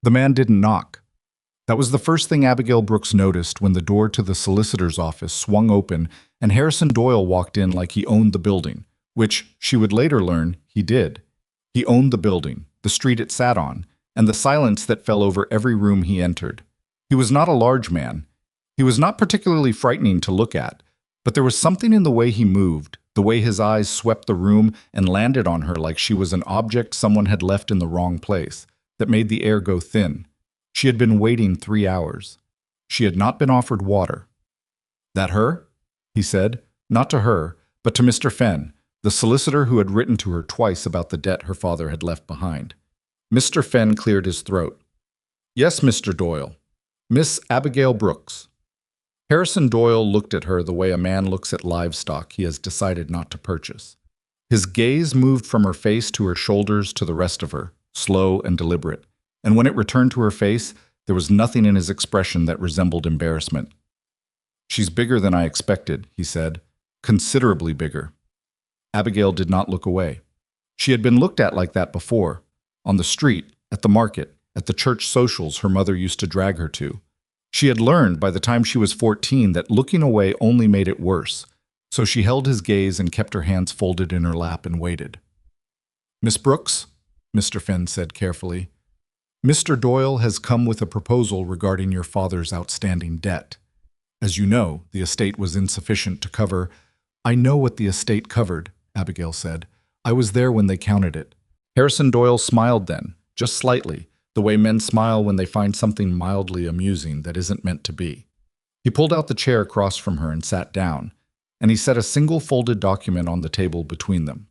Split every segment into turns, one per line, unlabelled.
The man didn't knock. That was the first thing Abigail Brooks noticed when the door to the solicitor's office swung open and Harrison Doyle walked in like he owned the building, which, she would later learn, he did. He owned the building, the street it sat on, and the silence that fell over every room he entered. He was not a large man. He was not particularly frightening to look at, but there was something in the way he moved, the way his eyes swept the room and landed on her like she was an object someone had left in the wrong place, that made the air go thin. She had been waiting 3 hours. She had not been offered water. "That her?" he said, not to her, but to Mr. Fenn, the solicitor who had written to her twice about the debt her father had left behind. Mr. Fenn cleared his throat. "Yes, Mr. Doyle. Miss Abigail Brooks." Harrison Doyle looked at her the way a man looks at livestock he has decided not to purchase. His gaze moved from her face to her shoulders to the rest of her, slow and deliberate, and when it returned to her face, there was nothing in his expression that resembled embarrassment. "She's bigger than I expected," he said, "considerably bigger." Abigail did not look away. She had been looked at like that before, on the street, at the market, at the church socials her mother used to drag her to. She had learned by the time she was 14 that looking away only made it worse, so she held his gaze and kept her hands folded in her lap and waited. "Miss Brooks," Mr. Fenn said carefully, "Mr. Doyle has come with a proposal regarding your father's outstanding debt. As you know, the estate was insufficient to cover—" "I know what the estate covered," Abigail said. "I was there when they counted it." Harrison Doyle smiled then, just slightly, the way men smile when they find something mildly amusing that isn't meant to be. He pulled out the chair across from her and sat down, and he set a single folded document on the table between them.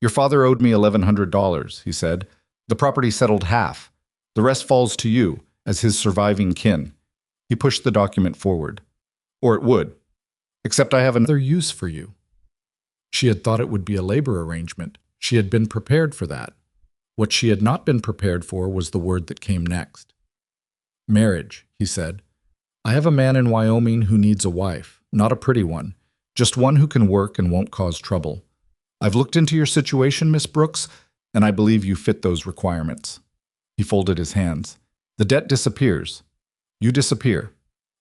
"Your father owed me $1,100, he said. "The property settled half. The rest falls to you, as his surviving kin." He pushed the document forward. "Or it would. Except I have another use for you." She had thought it would be a labor arrangement. She had been prepared for that. What she had not been prepared for was the word that came next. "Marriage," he said. "I have a man in Wyoming who needs a wife, not a pretty one, just one who can work and won't cause trouble. I've looked into your situation, Miss Brooks, and I believe you fit those requirements." He folded his hands. "The debt disappears. You disappear.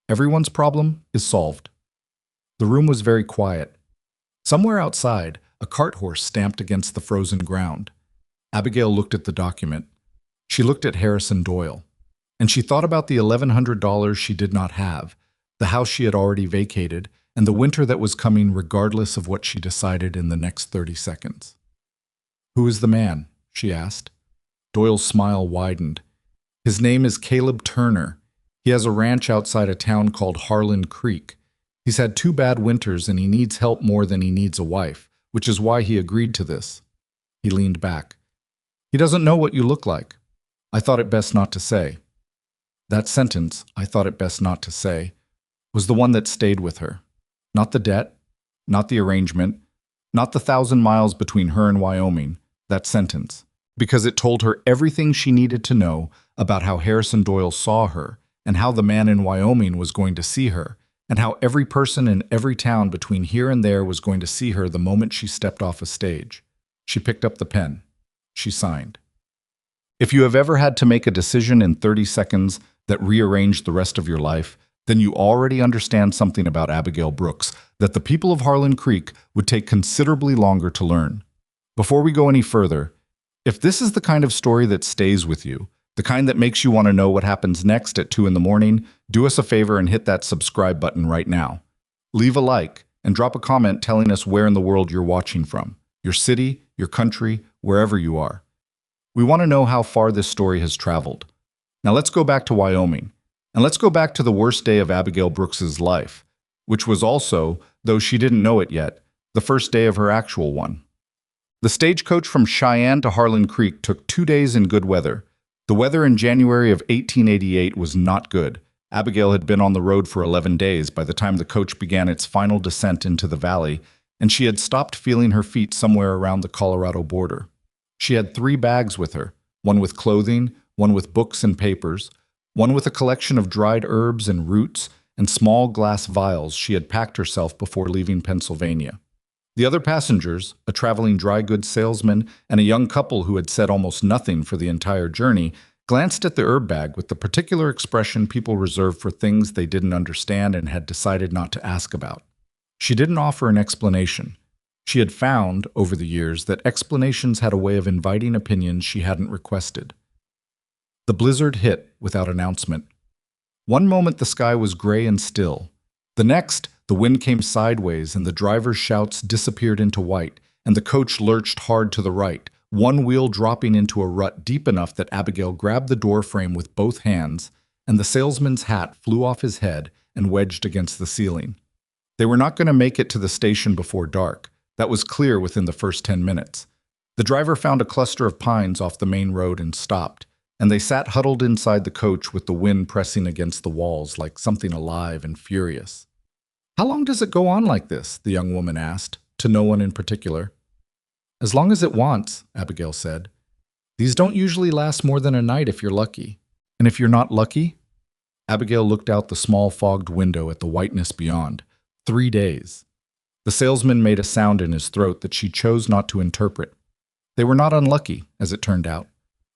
Everyone's problem is solved." The room was very quiet. Somewhere outside, a cart horse stamped against the frozen ground. Abigail looked at the document. She looked at Harrison Doyle. And she thought about the $1,100 she did not have, the house she had already vacated, and the winter that was coming regardless of what she decided in the next 30 seconds. "Who is the man?" she asked. Doyle's smile widened. "His name is Caleb Turner. He has a ranch outside a town called Harlan Creek. He's had 2 bad winters and he needs help more than he needs a wife, which is why he agreed to this." He leaned back. "He doesn't know what you look like. I thought it best not to say." That sentence, "I thought it best not to say," was the one that stayed with her. Not the debt, not the arrangement, not the 1,000 miles between her and Wyoming, that sentence, because it told her everything she needed to know about how Harrison Doyle saw her and how the man in Wyoming was going to see her, and how every person in every town between here and there was going to see her the moment she stepped off a stage. She picked up the pen. She signed. If you have ever had to make a decision in 30 seconds that rearranged the rest of your life, then you already understand something about Abigail Brooks that the people of Harlan Creek would take considerably longer to learn. Before we go any further, if this is the kind of story that stays with you, the kind that makes you want to know what happens next at 2 in the morning, do us a favor and hit that subscribe button right now. Leave a like and drop a comment telling us where in the world you're watching from, your city, your country, wherever you are. We want to know how far this story has traveled. Now let's go back to Wyoming, and let's go back to the worst day of Abigail Brooks's life, which was also, though she didn't know it yet, the first day of her actual one. The stagecoach from Cheyenne to Harlan Creek took 2 days in good weather. The weather in January of 1888 was not good. Abigail had been on the road for 11 days by the time the coach began its final descent into the valley, and she had stopped feeling her feet somewhere around the Colorado border. She had 3 bags with her, one with clothing, one with books and papers, one with a collection of dried herbs and roots, and small glass vials she had packed herself before leaving Pennsylvania. The other passengers, a traveling dry goods salesman and a young couple who had said almost nothing for the entire journey, glanced at the herb bag with the particular expression people reserve for things they didn't understand and had decided not to ask about. She didn't offer an explanation. She had found, over the years, that explanations had a way of inviting opinions she hadn't requested. The blizzard hit without announcement. One moment the sky was gray and still. The next, the wind came sideways and the driver's shouts disappeared into white, and the coach lurched hard to the right, one wheel dropping into a rut deep enough that Abigail grabbed the door frame with both hands, and the salesman's hat flew off his head and wedged against the ceiling. They were not going to make it to the station before dark. That was clear within the first 10 minutes. The driver found a cluster of pines off the main road and stopped, and they sat huddled inside the coach with the wind pressing against the walls like something alive and furious. "How long does it go on like this?" the young woman asked, to no one in particular. "As long as it wants," Abigail said. "These don't usually last more than a night if you're lucky. And if you're not lucky?" Abigail looked out the small fogged window at the whiteness beyond. 3 days. The salesman made a sound in his throat that she chose not to interpret. They were not unlucky, as it turned out.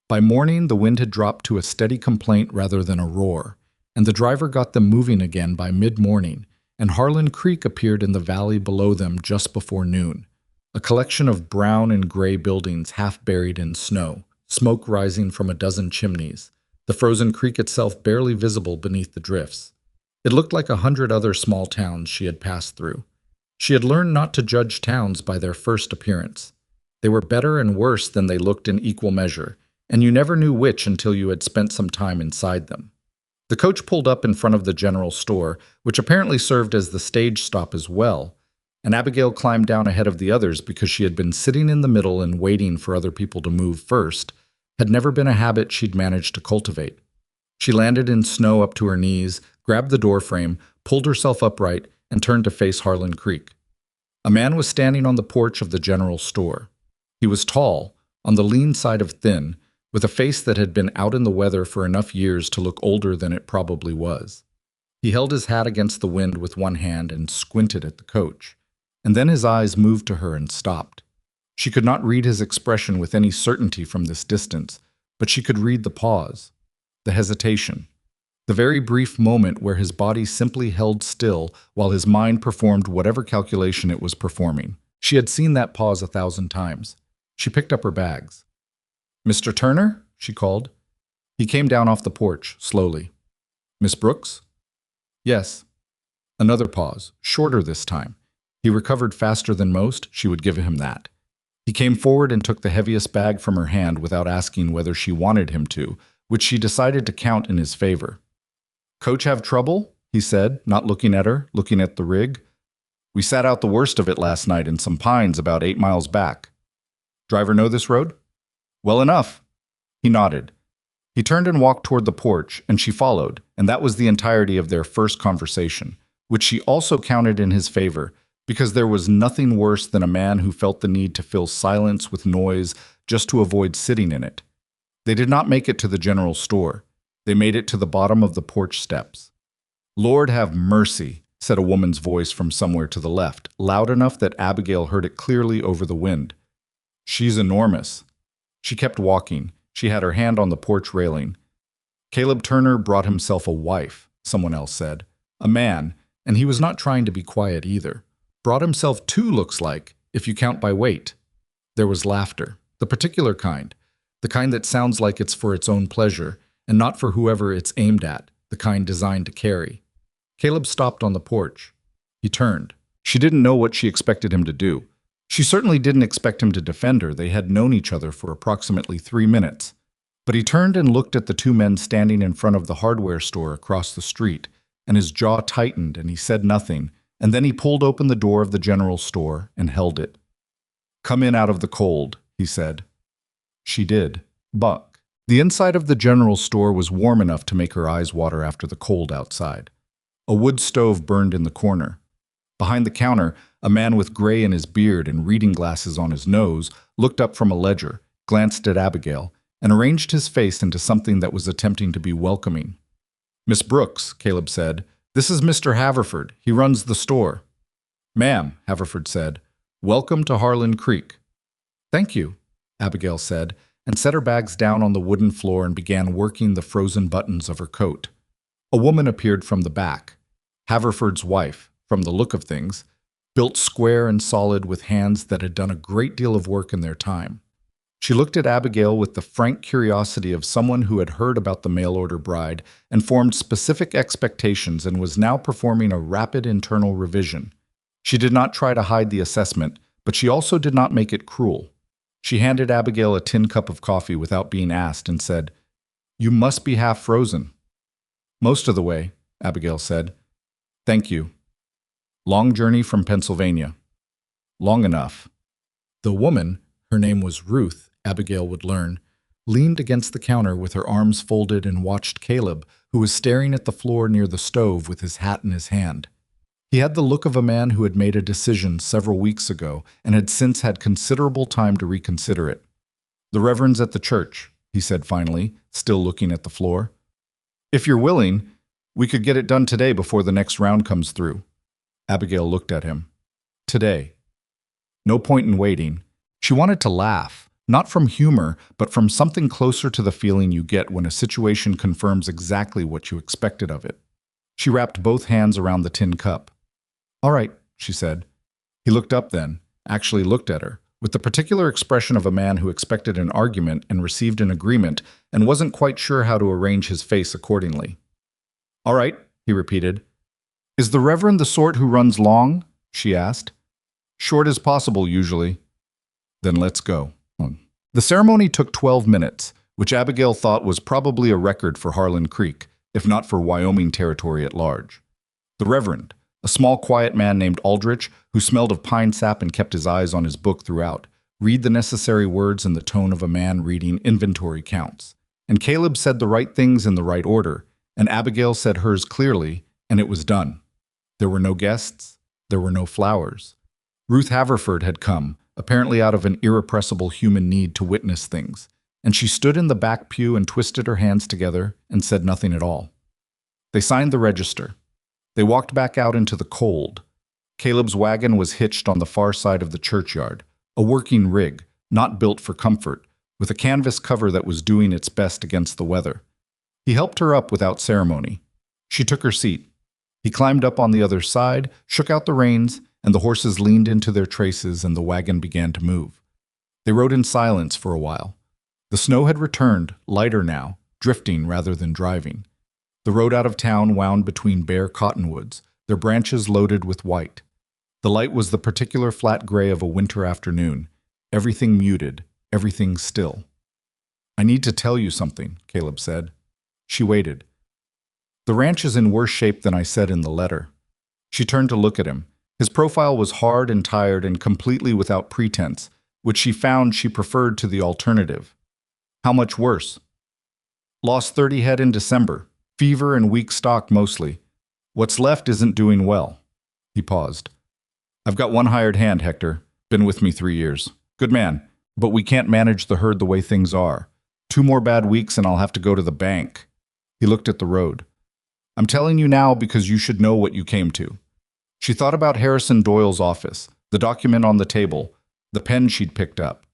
By morning, the wind had dropped to a steady complaint rather than a roar, and the driver got them moving again by mid-morning, and Harlan Creek appeared in the valley below them just before noon, a collection of brown and gray buildings half buried in snow, smoke rising from a dozen chimneys, the frozen creek itself barely visible beneath the drifts. It looked like 100 other small towns she had passed through. She had learned not to judge towns by their first appearance. They were better and worse than they looked in equal measure, and you never knew which until you had spent some time inside them. The coach pulled up in front of the general store, which apparently served as the stage stop as well, and Abigail climbed down ahead of the others because she had been sitting in the middle and waiting for other people to move first, had never been a habit she'd managed to cultivate. She landed in snow up to her knees, grabbed the door frame, pulled herself upright, and turned to face Harlan Creek. A man was standing on the porch of the general store. He was tall, on the lean side of thin, with a face that had been out in the weather for enough years to look older than it probably was. He held his hat against the wind with one hand and squinted at the coach, and then his eyes moved to her and stopped. She could not read his expression with any certainty from this distance, but she could read the pause, the hesitation, the very brief moment where his body simply held still while his mind performed whatever calculation it was performing. She had seen that pause 1,000 times. She picked up her bags. "Mr. Turner?" she called. He came down off the porch, slowly. "Miss Brooks?" "Yes." Another pause, shorter this time. He recovered faster than most, she would give him that. He came forward and took the heaviest bag from her hand without asking whether she wanted him to, which she decided to count in his favor. "Coach have trouble?" he said, not looking at her, looking at the rig. "We sat out the worst of it last night in some pines about 8 miles back." "Driver know this road?" "Well enough." He nodded. He turned and walked toward the porch, and she followed, and that was the entirety of their first conversation, which she also counted in his favor, because there was nothing worse than a man who felt the need to fill silence with noise just to avoid sitting in it. They did not make it to the general store. They made it to the bottom of the porch steps. "Lord have mercy," said a woman's voice from somewhere to the left, loud enough that Abigail heard it clearly over the wind. "She's enormous." She kept walking. She had her hand on the porch railing. "Caleb Turner brought himself a wife," someone else said. "A man, and he was not trying to be quiet either. Brought himself 2, looks like, if you count by weight." There was laughter, the particular kind, the kind that sounds like it's for its own pleasure, and not for whoever it's aimed at, the kind designed to carry. Caleb stopped on the porch. He turned. She didn't know what she expected him to do. She certainly didn't expect him to defend her. They had known each other for approximately 3 minutes. But he turned and looked at the 2 men standing in front of the hardware store across the street, and his jaw tightened and he said nothing, and then he pulled open the door of the general store and held it. "Come in out of the cold," he said. She did. Buck. The inside of the general store was warm enough to make her eyes water after the cold outside. A wood stove burned in the corner. Behind the counter, a man with gray in his beard and reading glasses on his nose looked up from a ledger, glanced at Abigail, and arranged his face into something that was attempting to be welcoming. "Miss Brooks," Caleb said, "this is Mr. Haverford. He runs the store." "Ma'am," Haverford said, "welcome to Harlan Creek." "Thank you," Abigail said, and set her bags down on the wooden floor and began working the frozen buttons of her coat. A woman appeared from the back. Haverford's wife, from the look of things, built square and solid with hands that had done a great deal of work in their time. She looked at Abigail with the frank curiosity of someone who had heard about the mail-order bride and formed specific expectations and was now performing a rapid internal revision. She did not try to hide the assessment, but she also did not make it cruel. She handed Abigail a tin cup of coffee without being asked and said, "You must be half frozen." "Most of the way," Abigail said. "Thank you." "Long journey from Pennsylvania." "Long enough." The woman, her name was Ruth, Abigail would learn, leaned against the counter with her arms folded and watched Caleb, who was staring at the floor near the stove with his hat in his hand. He had the look of a man who had made a decision several weeks ago and had since had considerable time to reconsider it. "The Reverend's at the church," he said finally, still looking at the floor. "If you're willing, we could get it done today before the next round comes through." Abigail looked at him. Today. No point in waiting. She wanted to laugh, not from humor, but from something closer to the feeling you get when a situation confirms exactly what you expected of it. She wrapped both hands around the tin cup. "All right," she said. He looked up then, actually looked at her, with the particular expression of a man who expected an argument and received an agreement and wasn't quite sure how to arrange his face accordingly. "All right," he repeated. "Is the Reverend the sort who runs long?" she asked. "Short as possible, usually." "Then let's go." The ceremony took 12 minutes, which Abigail thought was probably a record for Harlan Creek, if not for Wyoming territory at large. The Reverend, a small quiet man named Aldrich, who smelled of pine sap and kept his eyes on his book throughout, read the necessary words in the tone of a man reading inventory counts. And Caleb said the right things in the right order, and Abigail said hers clearly, and it was done. There were no guests. There were no flowers. Ruth Haverford had come, apparently out of an irrepressible human need to witness things, and she stood in the back pew and twisted her hands together and said nothing at all. They signed the register. They walked back out into the cold. Caleb's wagon was hitched on the far side of the churchyard, a working rig, not built for comfort, with a canvas cover that was doing its best against the weather. He helped her up without ceremony. She took her seat. He climbed up on the other side, shook out the reins, and the horses leaned into their traces and the wagon began to move. They rode in silence for a while. The snow had returned, lighter now, drifting rather than driving. The road out of town wound between bare cottonwoods, their branches loaded with white. The light was the particular flat gray of a winter afternoon, everything muted, everything still. "I need to tell you something," Caleb said. She waited. "The ranch is in worse shape than I said in the letter." She turned to look at him. His profile was hard and tired and completely without pretense, which she found she preferred to the alternative. "How much worse?" "Lost 30 head in December. Fever and weak stock mostly. What's left isn't doing well." He paused. "I've got one hired hand, Hector. Been with me 3 years. Good man, but we can't manage the herd the way things are. 2 more bad weeks and I'll have to go to the bank." He looked at the road. "I'm telling you now because you should know what you came to." She thought about Harrison Doyle's office, the document on the table, the pen she'd picked up.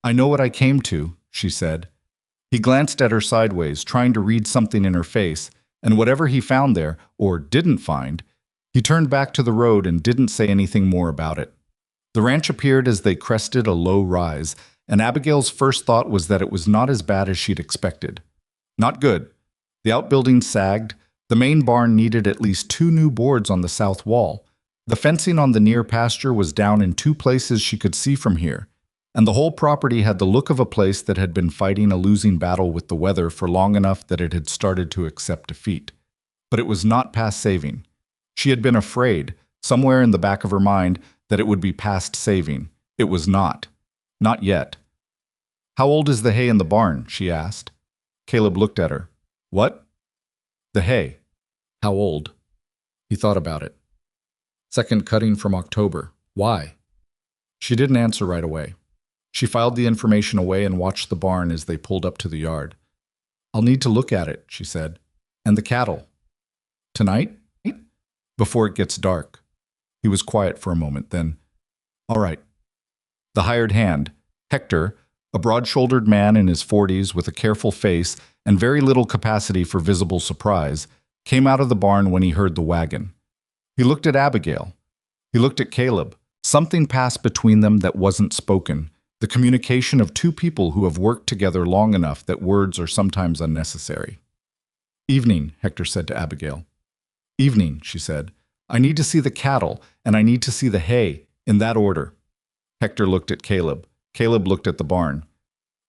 "I know what I came to," she said. He glanced at her sideways, trying to read something in her face, and whatever he found there, or didn't find, he turned back to the road and didn't say anything more about it. The ranch appeared as they crested a low rise, and Abigail's first thought was that it was not as bad as she'd expected. Not good. The outbuildings sagged. The main barn needed at least 2 new boards on the south wall. The fencing on the near pasture was down in 2 places she could see from here, and the whole property had the look of a place that had been fighting a losing battle with the weather for long enough that it had started to accept defeat. But it was not past saving. She had been afraid, somewhere in the back of her mind, that it would be past saving. It was not. Not yet. "How old is the hay in the barn?" she asked. Caleb looked at her. "What?" "The hay. How old?" He thought about it. "Second cutting from October. Why?" She didn't answer right away. She filed the information away and watched the barn as they pulled up to the yard. "I'll need to look at it," she said. "And the cattle." "Tonight?" "Before it gets dark." He was quiet for a moment, then, "All right." The hired hand, Hector, A broad-shouldered man in his 40s with a careful face and very little capacity for visible surprise, came out of the barn when he heard the wagon. He looked at Abigail. He looked at Caleb. Something passed between them that wasn't spoken, the communication of two people who have worked together long enough that words are sometimes unnecessary. "Evening," Hector said to Abigail. "Evening," she said. "I need to see the cattle, and I need to see the hay, in that order." Hector looked at Caleb. Caleb looked at the barn.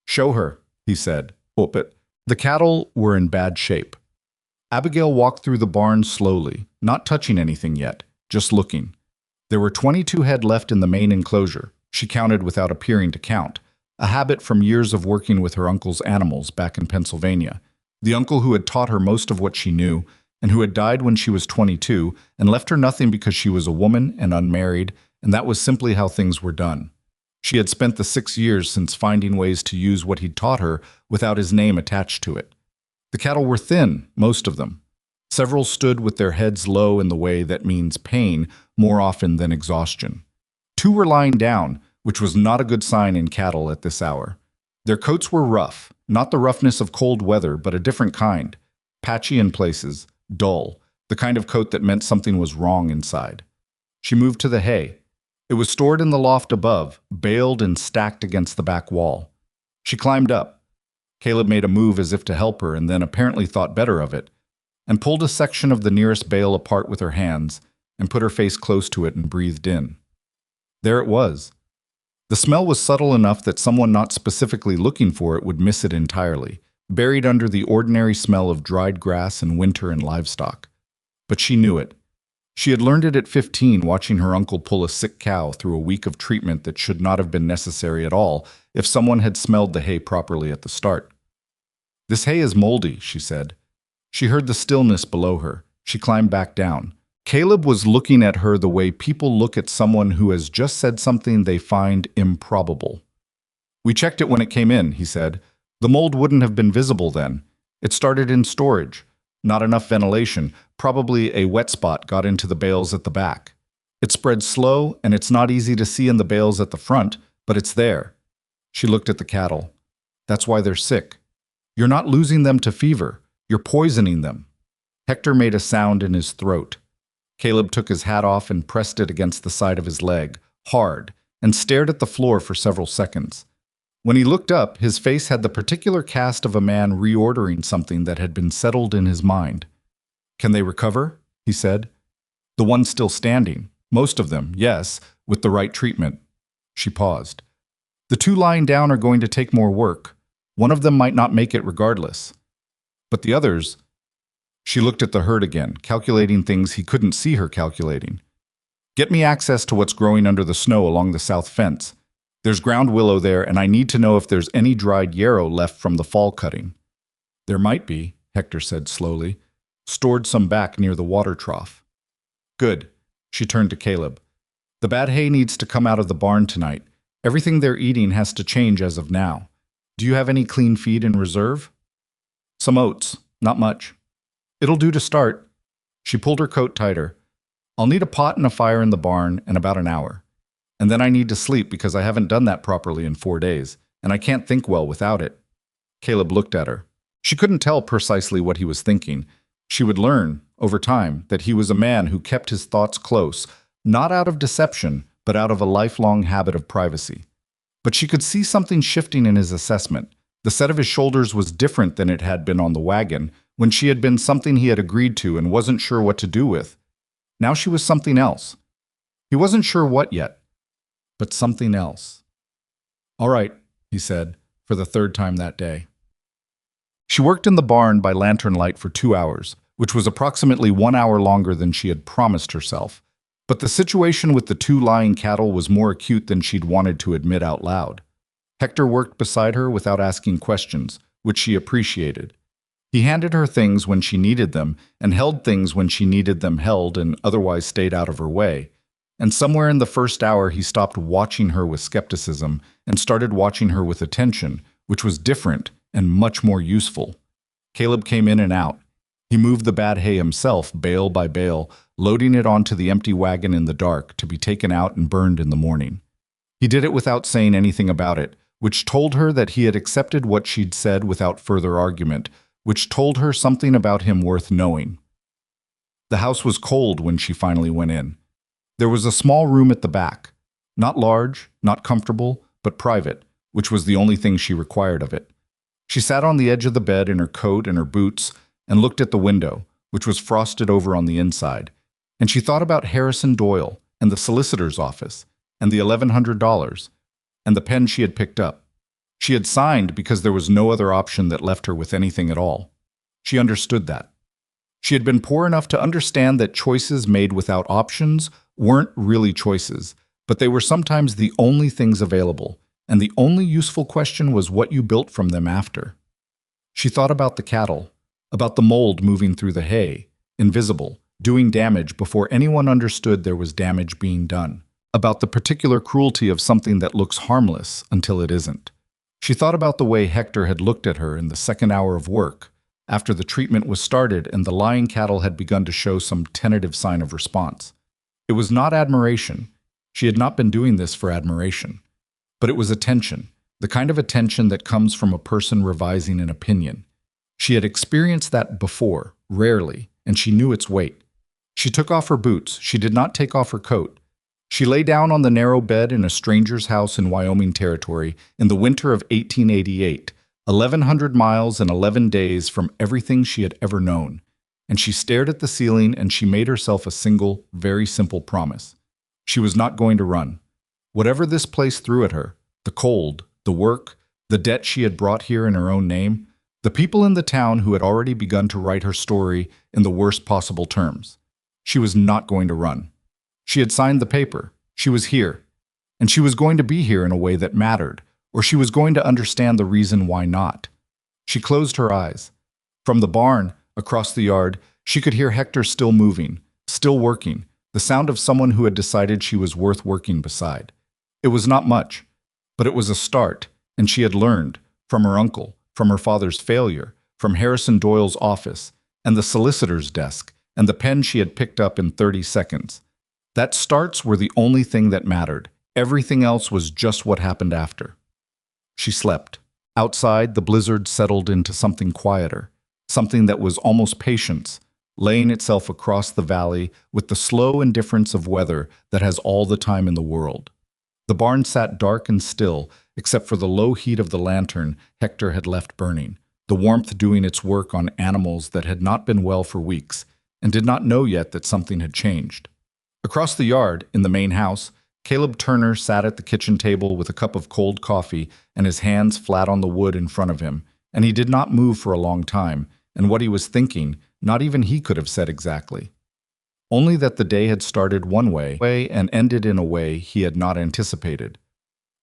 "Show her," he said. "Oh, but..." The cattle were in bad shape. Abigail walked through the barn slowly, not touching anything yet, just looking. There were 22 head left in the main enclosure. She counted without appearing to count, a habit from years of working with her uncle's animals back in Pennsylvania. The uncle who had taught her most of what she knew, and who had died when she was 22 and left her nothing because she was a woman and unmarried, and that was simply how things were done. She had spent the 6 years since finding ways to use what he'd taught her without his name attached to it. The cattle were thin, most of them. Several stood with their heads low in the way that means pain more often than exhaustion. 2 were lying down, which was not a good sign in cattle at this hour. Their coats were rough, not the roughness of cold weather, but a different kind. Patchy in places, dull, the kind of coat that meant something was wrong inside. She moved to the hay. It was stored in the loft above, baled and stacked against the back wall. She climbed up. Caleb made a move as if to help her and then apparently thought better of it, and pulled a section of the nearest bale apart with her hands and put her face close to it and breathed in. There it was. The smell was subtle enough that someone not specifically looking for it would miss it entirely, buried under the ordinary smell of dried grass and winter and livestock. But she knew it. She had learned it at 15, watching her uncle pull a sick cow through a week of treatment that should not have been necessary at all if someone had smelled the hay properly at the start. "This hay is moldy," she said. She heard the stillness below her. She climbed back down. Caleb was looking at her the way people look at someone who has just said something they find improbable. "We checked it when it came in," he said. "The mold wouldn't have been visible then. It started in storage. Not enough ventilation. Probably a wet spot got into the bales at the back. It spread slow, and it's not easy to see in the bales at the front, but it's there." She looked at the cattle. "That's why they're sick. You're not losing them to fever. You're poisoning them." Hector made a sound in his throat. Caleb took his hat off and pressed it against the side of his leg, hard, and stared at the floor for several seconds. When he looked up, his face had the particular cast of a man reordering something that had been settled in his mind. "Can they recover?" he said. "The ones still standing. Most of them, yes, with the right treatment." She paused. "The 2 lying down are going to take more work. One of them might not make it regardless. But the others..." She looked at the herd again, calculating things he couldn't see her calculating. "Get me access to what's growing under the snow along the south fence. There's ground willow there, and I need to know if there's any dried yarrow left from the fall cutting." "There might be," Hector said slowly. "Stored some back near the water trough." "Good." She turned to Caleb. "The bad hay needs to come out of the barn tonight. Everything they're eating has to change as of now. Do you have any clean feed in reserve?" "Some oats. Not much." "It'll do to start." She pulled her coat tighter. "I'll need a pot and a fire in the barn in about an hour. And then I need to sleep because I haven't done that properly in 4 days, and I can't think well without it." Caleb looked at her. She couldn't tell precisely what he was thinking. She would learn, over time, that he was a man who kept his thoughts close, not out of deception, but out of a lifelong habit of privacy. But she could see something shifting in his assessment. The set of his shoulders was different than it had been on the wagon, when she had been something he had agreed to and wasn't sure what to do with. Now she was something else. He wasn't sure what yet, but something else. "All right," he said, for the 3rd time that day. She worked in the barn by lantern light for 2 hours, which was approximately 1 hour longer than she had promised herself. But the situation with the 2 lying cattle was more acute than she'd wanted to admit out loud. Hector worked beside her without asking questions, which she appreciated. He handed her things when she needed them, and held things when she needed them held, and otherwise stayed out of her way. And somewhere in the first hour he stopped watching her with skepticism and started watching her with attention, which was different and much more useful. Caleb came in and out. He moved the bad hay himself, bale by bale, loading it onto the empty wagon in the dark to be taken out and burned in the morning. He did it without saying anything about it, which told her that he had accepted what she'd said without further argument, which told her something about him worth knowing. The house was cold when she finally went in. There was a small room at the back. Not large, not comfortable, but private, which was the only thing she required of it. She sat on the edge of the bed in her coat and her boots and looked at the window, which was frosted over on the inside, and she thought about Harrison Doyle and the solicitor's office and the $1,100 and the pen she had picked up. She had signed because there was no other option that left her with anything at all. She understood that. She had been poor enough to understand that choices made without options weren't really choices, but they were sometimes the only things available, and the only useful question was what you built from them after. She thought about the cattle, about the mold moving through the hay, invisible, doing damage before anyone understood there was damage being done, about the particular cruelty of something that looks harmless until it isn't. She thought about the way Hector had looked at her in the second hour of work, after the treatment was started and the lying cattle had begun to show some tentative sign of response. It was not admiration. She had not been doing this for admiration. But it was attention, the kind of attention that comes from a person revising an opinion. She had experienced that before, rarely, and she knew its weight. She took off her boots. She did not take off her coat. She lay down on the narrow bed in a stranger's house in Wyoming Territory in the winter of 1888, 1,100 miles and 11 days from everything she had ever known. And she stared at the ceiling and she made herself a single, very simple promise. She was not going to run. Whatever this place threw at her, the cold, the work, the debt she had brought here in her own name, the people in the town who had already begun to write her story in the worst possible terms. She was not going to run. She had signed the paper. She was here. And she was going to be here in a way that mattered, or she was going to understand the reason why not. She closed her eyes. From the barn, across the yard, she could hear Hector still moving, still working, the sound of someone who had decided she was worth working beside. It was not much, but it was a start, and she had learned, from her uncle, from her father's failure, from Harrison Doyle's office, and the solicitor's desk, and the pen she had picked up in 30 seconds. That starts were the only thing that mattered. Everything else was just what happened after. She slept. Outside, the blizzard settled into something quieter, something that was almost patience, laying itself across the valley with the slow indifference of weather that has all the time in the world. The barn sat dark and still, except for the low heat of the lantern Hector had left burning, the warmth doing its work on animals that had not been well for weeks and did not know yet that something had changed. Across the yard, in the main house, Caleb Turner sat at the kitchen table with a cup of cold coffee and his hands flat on the wood in front of him, and he did not move for a long time, and what he was thinking, not even he could have said exactly. Only that the day had started one way and ended in a way he had not anticipated.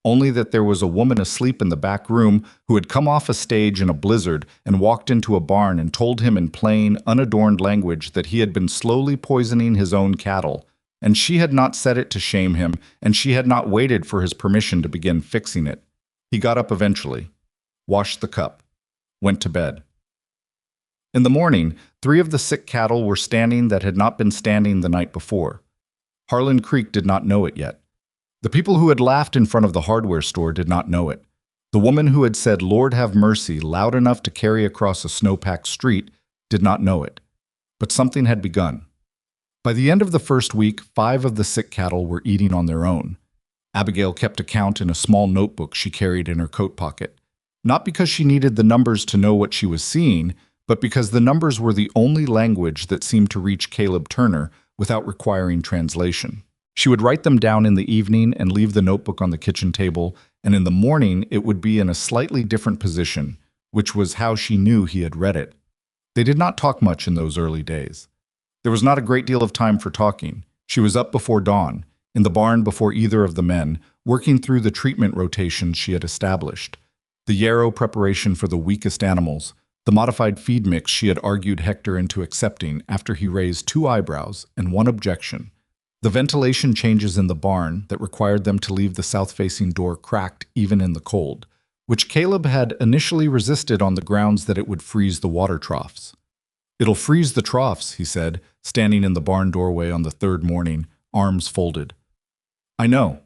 Only that there was a woman asleep in the back room who had come off a stage in a blizzard and walked into a barn and told him in plain, unadorned language that he had been slowly poisoning his own cattle, and she had not said it to shame him, and she had not waited for his permission to begin fixing it. He got up eventually, washed the cup, went to bed. In the morning, 3 of the sick cattle were standing that had not been standing the night before. Harlan Creek did not know it yet. The people who had laughed in front of the hardware store did not know it. The woman who had said, "Lord have mercy," loud enough to carry across a snow-packed street, did not know it. But something had begun. By the end of the first week, 5 of the sick cattle were eating on their own. Abigail kept a count in a small notebook she carried in her coat pocket. Not because she needed the numbers to know what she was seeing, but because the numbers were the only language that seemed to reach Caleb Turner without requiring translation. She would write them down in the evening and leave the notebook on the kitchen table, and in the morning it would be in a slightly different position, which was how she knew he had read it. They did not talk much in those early days. There was not a great deal of time for talking. She was up before dawn, in the barn before either of the men, working through the treatment rotations she had established. The yarrow preparation for the weakest animals, the modified feed mix she had argued Hector into accepting after he raised 2 eyebrows and 1 objection. The ventilation changes in the barn that required them to leave the south-facing door cracked even in the cold, which Caleb had initially resisted on the grounds that it would freeze the water troughs. "It'll freeze the troughs," he said, standing in the barn doorway on the 3rd morning, arms folded. "I know."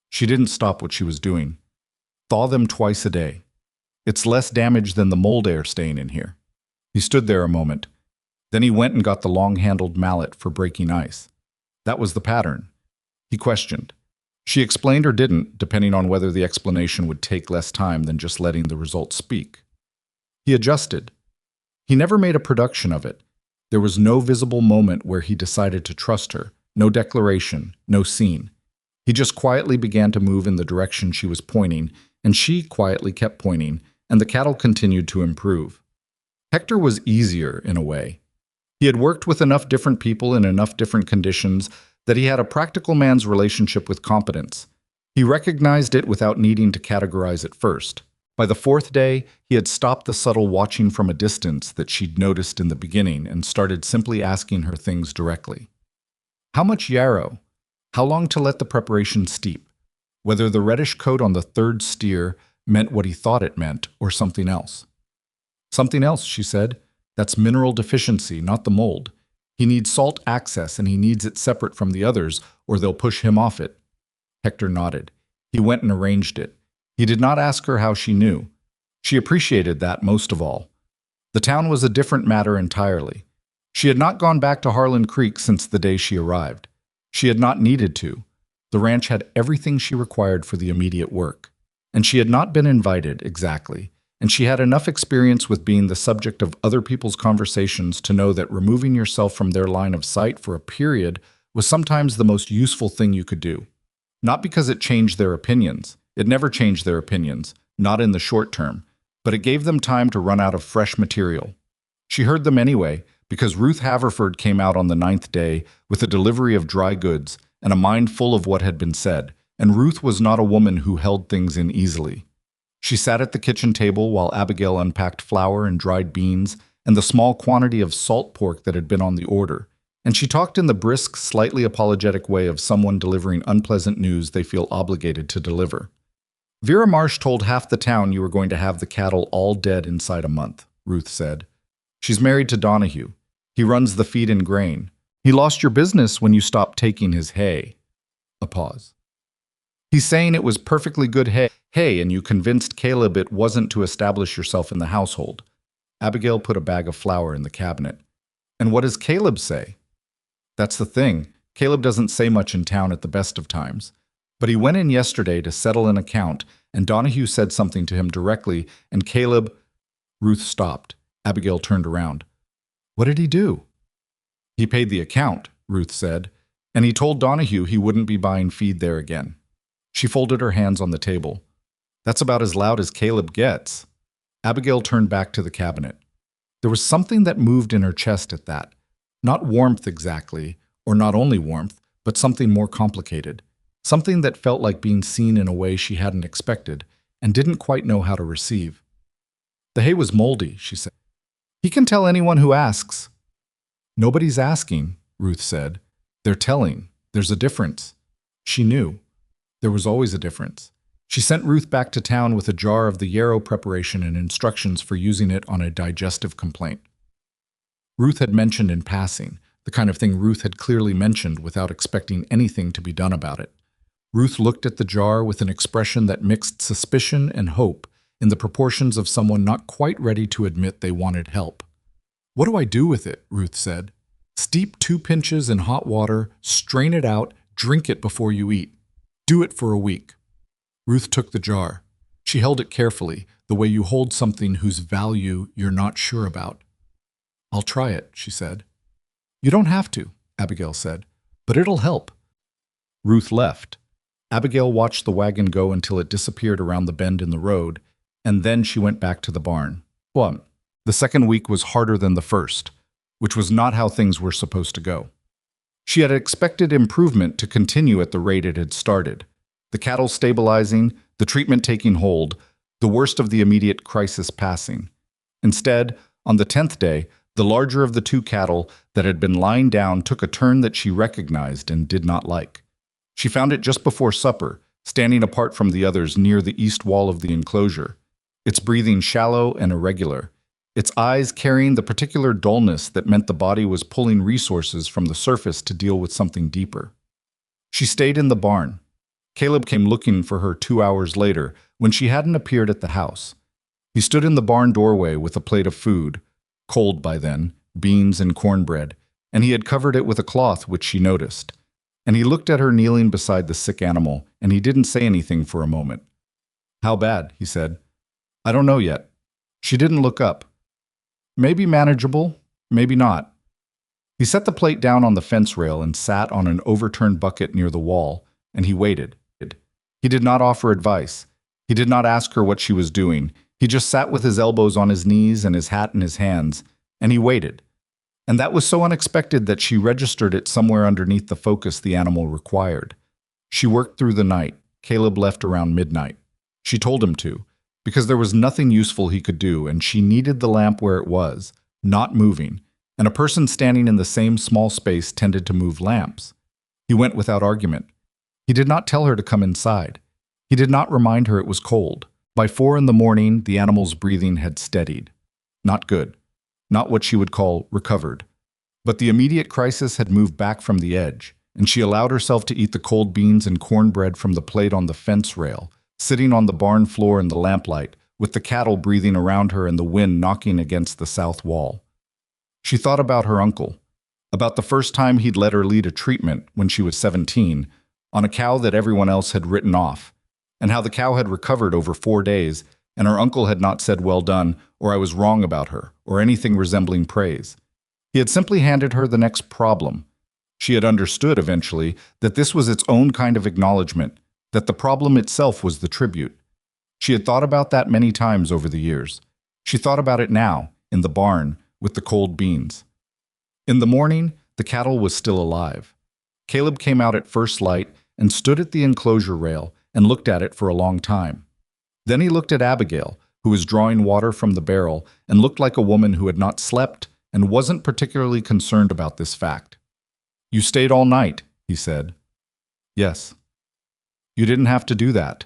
She didn't stop what she was doing. Thaw them twice a day. It's less damage than the mold air stain in here." He stood there a moment. Then he went and got the long-handled mallet for breaking ice. That was the pattern. He questioned. She explained or didn't, depending on whether the explanation would take less time than just letting the results speak. He adjusted. He never made a production of it. There was no visible moment where he decided to trust her, no declaration, no scene. He just quietly began to move in the direction she was pointing, and she quietly kept pointing, and the cattle continued to improve. Hector was easier in a way. He had worked with enough different people in enough different conditions that he had a practical man's relationship with competence. He recognized it without needing to categorize it first. By the fourth day, he had stopped the subtle watching from a distance that she'd noticed in the beginning and started simply asking her things directly. How much yarrow? How long to let the preparation steep? Whether the reddish coat on the third steer meant what he thought it meant or something else. "Something else," she said. "That's mineral deficiency, not the mold. He needs salt access and he needs it separate from the others or they'll push him off it." Hector nodded. He went and arranged it. He did not ask her how she knew. She appreciated that most of all. The town was a different matter entirely. She had not gone back to Harlan Creek since the day she arrived. She had not needed to. The ranch had everything she required for the immediate work. And she had not been invited, exactly. And she had enough experience with being the subject of other people's conversations to know that removing yourself from their line of sight for a period was sometimes the most useful thing you could do. Not because it changed their opinions. It never changed their opinions, not in the short term, but it gave them time to run out of fresh material. She heard them anyway, because Ruth Haverford came out on the 9th day with a delivery of dry goods and a mind full of what had been said, and Ruth was not a woman who held things in easily. She sat at the kitchen table while Abigail unpacked flour and dried beans and the small quantity of salt pork that had been on the order, and she talked in the brisk, slightly apologetic way of someone delivering unpleasant news they feel obligated to deliver. "Vera Marsh told half the town you were going to have the cattle all dead inside a month," Ruth said. "She's married to Donahue. He runs the feed and grain. He lost your business when you stopped taking his hay." A pause. "He's saying it was perfectly good hay, and you convinced Caleb it wasn't to establish yourself in the household." Abigail put a bag of flour in the cabinet. "And what does Caleb say?" "That's the thing. Caleb doesn't say much in town at the best of times. But he went in yesterday to settle an account, and Donahue said something to him directly, and Caleb—" Ruth stopped. Abigail turned around. "What did he do?" "He paid the account," Ruth said, "and he told Donahue he wouldn't be buying feed there again." She folded her hands on the table. "That's about as loud as Caleb gets." Abigail turned back to the cabinet. There was something that moved in her chest at that. Not warmth exactly, or not only warmth, but something more complicated. Something that felt like being seen in a way she hadn't expected and didn't quite know how to receive. "The hay was moldy," she said. "He can tell anyone who asks." "Nobody's asking," Ruth said. "They're telling. There's a difference." She knew. There was always a difference. She sent Ruth back to town with a jar of the yarrow preparation and instructions for using it on a digestive complaint. Ruth had mentioned in passing, the kind of thing Ruth had clearly mentioned without expecting anything to be done about it. Ruth looked at the jar with an expression that mixed suspicion and hope in the proportions of someone not quite ready to admit they wanted help. "What do I do with it?" Ruth said. "Steep 2 pinches in hot water, strain it out, drink it before you eat. Do it for a week." Ruth took the jar. She held it carefully, the way you hold something whose value you're not sure about. "I'll try it," she said. "You don't have to," Abigail said, "but it'll help." Ruth left. Abigail watched the wagon go until it disappeared around the bend in the road, and then she went back to the barn. Well, the second week was harder than the first, which was not how things were supposed to go. She had expected improvement to continue at the rate it had started. The cattle stabilizing, the treatment taking hold, the worst of the immediate crisis passing. Instead, on the 10th day, the larger of the 2 cattle that had been lying down took a turn that she recognized and did not like. She found it just before supper, standing apart from the others near the east wall of the enclosure, its breathing shallow and irregular, its eyes carrying the particular dullness that meant the body was pulling resources from the surface to deal with something deeper. She stayed in the barn. Caleb came looking for her 2 hours later when she hadn't appeared at the house. He stood in the barn doorway with a plate of food, cold by then, beans and cornbread, and he had covered it with a cloth which she noticed. And he looked at her kneeling beside the sick animal, and he didn't say anything for a moment. "How bad?" he said. "I don't know yet." She didn't look up. "Maybe manageable, maybe not." He set the plate down on the fence rail and sat on an overturned bucket near the wall, and he waited. He did not offer advice. He did not ask her what she was doing. He just sat with his elbows on his knees and his hat in his hands, and he waited. And that was so unexpected that she registered it somewhere underneath the focus the animal required. She worked through the night. Caleb left around midnight. She told him to, because there was nothing useful he could do, and she needed the lamp where it was, not moving, and a person standing in the same small space tended to move lamps. He went without argument. He did not tell her to come inside. He did not remind her it was cold. By 4 a.m, the animal's breathing had steadied. Not good. Not what she would call recovered. But the immediate crisis had moved back from the edge, and she allowed herself to eat the cold beans and cornbread from the plate on the fence rail, sitting on the barn floor in the lamplight, with the cattle breathing around her and the wind knocking against the south wall. She thought about her uncle, about the first time he'd let her lead a treatment when she was 17, on a cow that everyone else had written off, and how the cow had recovered over 4 days, and her uncle had not said "well done" or "I was wrong about her" or anything resembling praise. He had simply handed her the next problem. She had understood eventually that this was its own kind of acknowledgement, that the problem itself was the tribute. She had thought about that many times over the years. She thought about it now, in the barn, with the cold beans. In the morning, the cattle was still alive. Caleb came out at first light and stood at the enclosure rail and looked at it for a long time. Then he looked at Abigail, who was drawing water from the barrel and looked like a woman who had not slept and wasn't particularly concerned about this fact. "You stayed all night," he said. "Yes." "You didn't have to do that."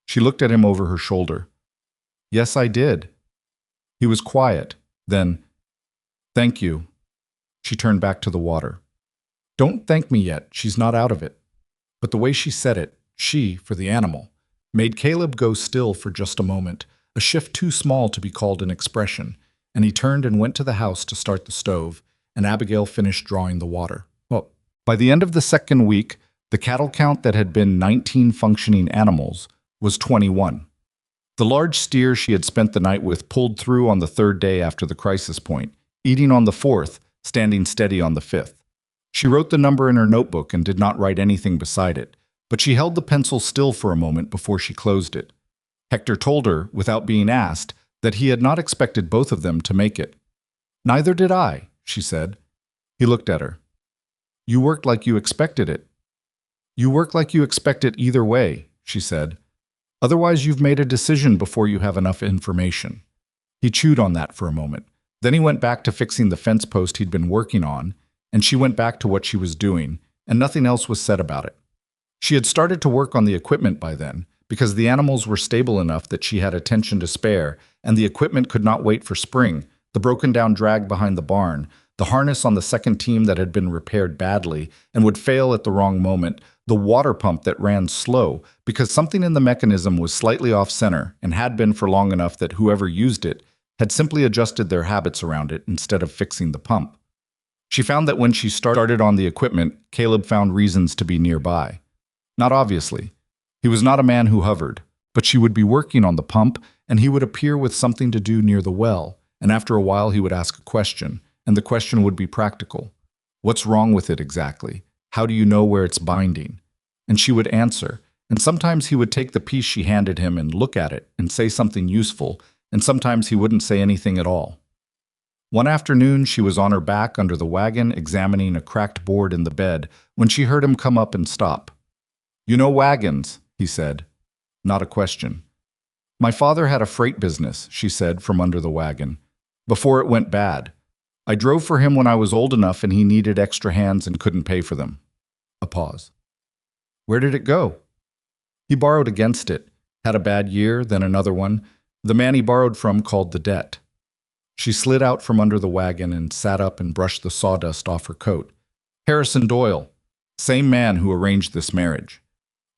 She looked at him over her shoulder. "Yes, I did." He was quiet. Then, "Thank you." She turned back to the water. "Don't thank me yet, she's not out of it." But the way she said it, she, for the animal, made Caleb go still for just a moment, a shift too small to be called an expression, and he turned and went to the house to start the stove, and Abigail finished drawing the water. Well, by the end of the second week, the cattle count that had been 19 functioning animals was 21. The large steer she had spent the night with pulled through on the third day after the crisis point, eating on the fourth, standing steady on the fifth. She wrote the number in her notebook and did not write anything beside it, but she held the pencil still for a moment before she closed it. Hector told her, without being asked, that he had not expected both of them to make it. "Neither did I," she said. He looked at her. "You worked like you expected it." "You work like you expect it either way," she said. "Otherwise you've made a decision before you have enough information." He chewed on that for a moment. Then he went back to fixing the fence post he'd been working on, and she went back to what she was doing, and nothing else was said about it. She had started to work on the equipment by then, because the animals were stable enough that she had attention to spare, and the equipment could not wait for spring, the broken-down drag behind the barn, the harness on the second team that had been repaired badly and would fail at the wrong moment, the water pump that ran slow because something in the mechanism was slightly off-center and had been for long enough that whoever used it had simply adjusted their habits around it instead of fixing the pump. She found that when she started on the equipment, Caleb found reasons to be nearby. Not obviously. He was not a man who hovered, but she would be working on the pump, and he would appear with something to do near the well, and after a while he would ask a question, and the question would be practical. What's wrong with it exactly? How do you know where it's binding? And she would answer, and sometimes he would take the piece she handed him and look at it and say something useful, and sometimes he wouldn't say anything at all. One afternoon she was on her back under the wagon examining a cracked board in the bed when she heard him come up and stop. "You know wagons," he said. Not a question. "My father had a freight business," she said from under the wagon, "before it went bad. I drove for him when I was old enough and he needed extra hands and couldn't pay for them." A pause. "Where did it go?" "He borrowed against it. Had a bad year, then another one. The man he borrowed from called the debt." She slid out from under the wagon and sat up and brushed the sawdust off her coat. "Harrison Doyle. Same man who arranged this marriage."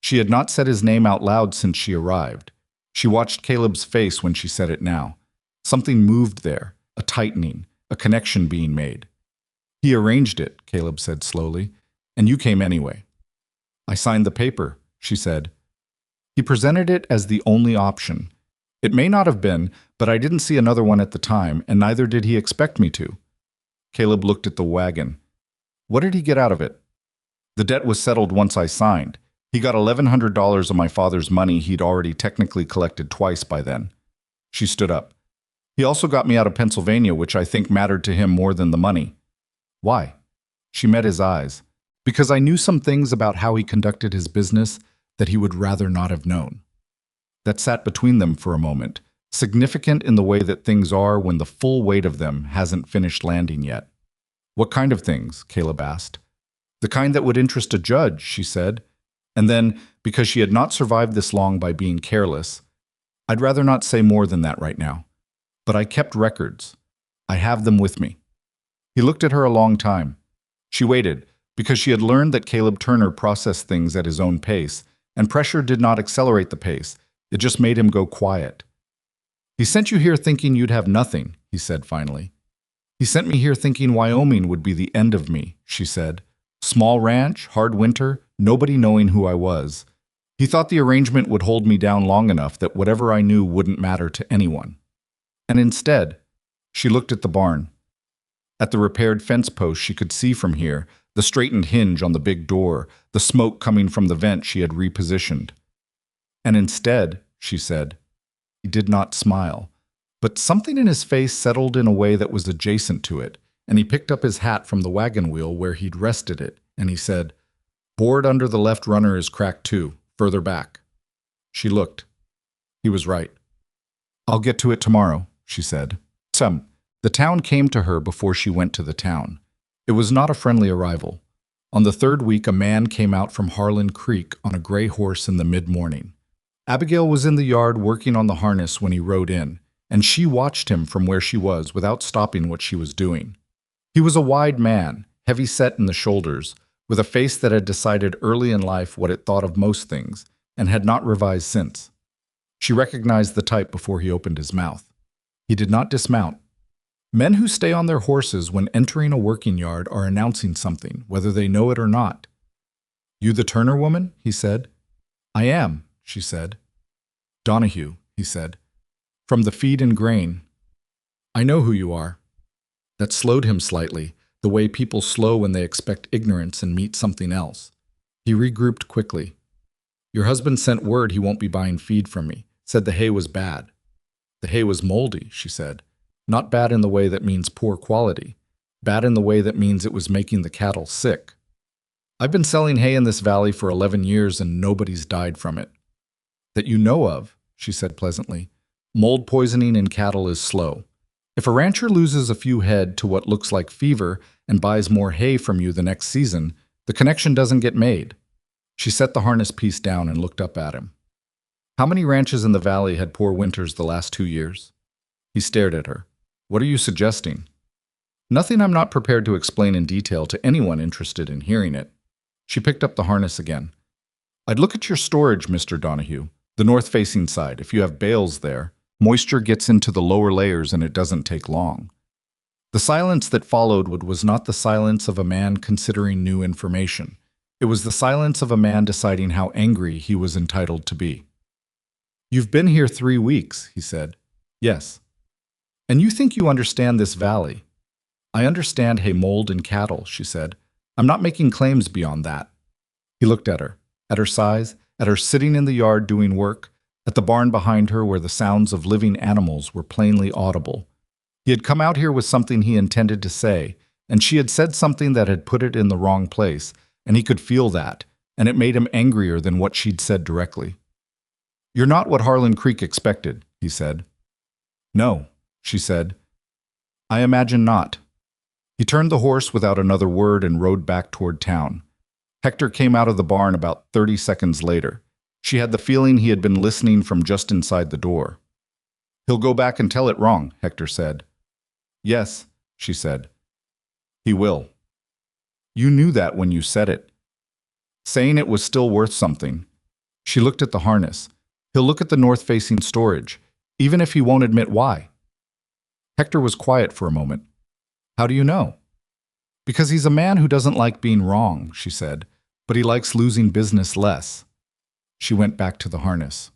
She had not said his name out loud since she arrived. She watched Caleb's face when she said it now. Something moved there, a tightening, a connection being made. He arranged it, Caleb said slowly, and you came anyway. I signed the paper, she said. He presented it as the only option. It may not have been, but I didn't see another one at the time, and neither did he expect me to. Caleb looked at the wagon. What did he get out of it? The debt was settled once I signed. He got $1,100 of my father's money he'd already technically collected twice by then. She stood up. He also got me out of Pennsylvania, which I think mattered to him more than the money. Why? She met his eyes. Because I knew some things about how he conducted his business that he would rather not have known. That sat between them for a moment, significant in the way that things are when the full weight of them hasn't finished landing yet. What kind of things? Caleb asked. The kind that would interest a judge, she said. And then, because she had not survived this long by being careless, I'd rather not say more than that right now. But I kept records. I have them with me. He looked at her a long time. She waited, because she had learned that Caleb Turner processed things at his own pace, and pressure did not accelerate the pace. It just made him go quiet. He sent you here thinking you'd have nothing, he said finally. He sent me here thinking Wyoming would be the end of me, she said. Small ranch, hard winter, nobody knowing who I was. He thought the arrangement would hold me down long enough that whatever I knew wouldn't matter to anyone. And instead, she looked at the barn. At the repaired fence post she could see from here, the straightened hinge on the big door, the smoke coming from the vent she had repositioned. And instead, she said, he did not smile, but something in his face settled in a way that was adjacent to it, and he picked up his hat from the wagon wheel where he'd rested it, and he said, Board under the left runner is cracked too, further back. She looked. He was right. I'll get to it tomorrow, she said. The town came to her before she went to the town. It was not a friendly arrival. On the third week, a man came out from Harlan Creek on a gray horse in the mid-morning. Abigail was in the yard working on the harness when he rode in, and she watched him from where she was without stopping what she was doing. He was a wide man, heavy-set in the shoulders, with a face that had decided early in life what it thought of most things, and had not revised since. She recognized the type before he opened his mouth. He did not dismount. Men who stay on their horses when entering a working yard are announcing something, whether they know it or not. You the Turner woman? He said. I am, she said. Donahue, he said. From the feed and grain. I know who you are. That slowed him slightly, the way people slow when they expect ignorance and meet something else. He regrouped quickly. Your husband sent word he won't be buying feed from me, said the hay was bad. The hay was moldy, she said. Not bad in the way that means poor quality. Bad in the way that means it was making the cattle sick. I've been selling hay in this valley for 11 years and nobody's died from it. That you know of, she said pleasantly. Mold poisoning in cattle is slow. If a rancher loses a few head to what looks like fever and buys more hay from you the next season, the connection doesn't get made. She set the harness piece down and looked up at him. How many ranches in the valley had poor winters the last 2 years? He stared at her. What are you suggesting? Nothing I'm not prepared to explain in detail to anyone interested in hearing it. She picked up the harness again. I'd look at your storage, Mr. Donahue, the north-facing side. If you have bales there, moisture gets into the lower layers and it doesn't take long. The silence that followed was not the silence of a man considering new information. It was the silence of a man deciding how angry he was entitled to be. You've been here 3 weeks, he said. Yes. And you think you understand this valley. I understand hay mold and cattle, she said. I'm not making claims beyond that. He looked at her size, at her sitting in the yard doing work, at the barn behind her where the sounds of living animals were plainly audible. He had come out here with something he intended to say, and she had said something that had put it in the wrong place, and he could feel that, and it made him angrier than what she'd said directly. You're not what Harlan Creek expected, he said. No, she said. I imagine not. He turned the horse without another word and rode back toward town. Hector came out of the barn about 30 seconds later. She had the feeling he had been listening from just inside the door. He'll go back and tell it wrong, Hector said. Yes, she said. He will. You knew that when you said it. Saying it was still worth something. She looked at the harness. He'll look at the north-facing storage, even if he won't admit why. Hector was quiet for a moment. How do you know? Because he's a man who doesn't like being wrong, she said, but he likes losing business less. She went back to the harness.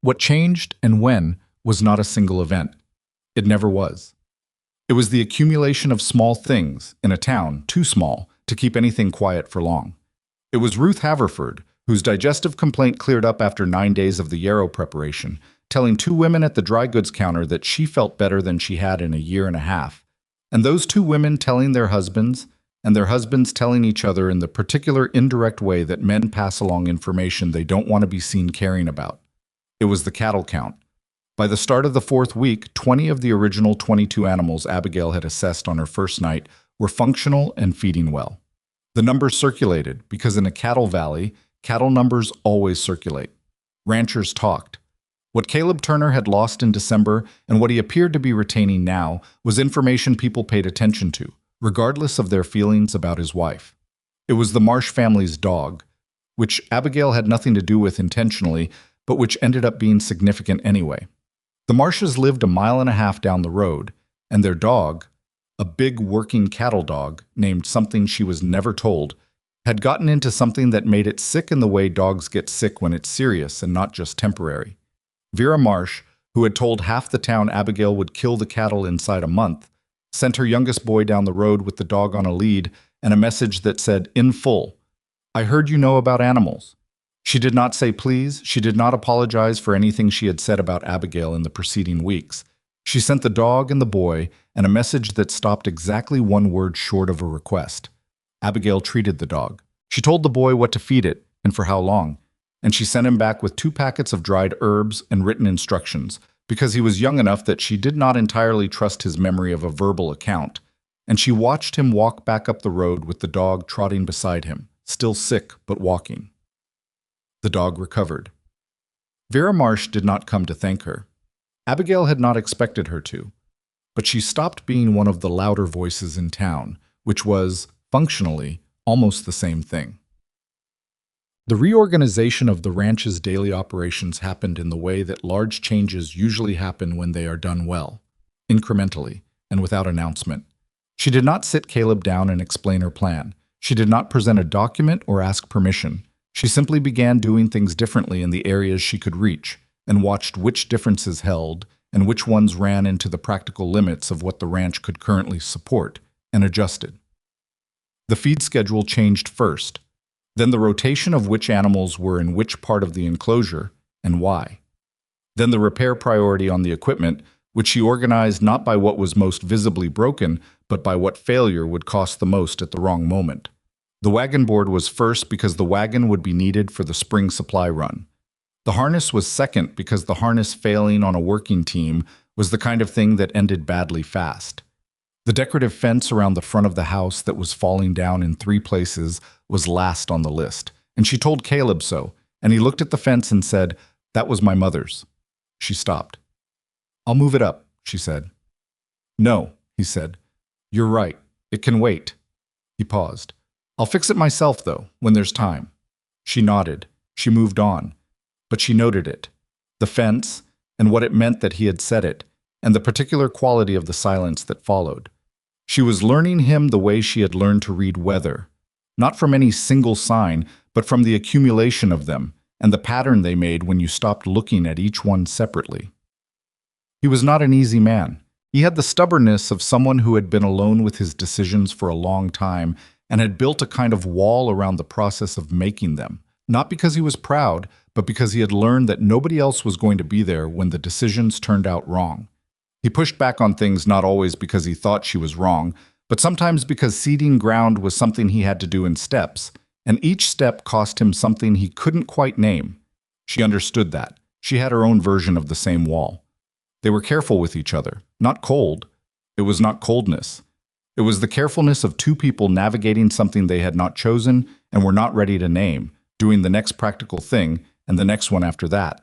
What changed and when was not a single event. It never was. It was the accumulation of small things in a town too small to keep anything quiet for long. It was Ruth Haverford, whose digestive complaint cleared up after 9 days of the yarrow preparation, telling 2 women at the dry goods counter that she felt better than she had in a year and a half. And those 2 women telling their husbands, and their husbands telling each other in the particular indirect way that men pass along information they don't want to be seen caring about. It was the cattle count. By the start of the 4th week, 20 of the original 22 animals Abigail had assessed on her first night were functional and feeding well. The numbers circulated because in a cattle valley, cattle numbers always circulate. Ranchers talked. What Caleb Turner had lost in December and what he appeared to be retaining now was information people paid attention to, regardless of their feelings about his wife. It was the Marsh family's dog, which Abigail had nothing to do with intentionally, but which ended up being significant anyway. The Marshes lived a mile and a half down the road, and their dog, a big working cattle dog named something she was never told, had gotten into something that made it sick in the way dogs get sick when it's serious and not just temporary. Vera Marsh, who had told half the town Abigail would kill the cattle inside a month, sent her youngest boy down the road with the dog on a lead and a message that said, in full, "I heard you know about animals." She did not say please. She did not apologize for anything she had said about Abigail in the preceding weeks. She sent the dog and the boy and a message that stopped exactly 1 word short of a request. Abigail treated the dog. She told the boy what to feed it and for how long, and she sent him back with 2 packets of dried herbs and written instructions, because he was young enough that she did not entirely trust his memory of a verbal account, and she watched him walk back up the road with the dog trotting beside him, still sick but walking. The dog recovered. Vera Marsh did not come to thank her. Abigail had not expected her to, but she stopped being one of the louder voices in town, which was, functionally, almost the same thing. The reorganization of the ranch's daily operations happened in the way that large changes usually happen when they are done well, incrementally, and without announcement. She did not sit Caleb down and explain her plan. She did not present a document or ask permission. She simply began doing things differently in the areas she could reach, and watched which differences held and which ones ran into the practical limits of what the ranch could currently support, and adjusted. The feed schedule changed first, then the rotation of which animals were in which part of the enclosure and why. Then the repair priority on the equipment, which she organized not by what was most visibly broken, but by what failure would cost the most at the wrong moment. The wagon board was first because the wagon would be needed for the spring supply run. The harness was second because the harness failing on a working team was the kind of thing that ended badly fast. The decorative fence around the front of the house that was falling down in 3 places was last on the list, and she told Caleb so, and he looked at the fence and said, "That was my mother's." She stopped. "I'll move it up," she said. "No," he said. "You're right. It can wait." He paused. "I'll fix it myself, though, when there's time." She nodded. She moved on. But she noted it. The fence, and what it meant that he had said it, and the particular quality of the silence that followed. She was learning him the way she had learned to read weather, not from any single sign, but from the accumulation of them, and the pattern they made when you stopped looking at each one separately. He was not an easy man. He had the stubbornness of someone who had been alone with his decisions for a long time and had built a kind of wall around the process of making them, not because he was proud, but because he had learned that nobody else was going to be there when the decisions turned out wrong. He pushed back on things not always because he thought she was wrong, but sometimes because seeding ground was something he had to do in steps, and each step cost him something he couldn't quite name. She understood that. She had her own version of the same wall. They were careful with each other, not cold. It was not coldness. It was the carefulness of 2 people navigating something they had not chosen and were not ready to name, doing the next practical thing and the next one after that,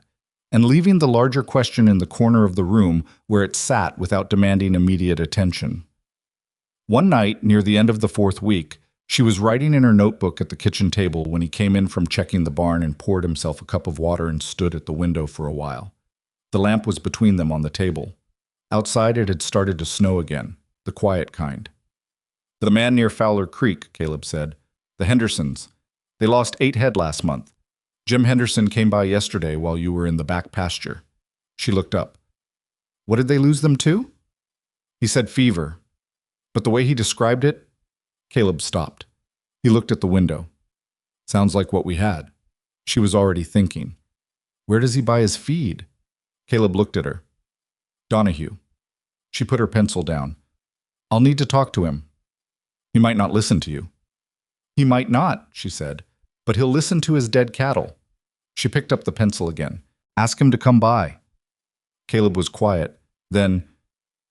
and leaving the larger question in the corner of the room where it sat without demanding immediate attention. One night, near the end of the 4th week, She was writing in her notebook at the kitchen table when he came in from checking the barn and poured himself a cup of water and stood at the window for a while. The lamp was between them on the table. Outside it had started to snow again, the quiet kind. "The man near Fowler Creek," Caleb said. "The Hendersons. They lost 8 head last month. Jim Henderson came by yesterday while you were in the back pasture." She looked up. "What did they lose them to?" He said fever. But the way he described it, Caleb stopped. He looked at the window. "Sounds like what we had." She was already thinking. "Where does he buy his feed?" Caleb looked at her. "Donahue." She put her pencil down. "I'll need to talk to him. He might not listen to you." "He might not," she said, "but he'll listen to his dead cattle." She picked up the pencil again. "Ask him to come by." Caleb was quiet. Then,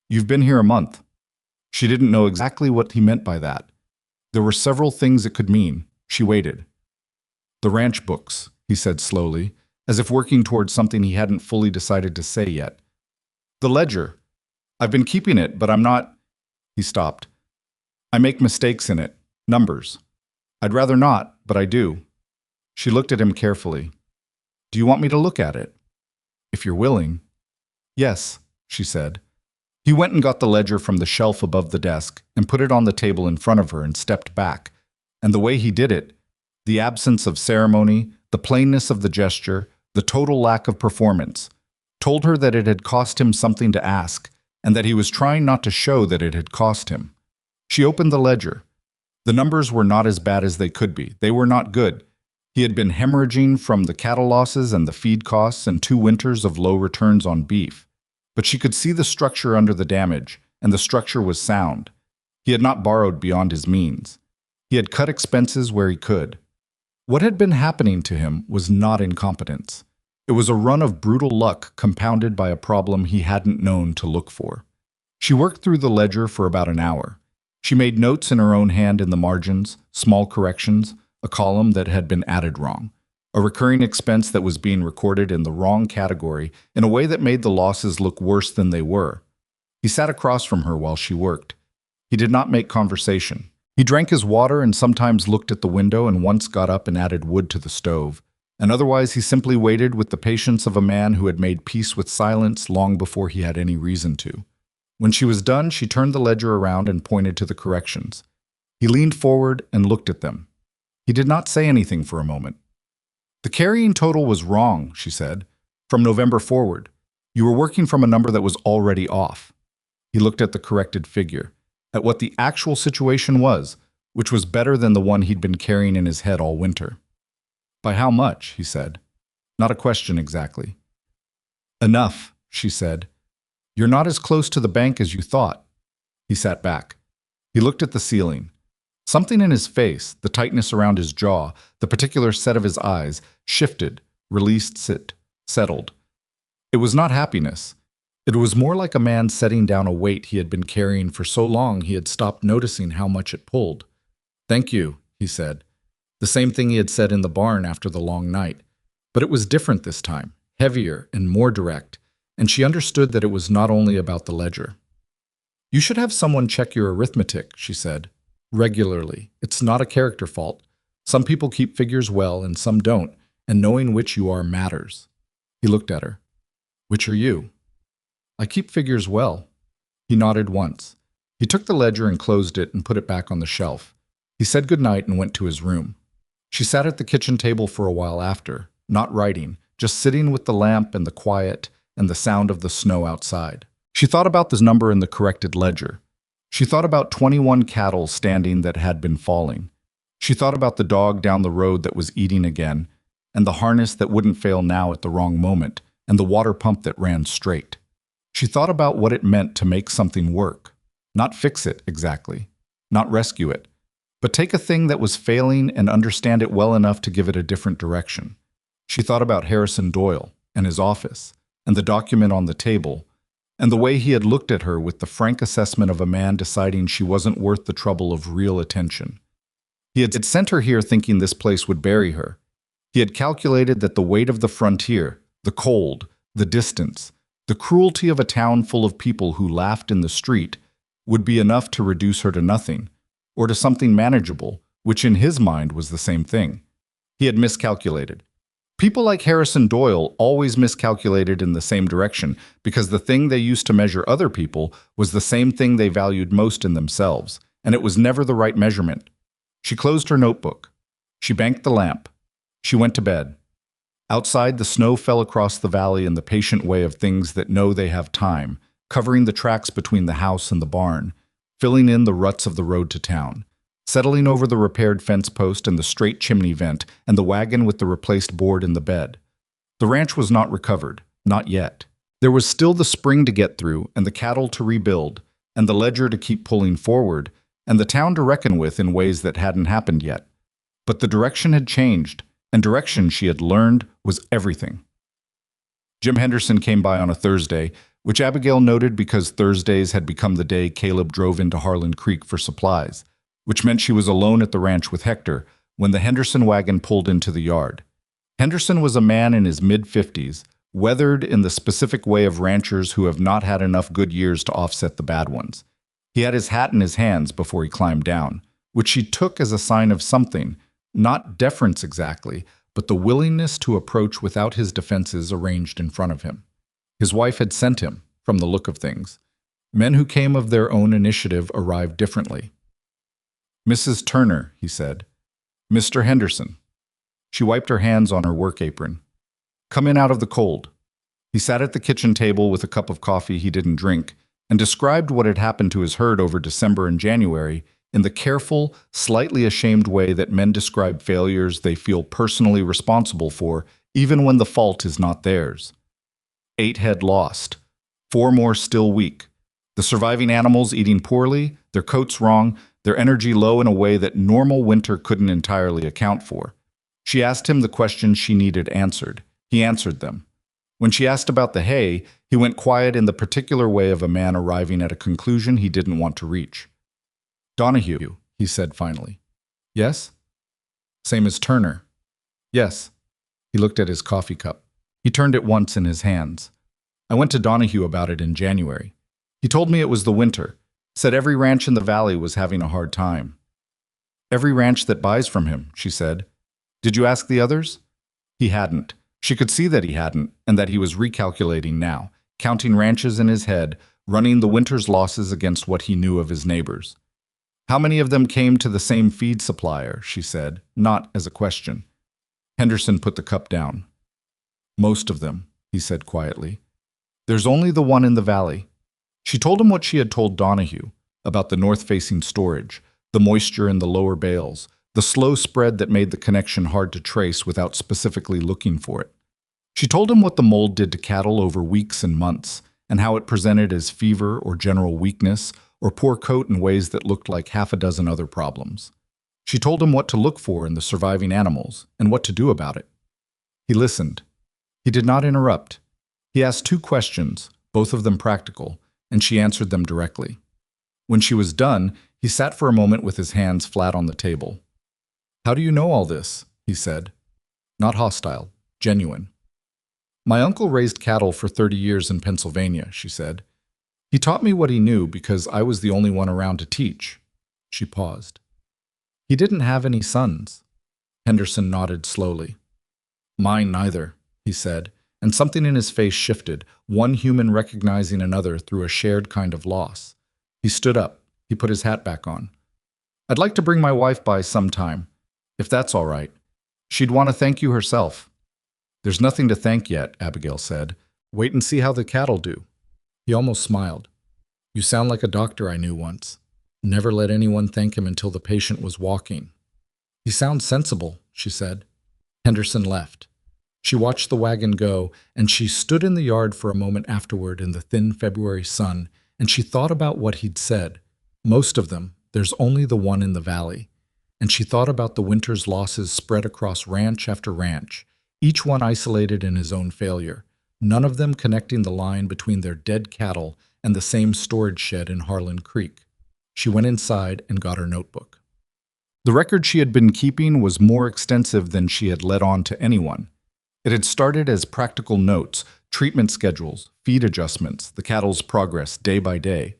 "You've been here a month." She didn't know exactly what he meant by that. There were several things it could mean. She waited. "The ranch books," he said slowly, as if working towards something he hadn't fully decided to say yet. "The ledger. I've been keeping it, but I'm not—" He stopped. "I make mistakes in it. Numbers. I'd rather not, but I do." She looked at him carefully. "Do you want me to look at it?" "If you're willing." "Yes," she said. He went and got the ledger from the shelf above the desk and put it on the table in front of her and stepped back. And the way he did it, the absence of ceremony, the plainness of the gesture, the total lack of performance, told her that it had cost him something to ask and that he was trying not to show that it had cost him. She opened the ledger. The numbers were not as bad as they could be. They were not good. He had been hemorrhaging from the cattle losses and the feed costs and 2 winters of low returns on beef. But she could see the structure under the damage, and the structure was sound. He had not borrowed beyond his means. He had cut expenses where he could. What had been happening to him was not incompetence. It was a run of brutal luck compounded by a problem he hadn't known to look for. She worked through the ledger for about an hour. She made notes in her own hand in the margins, small corrections, a column that had been added wrong, a recurring expense that was being recorded in the wrong category in a way that made the losses look worse than they were. He sat across from her while she worked. He did not make conversation. He drank his water and sometimes looked at the window and once got up and added wood to the stove. And otherwise he simply waited with the patience of a man who had made peace with silence long before he had any reason to. When she was done, she turned the ledger around and pointed to the corrections. He leaned forward and looked at them. He did not say anything for a moment. "The carrying total was wrong," she said, "from November forward. You were working from a number that was already off." He looked at the corrected figure, at what the actual situation was, which was better than the one he'd been carrying in his head all winter. "By how much?" he said. Not a question exactly. "Enough," she said. "You're not as close to the bank as you thought." He sat back. He looked at the ceiling. Something in his face, the tightness around his jaw, the particular set of his eyes, shifted, released, settled. It was not happiness. It was more like a man setting down a weight he had been carrying for so long he had stopped noticing how much it pulled. "Thank you," he said. The same thing he had said in the barn after the long night. But it was different this time, heavier and more direct, and she understood that it was not only about the ledger. "You should have someone check your arithmetic," she said. "Regularly. It's not a character fault. Some people keep figures well and some don't, and knowing which you are matters." He looked at her. "Which are you?" "I keep figures well." He nodded once. He took the ledger and closed it and put it back on the shelf. He said goodnight and went to his room. She sat at the kitchen table for a while after, not writing, just sitting with the lamp and the quiet and the sound of the snow outside. She thought about the number in the corrected ledger. She thought about 21 cattle standing that had been falling. She thought about the dog down the road that was eating again, and the harness that wouldn't fail now at the wrong moment, and the water pump that ran straight. She thought about what it meant to make something work. Not fix it exactly, not rescue it, but take a thing that was failing and understand it well enough to give it a different direction. She thought about Harrison Doyle and his office, and the document on the table, and the way he had looked at her with the frank assessment of a man deciding she wasn't worth the trouble of real attention. He had sent her here thinking this place would bury her. He had calculated that the weight of the frontier, the cold, the distance, the cruelty of a town full of people who laughed in the street would be enough to reduce her to nothing, or to something manageable, which in his mind was the same thing. He had miscalculated. People like Harrison Doyle always miscalculated in the same direction because the thing they used to measure other people was the same thing they valued most in themselves, and it was never the right measurement. She closed her notebook. She banked the lamp. She went to bed. Outside, the snow fell across the valley in the patient way of things that know they have time, covering the tracks between the house and the barn, filling in the ruts of the road to town, settling over the repaired fence post and the straight chimney vent and the wagon with the replaced board in the bed. The ranch was not recovered, not yet. There was still the spring to get through and the cattle to rebuild, and the ledger to keep pulling forward, and the town to reckon with in ways that hadn't happened yet. But the direction had changed, and direction, she had learned, was everything. Jim Henderson came by on a Thursday, which Abigail noted because Thursdays had become the day Caleb drove into Harlan Creek for supplies, which meant she was alone at the ranch with Hector when the Henderson wagon pulled into the yard. Henderson was a man in his mid-50s, weathered in the specific way of ranchers who have not had enough good years to offset the bad ones. He had his hat in his hands before he climbed down, which she took as a sign of something, not deference exactly, but the willingness to approach without his defenses arranged in front of him. His wife had sent him, from the look of things. Men who came of their own initiative arrived differently. "Mrs. Turner," he said. "Mr. Henderson." She wiped her hands on her work apron. "Come in out of the cold." He sat at the kitchen table with a cup of coffee he didn't drink and described what had happened to his herd over December and January in the careful, slightly ashamed way that men describe failures they feel personally responsible for, even when the fault is not theirs. 8 head lost. 4 more still weak. The surviving animals eating poorly, their coats wrong, their energy low in a way that normal winter couldn't entirely account for. She asked him the questions she needed answered. He answered them. When she asked about the hay, he went quiet in the particular way of a man arriving at a conclusion he didn't want to reach. "Donahue," he said finally. "Yes?" "Same as Turner." "Yes." He looked at his coffee cup. He turned it once in his hands. "I went to Donahue about it in January. He told me it was the winter, said every ranch in the valley was having a hard time." "Every ranch that buys from him," she said. "Did you ask the others?" He hadn't. She could see that he hadn't, and that he was recalculating now, counting ranches in his head, running the winter's losses against what he knew of his neighbors. "How many of them came to the same feed supplier?" she said, not as a question. Henderson put the cup down. "Most of them," he said quietly. "There's only the one in the valley." She told him what she had told Donahue, about the north-facing storage, the moisture in the lower bales, the slow spread that made the connection hard to trace without specifically looking for it. She told him what the mold did to cattle over weeks and months, and how it presented as fever or general weakness, or poor coat in ways that looked like half a dozen other problems. She told him what to look for in the surviving animals, and what to do about it. He listened. He did not interrupt. He asked 2 questions, both of them practical, and she answered them directly. When she was done, he sat for a moment with his hands flat on the table. "How do you know all this?" he said. Not hostile, genuine. "My uncle raised cattle for 30 years in Pennsylvania," she said. "He taught me what he knew because I was the only one around to teach." She paused. "He didn't have any sons." Henderson nodded slowly. "Mine neither," he said, and something in his face shifted, one human recognizing another through a shared kind of loss. He stood up. He put his hat back on. "I'd like to bring my wife by sometime, if that's all right. She'd want to thank you herself." "There's nothing to thank yet," Abigail said. "Wait and see how the cattle do." He almost smiled. "You sound like a doctor I knew once. Never let anyone thank him until the patient was walking." "He sounds sensible," she said. Henderson left. She watched the wagon go, and she stood in the yard for a moment afterward in the thin February sun, and she thought about what he'd said. Most of them, there's only the one in the valley. And she thought about the winter's losses spread across ranch after ranch, each one isolated in his own failure, none of them connecting the line between their dead cattle and the same storage shed in Harlan Creek. She went inside and got her notebook. The record she had been keeping was more extensive than she had let on to anyone. It had started as practical notes, treatment schedules, feed adjustments, the cattle's progress day by day.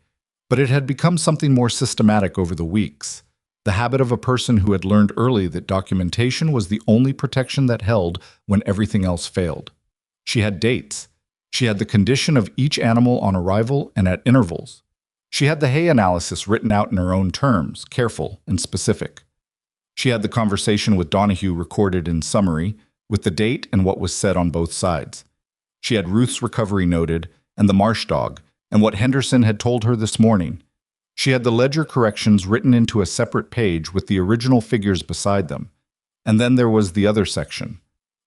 But it had become something more systematic over the weeks. the habit of a person who had learned early that documentation was the only protection that held when everything else failed. She had dates. She had the condition of each animal on arrival and at intervals. She had the hay analysis written out in her own terms, careful and specific. She had the conversation with Donahue recorded in summary, with the date and what was said on both sides. She had Ruth's recovery noted, and the marsh dog, and what Henderson had told her this morning. She had the ledger corrections written into a separate page with the original figures beside them. And then there was the other section,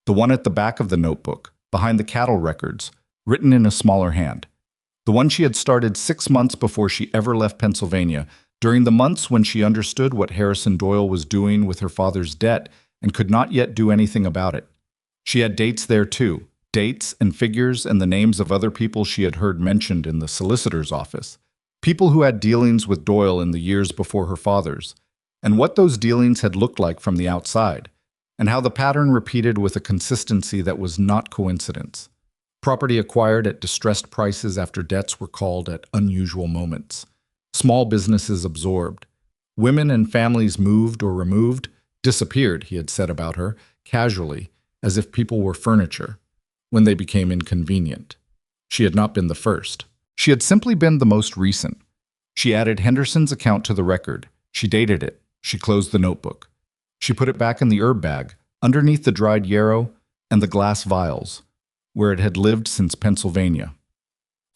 the one at the back of the notebook, behind the cattle records, written in a smaller hand. The one she had started 6 months before she ever left Pennsylvania, during the months when she understood what Harrison Doyle was doing with her father's debt and could not yet do anything about it. She had dates there too, dates and figures and the names of other people she had heard mentioned in the solicitor's office, people who had dealings with Doyle in the years before her father's, and what those dealings had looked like from the outside, and how the pattern repeated with a consistency that was not coincidence. Property acquired at distressed prices after debts were called at unusual moments. Small businesses absorbed. Women and families moved or removed, disappeared, he had said about her, casually, as if people were furniture, when they became inconvenient. She had not been the first. She had simply been the most recent. She added Henderson's account to the record. She dated it. She closed the notebook. She put it back in the herb bag, underneath the dried yarrow and the glass vials, where it had lived since Pennsylvania.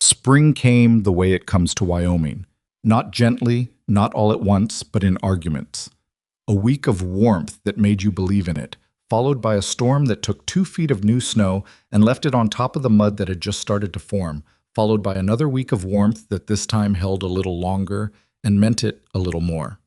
Spring came the way it comes to Wyoming, not gently, not all at once, but in arguments. A week of warmth that made you believe in it, followed by a storm that took 2 feet of new snow and left it on top of the mud that had just started to form, followed by another week of warmth that this time held a little longer and meant it a little more.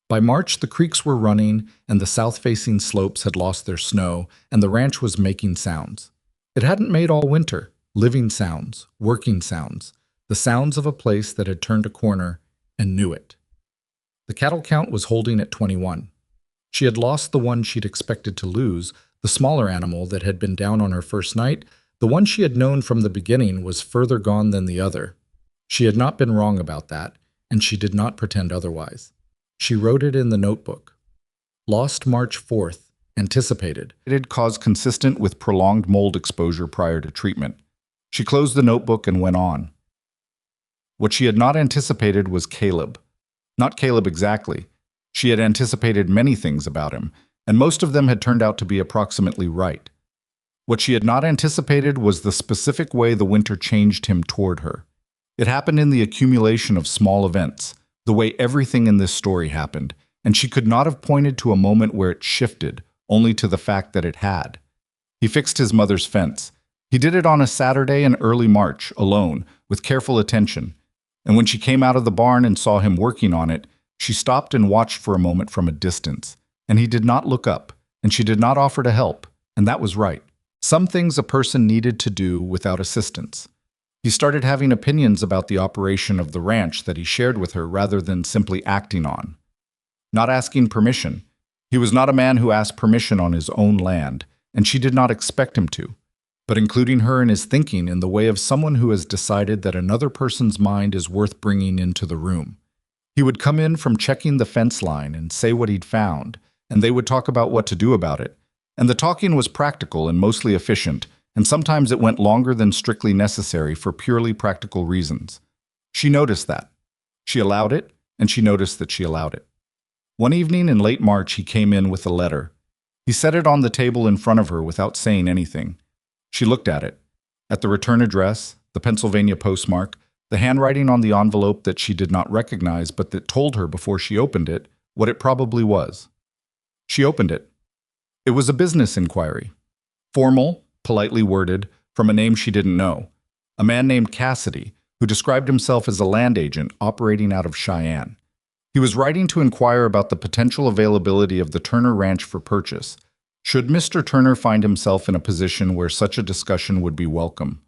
By March, the creeks were running and the south-facing slopes had lost their snow and the ranch was making sounds. It hadn't made all winter, living sounds, working sounds, the sounds of a place that had turned a corner and knew it. The cattle count was holding at 21. She had lost the one she'd expected to lose, the smaller animal that had been down on her first night. The one she had known from the beginning was further gone than the other. She had not been wrong about that, and she did not pretend otherwise. She wrote it in the notebook. Lost March 4th. Anticipated. It had caused consistent with prolonged mold exposure prior to treatment. She closed the notebook and went on. What she had not anticipated was Caleb. Not Caleb exactly. She had anticipated many things about him, and most of them had turned out to be approximately right. What she had not anticipated was the specific way the winter changed him toward her. It happened in the accumulation of small events, the way everything in this story happened, and she could not have pointed to a moment where it shifted, only to the fact that it had. He fixed his mother's fence. He did it on a Saturday in early March, alone, with careful attention. And when she came out of the barn and saw him working on it, she stopped and watched for a moment from a distance. And he did not look up, and she did not offer to help, and that was right. Some things a person needed to do without assistance. He started having opinions about the operation of the ranch that he shared with her rather than simply acting on. Not asking permission. He was not a man who asked permission on his own land, and she did not expect him to, but including her in his thinking in the way of someone who has decided that another person's mind is worth bringing into the room. He would come in from checking the fence line and say what he'd found, and they would talk about what to do about it. And the talking was practical and mostly efficient, and sometimes it went longer than strictly necessary for purely practical reasons. She noticed that. She allowed it, and she noticed that she allowed it. One evening in late March, he came in with a letter. He set it on the table in front of her without saying anything. She looked at it. At the return address, the Pennsylvania postmark, the handwriting on the envelope that she did not recognize but that told her before she opened it what it probably was. She opened it. It was a business inquiry. Formal, politely worded, from a name she didn't know. A man named Cassidy, who described himself as a land agent operating out of Cheyenne. He was writing to inquire about the potential availability of the Turner Ranch for purchase. Should Mr. Turner find himself in a position where such a discussion would be welcome?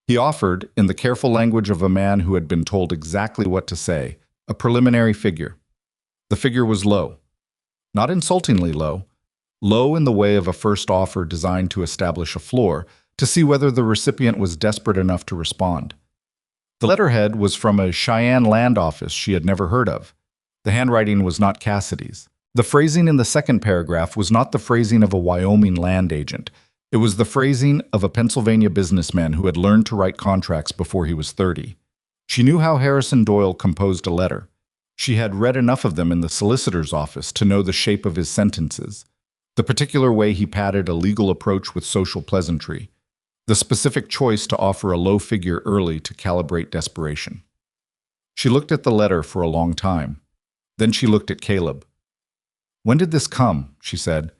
He offered, in the careful language of a man who had been told exactly what to say, a preliminary figure. The figure was low. Not insultingly low. Low in the way of a first offer designed to establish a floor, to see whether the recipient was desperate enough to respond. The letterhead was from a Cheyenne land office she had never heard of. The handwriting was not Cassidy's. The phrasing in the second paragraph was not the phrasing of a Wyoming land agent. It was the phrasing of a Pennsylvania businessman who had learned to write contracts before he was 30. She knew how Harrison Doyle composed a letter. She had read enough of them in the solicitor's office to know the shape of his sentences, the particular way he padded a legal approach with social pleasantry, the specific choice to offer a low figure early to calibrate desperation. She looked at the letter for a long time. Then she looked at Caleb. "When did this come?" she said.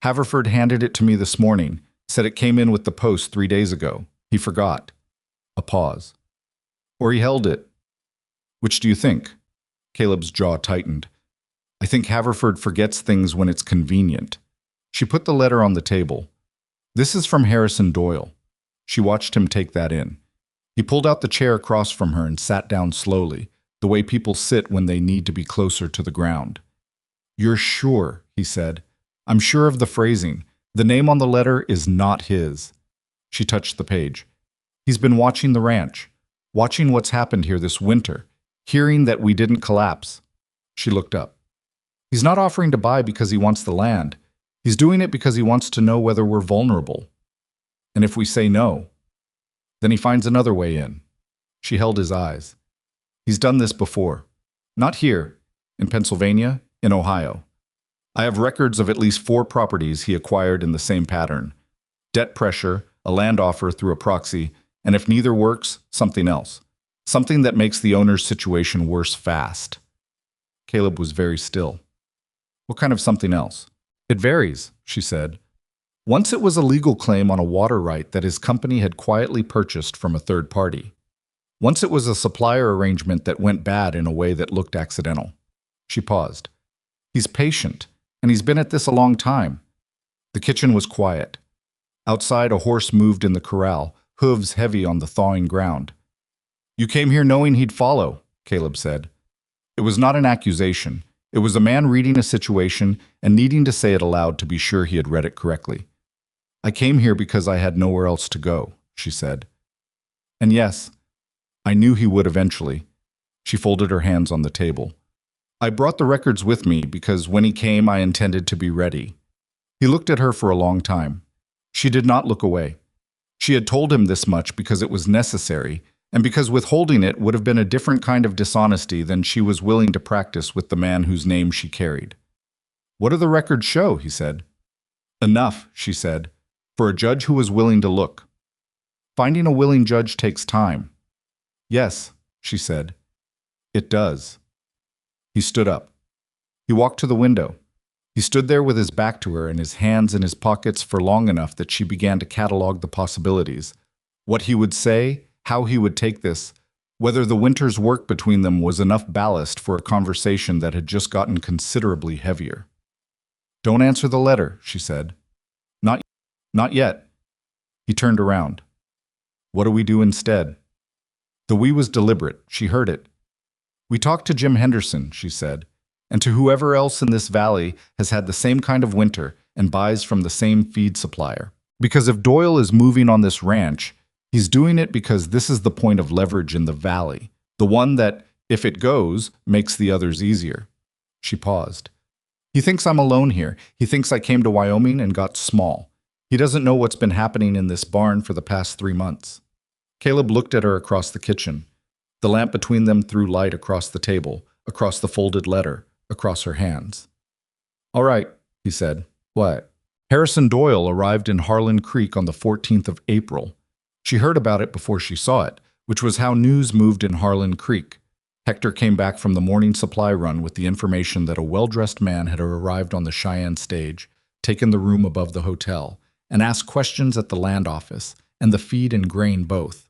"Haverford handed it to me this morning, said it came in with the post 3 days ago. He forgot." A pause. "Or he held it. Which do you think?" Caleb's jaw tightened. "I think Haverford forgets things when it's convenient." She put the letter on the table. "This is from Harrison Doyle." She watched him take that in. He pulled out the chair across from her and sat down slowly, the way people sit when they need to be closer to the ground. "You're sure," he said. "I'm sure of the phrasing. The name on the letter is not his." She touched the page. "He's been watching the ranch, watching what's happened here this winter, hearing that we didn't collapse." She looked up. "He's not offering to buy because he wants the land. He's doing it because he wants to know whether we're vulnerable. And if we say no, then he finds another way in." She held his eyes. "He's done this before. Not here, in Pennsylvania, in Ohio. I have records of at least 4 properties he acquired in the same pattern. Debt pressure, a land offer through a proxy, and if neither works, something else. Something that makes the owner's situation worse fast." Caleb was very still. "What kind of something else?" "It varies," she said. "Once it was a legal claim on a water right that his company had quietly purchased from a third party. Once it was a supplier arrangement that went bad in a way that looked accidental." She paused. "He's patient, and he's been at this a long time." The kitchen was quiet. Outside, a horse moved in the corral, hooves heavy on the thawing ground. "You came here knowing he'd follow," Caleb said. It was not an accusation. It was a man reading a situation and needing to say it aloud to be sure he had read it correctly. "I came here because I had nowhere else to go," she said. "And yes, I knew he would eventually." She folded her hands on the table. "I brought the records with me because when he came I intended to be ready." He looked at her for a long time. She did not look away. She had told him this much because it was necessary, and because withholding it would have been a different kind of dishonesty than she was willing to practice with the man whose name she carried. "What do the records show?" he said. "Enough," she said, "for a judge who was willing to look. Finding a willing judge takes time." "Yes," she said, "it does." He stood up. He walked to the window. He stood there with his back to her and his hands in his pockets for long enough that she began to catalog the possibilities. What he would say, how he would take this, whether the winter's work between them was enough ballast for a conversation that had just gotten considerably heavier. "Don't answer the letter," she said. Not yet." He turned around. "What do we do instead?" The "we" was deliberate. She heard it. "We talked to Jim Henderson," she said, "and to whoever else in this valley has had the same kind of winter and buys from the same feed supplier. Because if Doyle is moving on this ranch, he's doing it because this is the point of leverage in the valley, the one that, if it goes, makes the others easier." She paused. "He thinks I'm alone here. He thinks I came to Wyoming and got small. He doesn't know what's been happening in this barn for the past 3 months." Caleb looked at her across the kitchen. The lamp between them threw light across the table, across the folded letter, across her hands. "All right," he said. "What?" "Harrison Doyle arrived in Harlan Creek on the 14th of April. She heard about it before she saw it, which was how news moved in Harlan Creek. Hector came back from the morning supply run with the information that a well-dressed man had arrived on the Cheyenne stage, taken the room above the hotel, and asked questions at the land office, and the feed and grain both.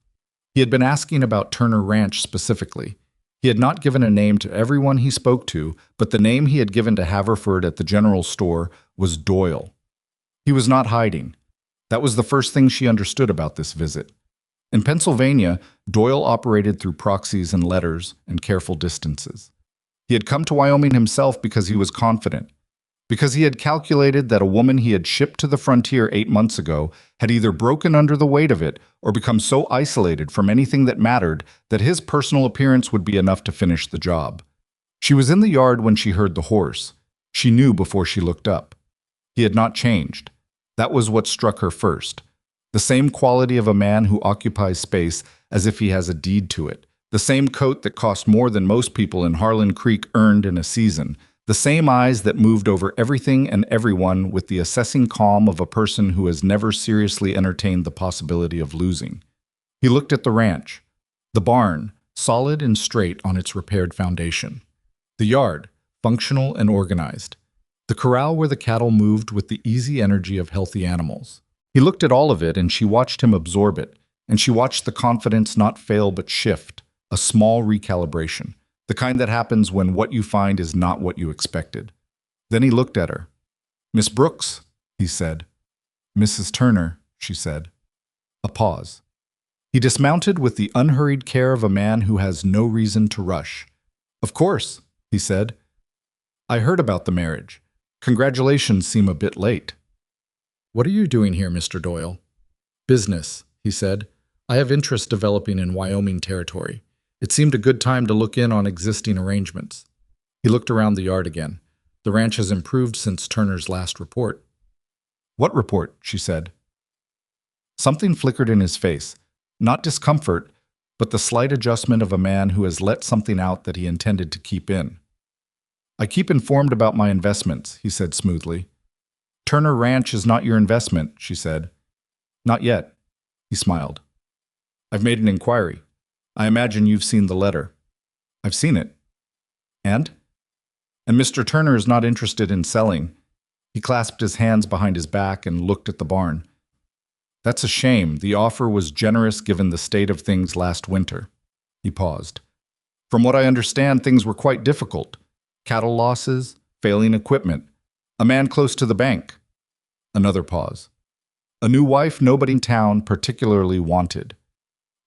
He had been asking about Turner Ranch specifically. He had not given a name to everyone he spoke to, but the name he had given to Haverford at the general store was Doyle. He was not hiding. That was the first thing she understood about this visit. In Pennsylvania, Doyle operated through proxies and letters and careful distances. He had come to Wyoming himself because he was confident, because he had calculated that a woman he had shipped to the frontier 8 months ago had either broken under the weight of it or become so isolated from anything that mattered that his personal appearance would be enough to finish the job. She was in the yard when she heard the horse. She knew before she looked up. He had not changed. That was what struck her first. The same quality of a man who occupies space as if he has a deed to it. The same coat that cost more than most people in Harlan Creek earned in a season. The same eyes that moved over everything and everyone with the assessing calm of a person who has never seriously entertained the possibility of losing. He looked at the ranch, the barn, solid and straight on its repaired foundation. The yard, functional and organized. The corral where the cattle moved with the easy energy of healthy animals. He looked at all of it and she watched him absorb it, and she watched the confidence not fail but shift, a small recalibration. The kind that happens when what you find is not what you expected. Then he looked at her. "Miss Brooks," he said. "Mrs. Turner," she said. A pause. He dismounted with the unhurried care of a man who has no reason to rush. "Of course," he said. "I heard about the marriage. Congratulations seem a bit late." "What are you doing here, Mr. Doyle?" "Business," he said. "I have interest developing in Wyoming territory. It seemed a good time to look in on existing arrangements." He looked around the yard again. "The ranch has improved since Turner's last report." "What report?" she said. Something flickered in his face. Not discomfort, but the slight adjustment of a man who has let something out that he intended to keep in. "I keep informed about my investments," he said smoothly. "Turner Ranch is not your investment," she said. "Not yet." He smiled. "I've made an inquiry. I imagine you've seen the letter." "I've seen it." "And?" "And Mr. Turner is not interested in selling." He clasped his hands behind his back and looked at the barn. "That's a shame. The offer was generous given the state of things last winter." He paused. "From what I understand, things were quite difficult. Cattle losses, failing equipment, a man close to the bank." Another pause. "A new wife nobody in town particularly wanted."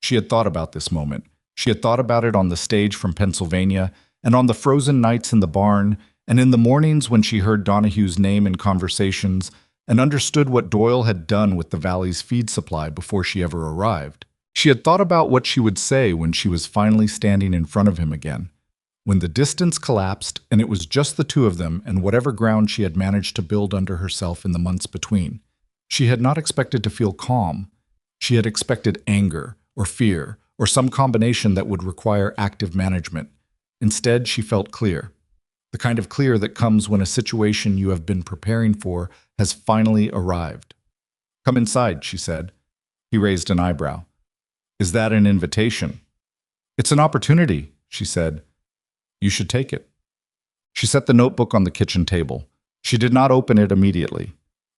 She had thought about this moment. She had thought about it on the stage from Pennsylvania, and on the frozen nights in the barn, and in the mornings when she heard Donahue's name in conversations, and understood what Doyle had done with the valley's feed supply before she ever arrived. She had thought about what she would say when she was finally standing in front of him again. When the distance collapsed and it was just the two of them and whatever ground she had managed to build under herself in the months between. She had not expected to feel calm. She had expected anger, or fear, or some combination that would require active management. Instead, she felt clear. The kind of clear that comes when a situation you have been preparing for has finally arrived. "Come inside," she said. He raised an eyebrow. "Is that an invitation?" "It's an opportunity," she said. "You should take it." She set the notebook on the kitchen table. She did not open it immediately.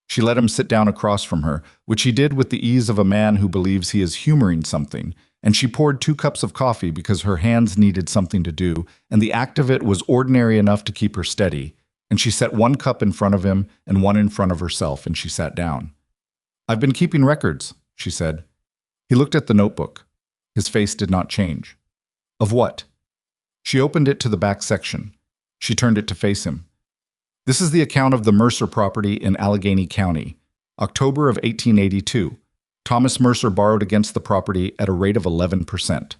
She let him sit down across from her, which he did with the ease of a man who believes he is humoring something, and she poured 2 cups of coffee because her hands needed something to do, and the act of it was ordinary enough to keep her steady, and she set 1 cup in front of him and 1 in front of herself, and she sat down. "I've been keeping records," she said. He looked at the notebook. His face did not change. "Of what?" She opened it to the back section. She turned it to face him. "This is the account of the Mercer property in Allegheny County. October of 1882. Thomas Mercer borrowed against the property at a rate of 11%.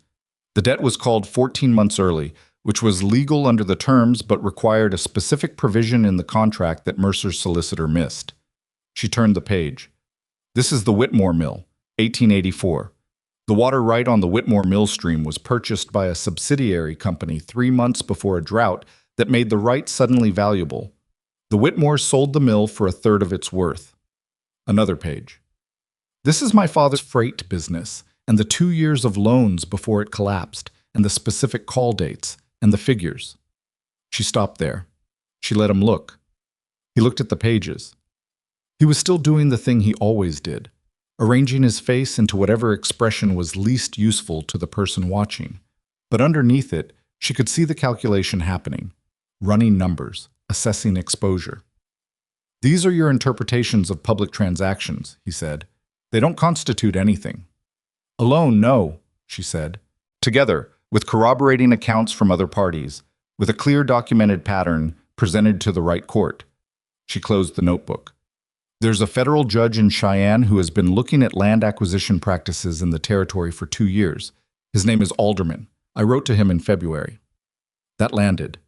The debt was called 14 months early, which was legal under the terms but required a specific provision in the contract that Mercer's solicitor missed." She turned the page. "This is the Whitmore Mill, 1884. The water right on the Whitmore Mill stream was purchased by a subsidiary company 3 months before a drought that made the right suddenly valuable. The Whitmores sold the mill for 1/3 of its worth." Another page. "This is my father's freight business, and the 2 years of loans before it collapsed, and the specific call dates, and the figures." She stopped there. She let him look. He looked at the pages. He was still doing the thing he always did, arranging his face into whatever expression was least useful to the person watching. But underneath it, she could see the calculation happening, running numbers, assessing exposure. "These are your interpretations of public transactions," he said. "They don't constitute anything." "Alone, no," she said. "Together, with corroborating accounts from other parties, with a clear documented pattern presented to the right court." She closed the notebook. "There's a federal judge in Cheyenne who has been looking at land acquisition practices in the territory for 2 years. His name is Alderman. I wrote to him in February." That landed.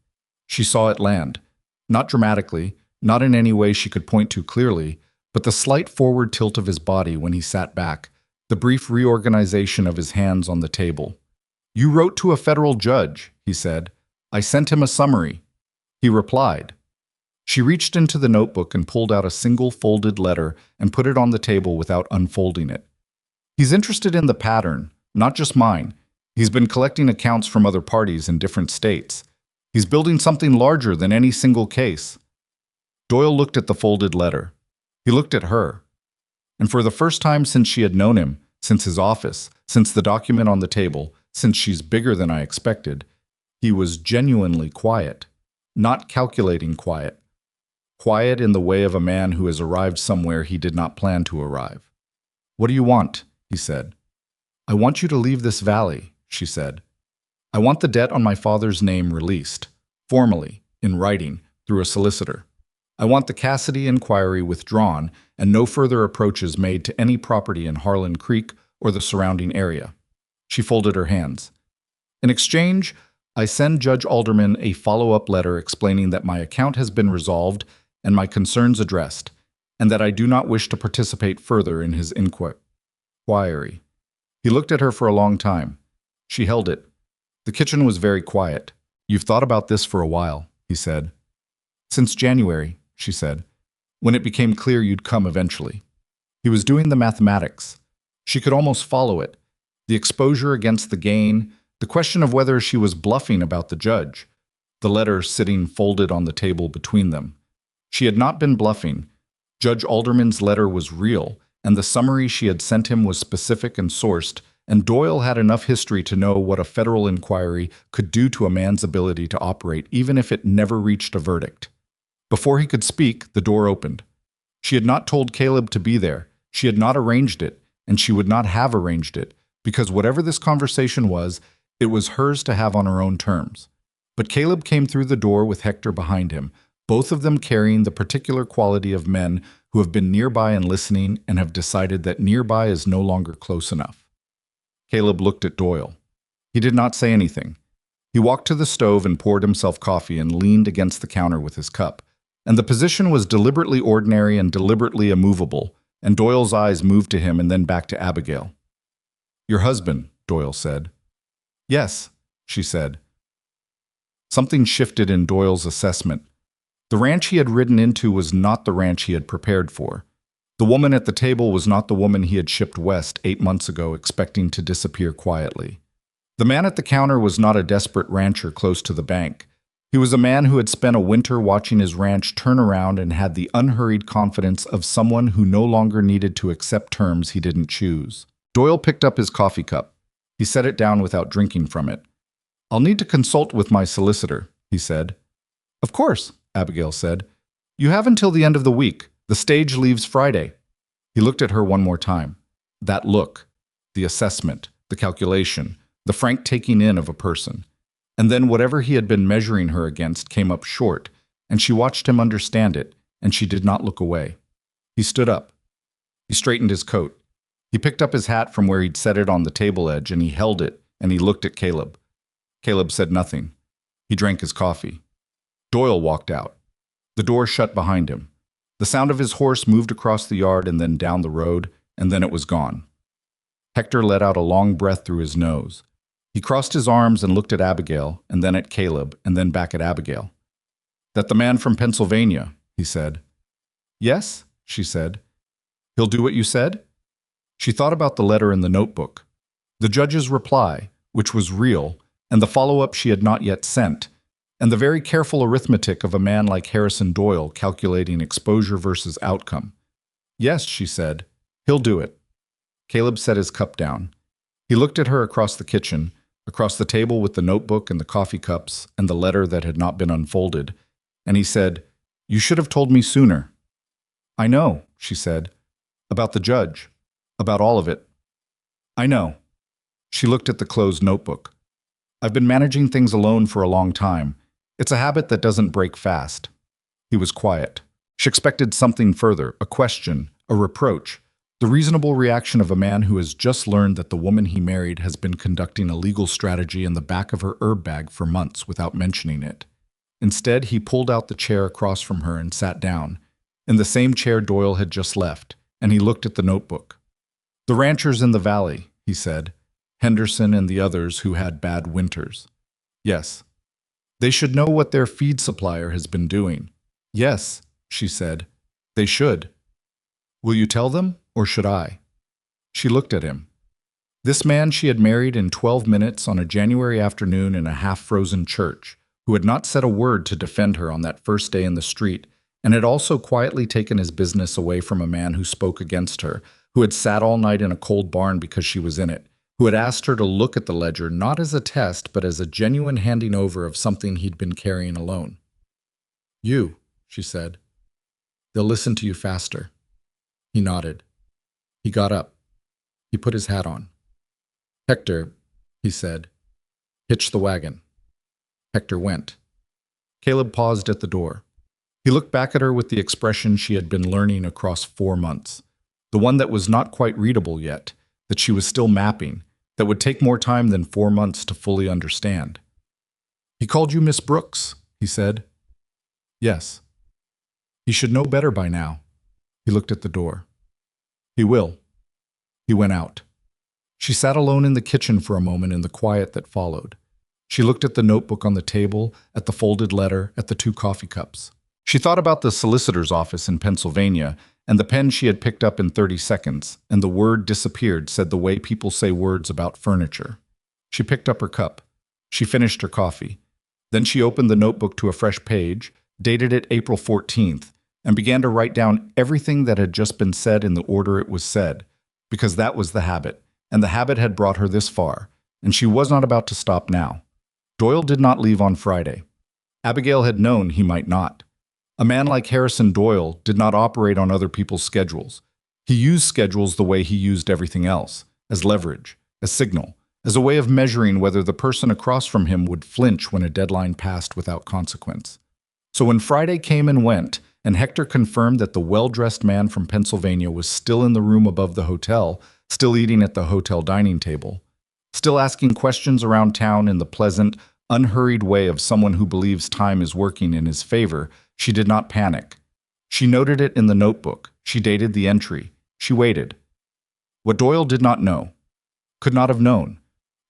She saw it land. Not dramatically, not in any way she could point to clearly, but the slight forward tilt of his body when he sat back, the brief reorganization of his hands on the table. "You wrote to a federal judge," he said. "I sent him a summary." He replied. She reached into the notebook and pulled out a single folded letter and put it on the table without unfolding it. "He's interested in the pattern, not just mine. He's been collecting accounts from other parties in different states. He's building something larger than any single case." Doyle looked at the folded letter. He looked at her. And for the first time since she had known him, since his office, since the document on the table, since she's bigger than I expected, he was genuinely quiet. Not calculating quiet. Quiet in the way of a man who has arrived somewhere he did not plan to arrive. "What do you want?" he said. "I want you to leave this valley," she said. "I want the debt on my father's name released, formally, in writing, through a solicitor. I want the Cassidy inquiry withdrawn and no further approaches made to any property in Harlan Creek or the surrounding area." She folded her hands. "In exchange, I send Judge Alderman a follow-up letter explaining that my account has been resolved and my concerns addressed, and that I do not wish to participate further in his inquiry." He looked at her for a long time. She held it. The kitchen was very quiet. "You've thought about this for a while," he said. "Since January," she said, "when it became clear you'd come eventually." He was doing the mathematics. She could almost follow it. The exposure against the gain, the question of whether she was bluffing about the judge, the letter sitting folded on the table between them. She had not been bluffing. Judge Alderman's letter was real, and the summary she had sent him was specific and sourced, and Doyle had enough history to know what a federal inquiry could do to a man's ability to operate, even if it never reached a verdict. Before he could speak, the door opened. She had not told Caleb to be there. She had not arranged it, and she would not have arranged it, because whatever this conversation was, it was hers to have on her own terms. But Caleb came through the door with Hector behind him, both of them carrying the particular quality of men who have been nearby and listening and have decided that nearby is no longer close enough. Caleb looked at Doyle. He did not say anything. He walked to the stove and poured himself coffee and leaned against the counter with his cup. And the position was deliberately ordinary and deliberately immovable, and Doyle's eyes moved to him and then back to Abigail. "Your husband," Doyle said. "Yes," she said. Something shifted in Doyle's assessment. The ranch he had ridden into was not the ranch he had prepared for. The woman at the table was not the woman he had shipped west 8 months ago expecting to disappear quietly. The man at the counter was not a desperate rancher close to the bank. He was a man who had spent a winter watching his ranch turn around and had the unhurried confidence of someone who no longer needed to accept terms he didn't choose. Doyle picked up his coffee cup. He set it down without drinking from it. "I'll need to consult with my solicitor," he said. "Of course," Abigail said. "You have until the end of the week. The stage leaves Friday." He looked at her one more time. That look, the assessment, the calculation, the frank taking in of a person. And then whatever he had been measuring her against came up short, and she watched him understand it, and she did not look away. He stood up. He straightened his coat. He picked up his hat from where he'd set it on the table edge, and he held it, and he looked at Caleb. Caleb said nothing. He drank his coffee. Doyle walked out. The door shut behind him. The sound of his horse moved across the yard and then down the road, and then it was gone. Hector let out a long breath through his nose. He crossed his arms and looked at Abigail, and then at Caleb, and then back at Abigail. "That the man from Pennsylvania," he said. "Yes," she said. "He'll do what you said?" She thought about the letter in the notebook, the judge's reply, which was real, and the follow-up she had not yet sent, and the very careful arithmetic of a man like Harrison Doyle calculating exposure versus outcome. "Yes," she said, "he'll do it." Caleb set his cup down. He looked at her across the kitchen, across the table with the notebook and the coffee cups and the letter that had not been unfolded, and he said, "You should have told me sooner." "I know," she said. "About the judge. About all of it." "I know." She looked at the closed notebook. "I've been managing things alone for a long time. It's a habit that doesn't break fast." He was quiet. She expected something further, a question, a reproach, the reasonable reaction of a man who has just learned that the woman he married has been conducting a legal strategy in the back of her herb bag for months without mentioning it. Instead, he pulled out the chair across from her and sat down, in the same chair Doyle had just left, and he looked at the notebook. "The ranchers in the valley," he said. "Henderson and the others who had bad winters. Yes. They should know what their feed supplier has been doing." "Yes," she said. "They should. Will you tell them, or should I?" She looked at him. This man she had married in 12 minutes on a January afternoon in a half-frozen church, who had not said a word to defend her on that first day in the street, and had also quietly taken his business away from a man who spoke against her, who had sat all night in a cold barn because she was in it, who had asked her to look at the ledger not as a test but as a genuine handing over of something he'd been carrying alone. "You," she said. "They'll listen to you faster." He nodded. He got up. He put his hat on. "Hector," he said, "hitch the wagon." Hector went. Caleb paused at the door. He looked back at her with the expression she had been learning across 4 months, the one that was not quite readable yet, that she was still mapping, that would take more time than 4 months to fully understand. "He called you Miss Brooks," he said. "Yes." "He should know better by now." He looked at the door. "He will." He went out. She sat alone in the kitchen for a moment in the quiet that followed. She looked at the notebook on the table, at the folded letter, at the 2 coffee cups. She thought about the solicitor's office in Pennsylvania and the pen she had picked up in 30 seconds, and the word disappeared said the way people say words about furniture. She picked up her cup. She finished her coffee. Then she opened the notebook to a fresh page, dated it April 14th, and began to write down everything that had just been said in the order it was said, because that was the habit, and the habit had brought her this far, and she was not about to stop now. Doyle did not leave on Friday. Abigail had known he might not. A man like Harrison Doyle did not operate on other people's schedules. He used schedules the way he used everything else, as leverage, as signal, as a way of measuring whether the person across from him would flinch when a deadline passed without consequence. So when Friday came and went, and Hector confirmed that the well-dressed man from Pennsylvania was still in the room above the hotel, still eating at the hotel dining table, still asking questions around town in the pleasant, unhurried way of someone who believes time is working in his favor, she did not panic. She noted it in the notebook. She dated the entry. She waited. What Doyle did not know, could not have known,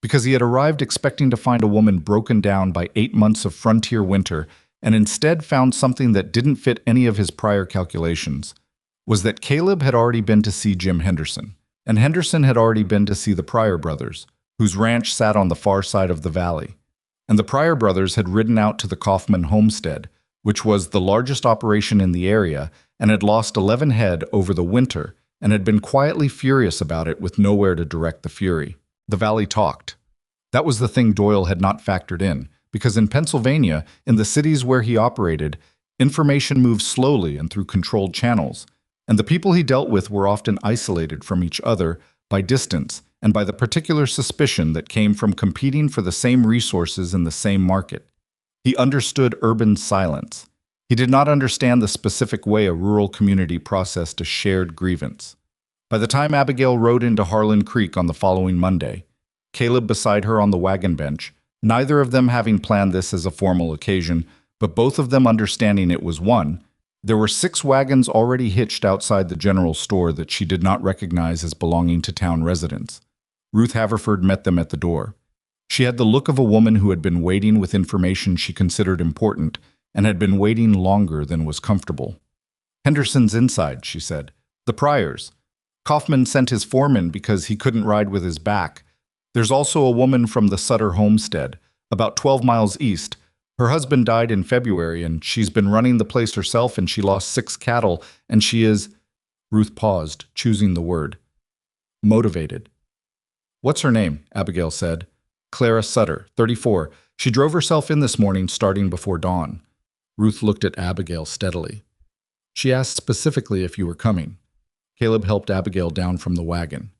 because he had arrived expecting to find a woman broken down by 8 months of frontier winter and instead found something that didn't fit any of his prior calculations, was that Caleb had already been to see Jim Henderson, and Henderson had already been to see the Pryor brothers, whose ranch sat on the far side of the valley. And the Pryor brothers had ridden out to the Kaufman homestead, which was the largest operation in the area, and had lost 11 head over the winter, and had been quietly furious about it with nowhere to direct the fury. The valley talked. That was the thing Doyle had not factored in, because in Pennsylvania, in the cities where he operated, information moved slowly and through controlled channels, and the people he dealt with were often isolated from each other by distance and by the particular suspicion that came from competing for the same resources in the same market. He understood urban silence. He did not understand the specific way a rural community processed a shared grievance. By the time Abigail rode into Harlan Creek on the following Monday, Caleb beside her on the wagon bench, neither of them having planned this as a formal occasion, but both of them understanding it was one, there were 6 wagons already hitched outside the general store that she did not recognize as belonging to town residents. Ruth Haverford met them at the door. She had the look of a woman who had been waiting with information she considered important and had been waiting longer than was comfortable. "Henderson's inside," she said. "The Pryors. Kaufman sent his foreman because he couldn't ride with his back. There's also a woman from the Sutter homestead, about 12 miles east. Her husband died in February, and she's been running the place herself, and she lost 6 cattle, and she is—" Ruth paused, choosing the word. "Motivated." "What's her name?" Abigail said. "Clara Sutter, 34. She drove herself in this morning starting before dawn." Ruth looked at Abigail steadily. "She asked specifically if you were coming." Caleb helped Abigail down from the wagon.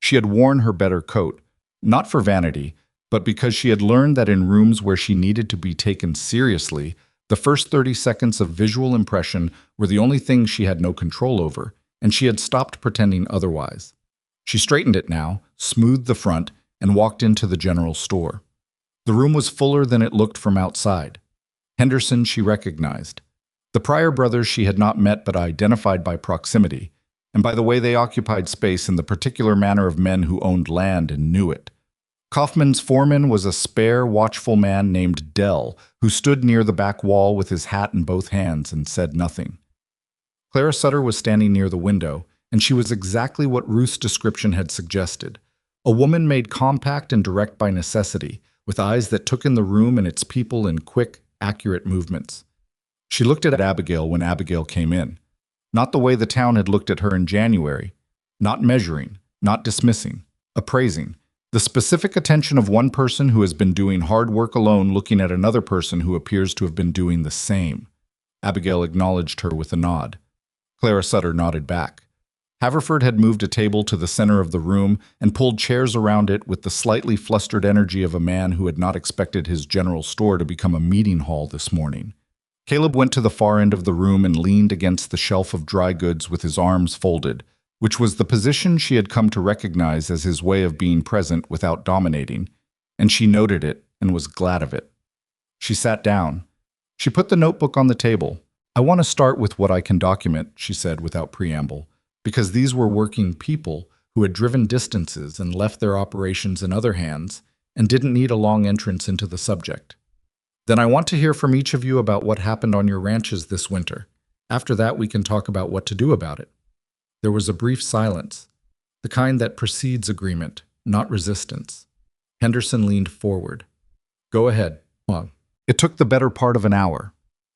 She had worn her better coat, not for vanity, but because she had learned that in rooms where she needed to be taken seriously, the first 30 seconds of visual impression were the only thing she had no control over, and she had stopped pretending otherwise. She straightened it now, smoothed the front, and walked into the general store. The room was fuller than it looked from outside. Henderson she recognized. The Pryor brothers she had not met but identified by proximity, and by the way they occupied space in the particular manner of men who owned land and knew it. Kaufman's foreman was a spare, watchful man named Dell, who stood near the back wall with his hat in both hands and said nothing. Clara Sutter was standing near the window, and she was exactly what Ruth's description had suggested. A woman made compact and direct by necessity, with eyes that took in the room and its people in quick, accurate movements. She looked at Abigail when Abigail came in. Not the way the town had looked at her in January. Not measuring, not dismissing, appraising. The specific attention of one person who has been doing hard work alone looking at another person who appears to have been doing the same. Abigail acknowledged her with a nod. Clara Sutter nodded back. Haverford had moved a table to the center of the room and pulled chairs around it with the slightly flustered energy of a man who had not expected his general store to become a meeting hall this morning. Caleb went to the far end of the room and leaned against the shelf of dry goods with his arms folded, which was the position she had come to recognize as his way of being present without dominating, and she noted it and was glad of it. She sat down. She put the notebook on the table. "I want to start with what I can document," she said without preamble, because these were working people who had driven distances and left their operations in other hands and didn't need a long entrance into the subject. "Then I want to hear from each of you about what happened on your ranches this winter. After that, we can talk about what to do about it." There was a brief silence, the kind that precedes agreement, not resistance. Henderson leaned forward. "Go ahead, Mom." It took the better part of an hour.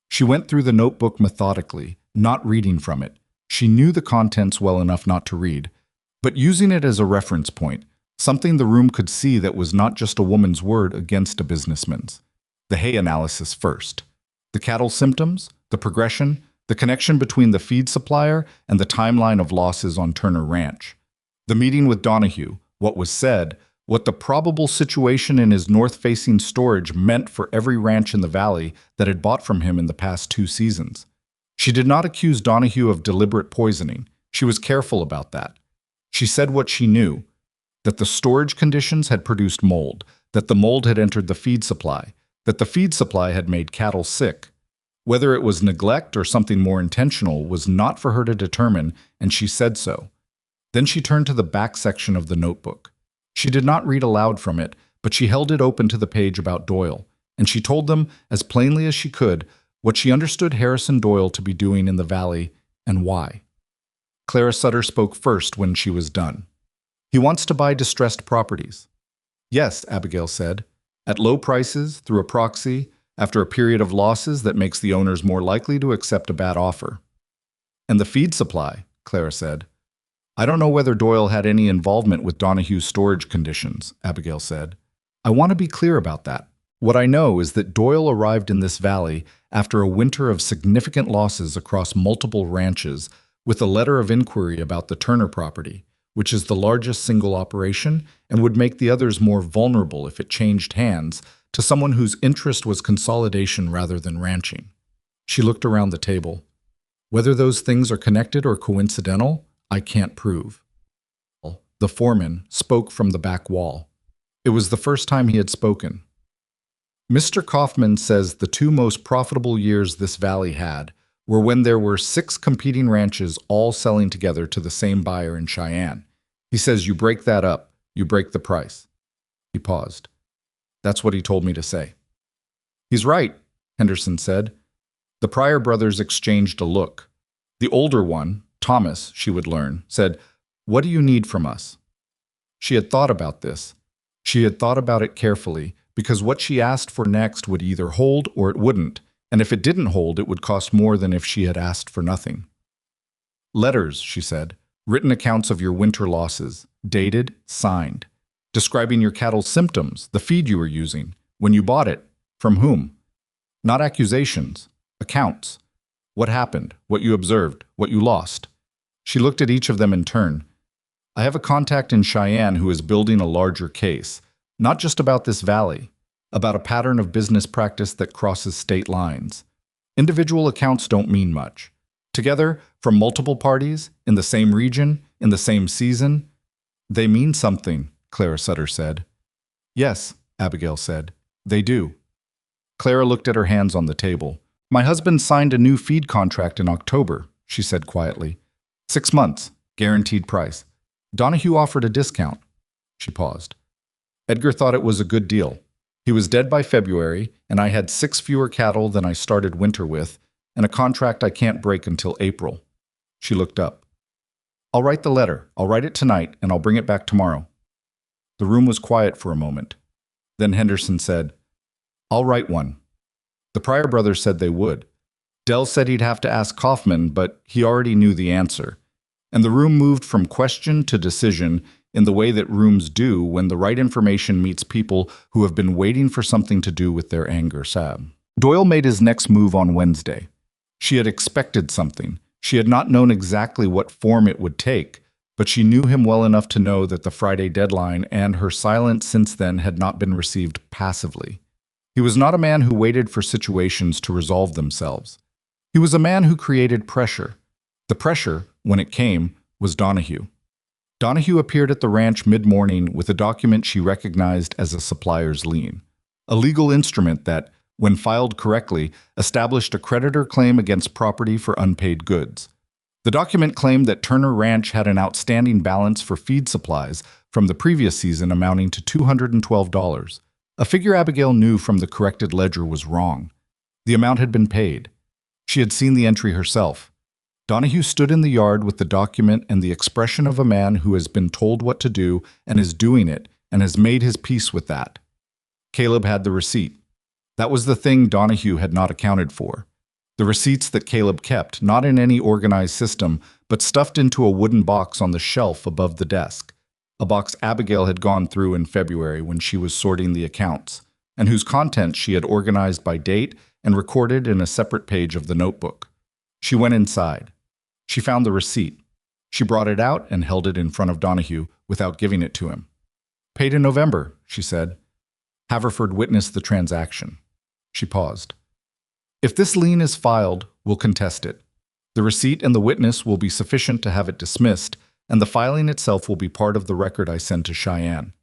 She went through the notebook methodically, not reading from it. She knew the contents well enough not to read, but using it as a reference point, something the room could see that was not just a woman's word against a businessman's. The hay analysis first. The cattle symptoms, the progression, the connection between the feed supplier and the timeline of losses on Turner Ranch. The meeting with Donahue, what was said, what the probable situation in his north-facing storage meant for every ranch in the valley that had bought from him in the past 2 seasons. She did not accuse Donahue of deliberate poisoning. She was careful about that. She said what she knew, that the storage conditions had produced mold, that the mold had entered the feed supply, that the feed supply had made cattle sick. Whether it was neglect or something more intentional was not for her to determine, and she said so. Then she turned to the back section of the notebook. She did not read aloud from it, but she held it open to the page about Doyle, and she told them, as plainly as she could, what she understood Harrison Doyle to be doing in the valley and why. Clara Sutter spoke first when she was done. "He wants to buy distressed properties." "Yes," Abigail said, "at low prices, through a proxy, after a period of losses that makes the owners more likely to accept a bad offer." "And the feed supply," Clara said. "I don't know whether Doyle had any involvement with Donahue's storage conditions," Abigail said. "I want to be clear about that. What I know is that Doyle arrived in this valley after a winter of significant losses across multiple ranches with a letter of inquiry about the Turner property, which is the largest single operation and would make the others more vulnerable if it changed hands to someone whose interest was consolidation rather than ranching." She looked around the table. "Whether those things are connected or coincidental, I can't prove." The foreman spoke from the back wall. It was the first time he had spoken. "Mr. Kaufman says the 2 most profitable years this valley had were when there were 6 competing ranches all selling together to the same buyer in Cheyenne. He says you break that up, you break the price." He paused. "That's what he told me to say." "He's right," Henderson said. The Pryor brothers exchanged a look. The older one, Thomas, she would learn, said, "What do you need from us?" She had thought about this. She had thought about it carefully, because what she asked for next would either hold or it wouldn't, and if it didn't hold, it would cost more than if she had asked for nothing. "Letters," she said, "written accounts of your winter losses, dated, signed, describing your cattle's symptoms, the feed you were using, when you bought it, from whom. Not accusations, accounts. What happened, what you observed, what you lost." She looked at each of them in turn. "I have a contact in Cheyenne who is building a larger case, not just about this valley, about a pattern of business practice that crosses state lines. Individual accounts don't mean much. Together, from multiple parties, in the same region, in the same season, they mean something," Clara Sutter said. "Yes," Abigail said, "they do." Clara looked at her hands on the table. My husband signed a new feed contract in October, she said quietly. 6 months, guaranteed price. Donahue offered a discount. She paused. Edgar thought it was a good deal. He was dead by February, and I had 6 fewer cattle than I started winter with, and a contract I can't break until April. She looked up. I'll write the letter. I'll write it tonight, and I'll bring it back tomorrow. The room was quiet for a moment. Then Henderson said, I'll write one. The Pryor brothers said they would. Dell said he'd have to ask Kaufman, but he already knew the answer. And the room moved from question to decision in the way that rooms do when the right information meets people who have been waiting for something to do with their anger. Doyle made his next move on Wednesday. She had expected something. She had not known exactly what form it would take, but she knew him well enough to know that the Friday deadline and her silence since then had not been received passively. He was not a man who waited for situations to resolve themselves. He was a man who created pressure. The pressure, when it came, was Donahue. Donahue appeared at the ranch mid-morning with a document she recognized as a supplier's lien, a legal instrument that, when filed correctly, established a creditor claim against property for unpaid goods. The document claimed that Turner Ranch had an outstanding balance for feed supplies from the previous season amounting to $212, a figure Abigail knew from the corrected ledger was wrong. The amount had been paid. She had seen the entry herself. Donahue stood in the yard with the document and the expression of a man who has been told what to do and is doing it and has made his peace with that. Caleb had the receipt. That was the thing Donahue had not accounted for. The receipts that Caleb kept, not in any organized system, but stuffed into a wooden box on the shelf above the desk, a box Abigail had gone through in February when she was sorting the accounts, and whose contents she had organized by date and recorded in a separate page of the notebook. She went inside. She found the receipt. She brought it out and held it in front of Donahue without giving it to him. Paid in November, she said. Haverford witnessed the transaction. She paused. If this lien is filed, we'll contest it. The receipt and the witness will be sufficient to have it dismissed, and the filing itself will be part of the record I send to Cheyenne.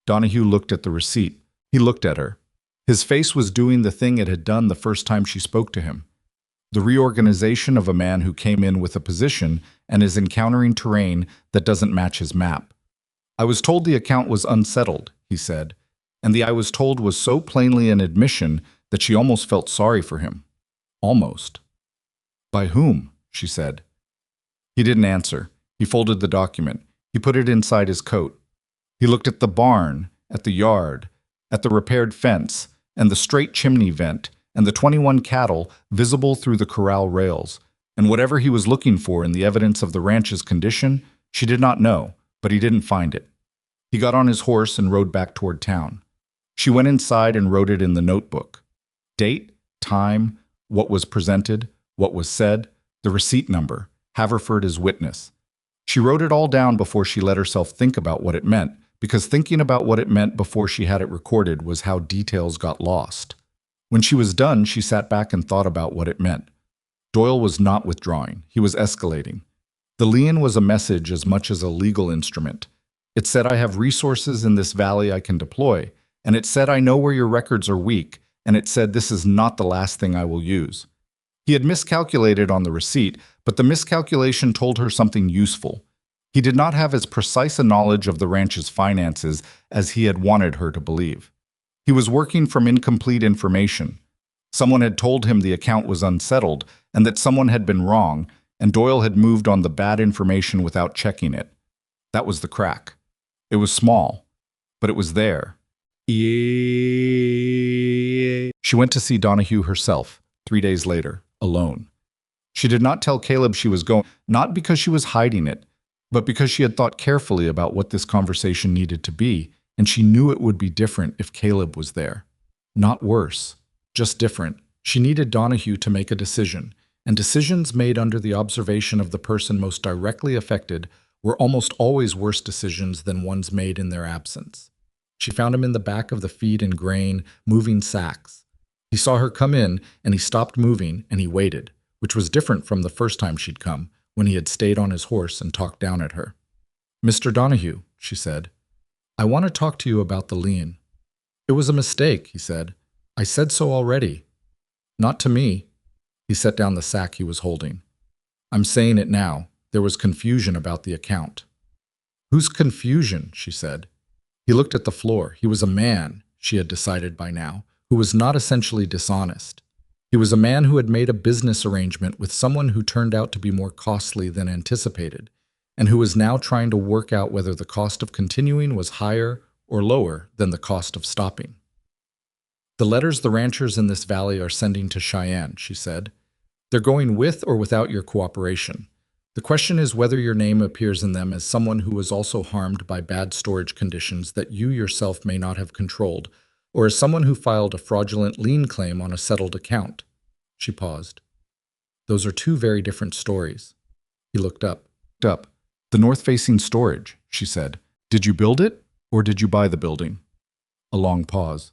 Donahue looked at the receipt. He looked at her. His face was doing the thing it had done the first time she spoke to him. The reorganization of a man who came in with a position and is encountering terrain that doesn't match his map. I was told the account was unsettled, he said, and the I was told was so plainly an admission that she almost felt sorry for him. Almost. By whom? She said. He didn't answer. He folded the document. He put it inside his coat. He looked at the barn, at the yard, at the repaired fence, and the straight chimney vent, and the 21 cattle visible through the corral rails, and whatever he was looking for in the evidence of the ranch's condition, she did not know, but he didn't find it. He got on his horse and rode back toward town. She went inside and wrote it in the notebook. Date, time, what was presented, what was said, the receipt number, Haverford as witness. She wrote it all down before she let herself think about what it meant, because thinking about what it meant before she had it recorded was how details got lost. When she was done, she sat back and thought about what it meant. Doyle was not withdrawing. He was escalating. The lien was a message as much as a legal instrument. It said, I have resources in this valley I can deploy, and it said, I know where your records are weak, and it said, this is not the last thing I will use. He had miscalculated on the receipt, but the miscalculation told her something useful. He did not have as precise a knowledge of the ranch's finances as he had wanted her to believe. He was working from incomplete information. Someone had told him the account was unsettled and that someone had been wrong, and Doyle had moved on the bad information without checking it. That was the crack. It was small, but it was there. She went to see Donahue herself 3 days later, alone. She did not tell Caleb she was going, not because she was hiding it, but because she had thought carefully about what this conversation needed to be, and she knew it would be different if Caleb was there. Not worse, just different. She needed Donahue to make a decision, and decisions made under the observation of the person most directly affected were almost always worse decisions than ones made in their absence. She found him in the back of the feed and grain, moving sacks. He saw her come in, and he stopped moving, and he waited, which was different from the first time she'd come, when he had stayed on his horse and talked down at her. Mr. Donahue, she said, I want to talk to you about the lien. It was a mistake, he said. I said so already. Not to me. He set down the sack he was holding. I'm saying it now. There was confusion about the account. Whose confusion? She said. He looked at the floor. He was a man, she had decided by now, who was not essentially dishonest. He was a man who had made a business arrangement with someone who turned out to be more costly than anticipated, and who was now trying to work out whether the cost of continuing was higher or lower than the cost of stopping. The letters the ranchers in this valley are sending to Cheyenne, she said. They're going with or without your cooperation. The question is whether your name appears in them as someone who was also harmed by bad storage conditions that you yourself may not have controlled, or as someone who filed a fraudulent lien claim on a settled account. She paused. Those are two very different stories. He looked up. The north-facing storage, she said. Did you build it, or did you buy the building? A long pause.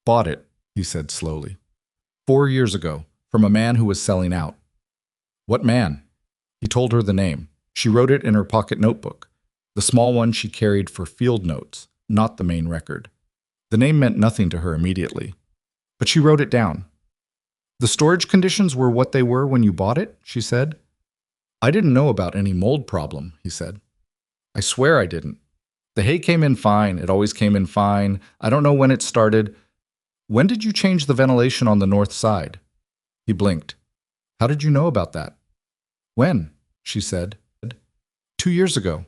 Bought it, he said slowly. 4 years ago, from a man who was selling out. What man? He told her the name. She wrote it in her pocket notebook, the small one she carried for field notes, not the main record. The name meant nothing to her immediately, but she wrote it down. The storage conditions were what they were when you bought it, she said. I didn't know about any mold problem, he said. I swear I didn't. The hay came in fine. It always came in fine. I don't know when it started. When did you change the ventilation on the north side? He blinked. How did you know about that? When? She said. 2 years ago.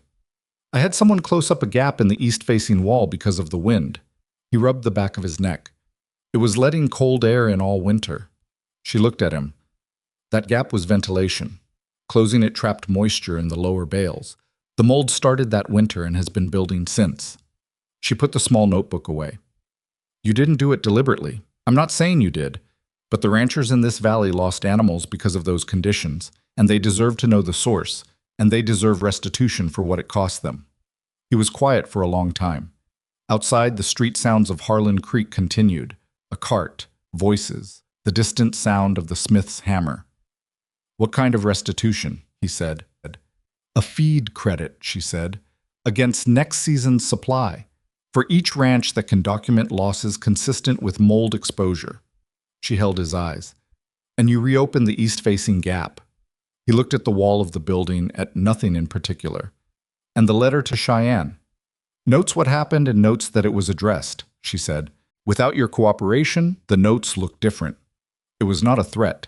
I had someone close up a gap in the east-facing wall because of the wind. He rubbed the back of his neck. It was letting cold air in all winter. She looked at him. That gap was ventilation. Closing it trapped moisture in the lower bales. The mold started that winter and has been building since. She put the small notebook away. You didn't do it deliberately. I'm not saying you did, but the ranchers in this valley lost animals because of those conditions, and they deserve to know the source, and they deserve restitution for what it cost them. He was quiet for a long time. Outside, the street sounds of Harlan Creek continued. A cart, voices, the distant sound of the smith's hammer. What kind of restitution? He said. A feed credit, she said, against next season's supply, for each ranch that can document losses consistent with mold exposure. She held his eyes. And you reopened the east-facing gap. He looked at the wall of the building, at nothing in particular. And the letter to Cheyenne. Notes what happened and notes that it was addressed, she said. Without your cooperation, the notes looked different. It was not a threat.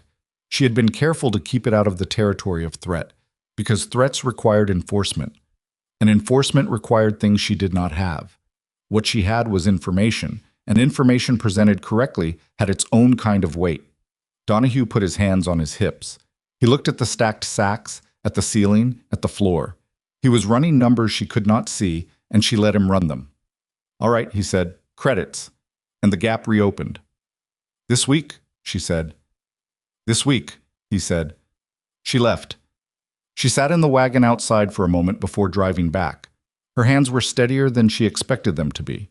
She had been careful to keep it out of the territory of threat, because threats required enforcement, and enforcement required things she did not have. What she had was information, and information presented correctly had its own kind of weight. Donahue put his hands on his hips. He looked at the stacked sacks, at the ceiling, at the floor. He was running numbers she could not see, and she let him run them. All right, he said, credits. And the gap reopened. This week, she said. This week, he said. She left. She sat in the wagon outside for a moment before driving back. Her hands were steadier than she expected them to be.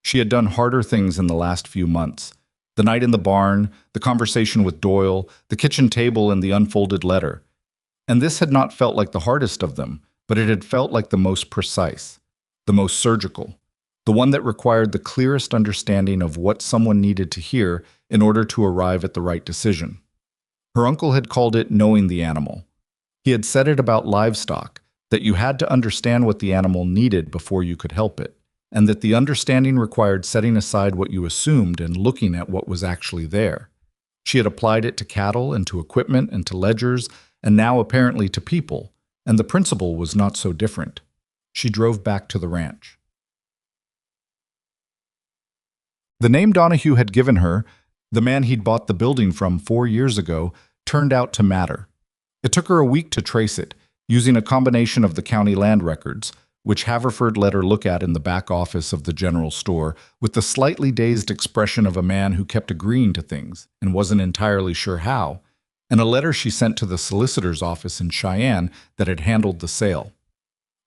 She had done harder things in the last few months. The night in the barn, the conversation with Doyle, the kitchen table and the unfolded letter. And this had not felt like the hardest of them, but it had felt like the most precise, the most surgical, the one that required the clearest understanding of what someone needed to hear in order to arrive at the right decision. Her uncle had called it knowing the animal. He had said it about livestock, that you had to understand what the animal needed before you could help it, and that the understanding required setting aside what you assumed and looking at what was actually there. She had applied it to cattle and to equipment and to ledgers, and now apparently to people, and the principle was not so different. She drove back to the ranch. The name Donahue had given her, the man he'd bought the building from 4 years ago, turned out to matter. It took her a week to trace it, using a combination of the county land records, which Haverford let her look at in the back office of the general store, with the slightly dazed expression of a man who kept agreeing to things and wasn't entirely sure how, and a letter she sent to the solicitor's office in Cheyenne that had handled the sale.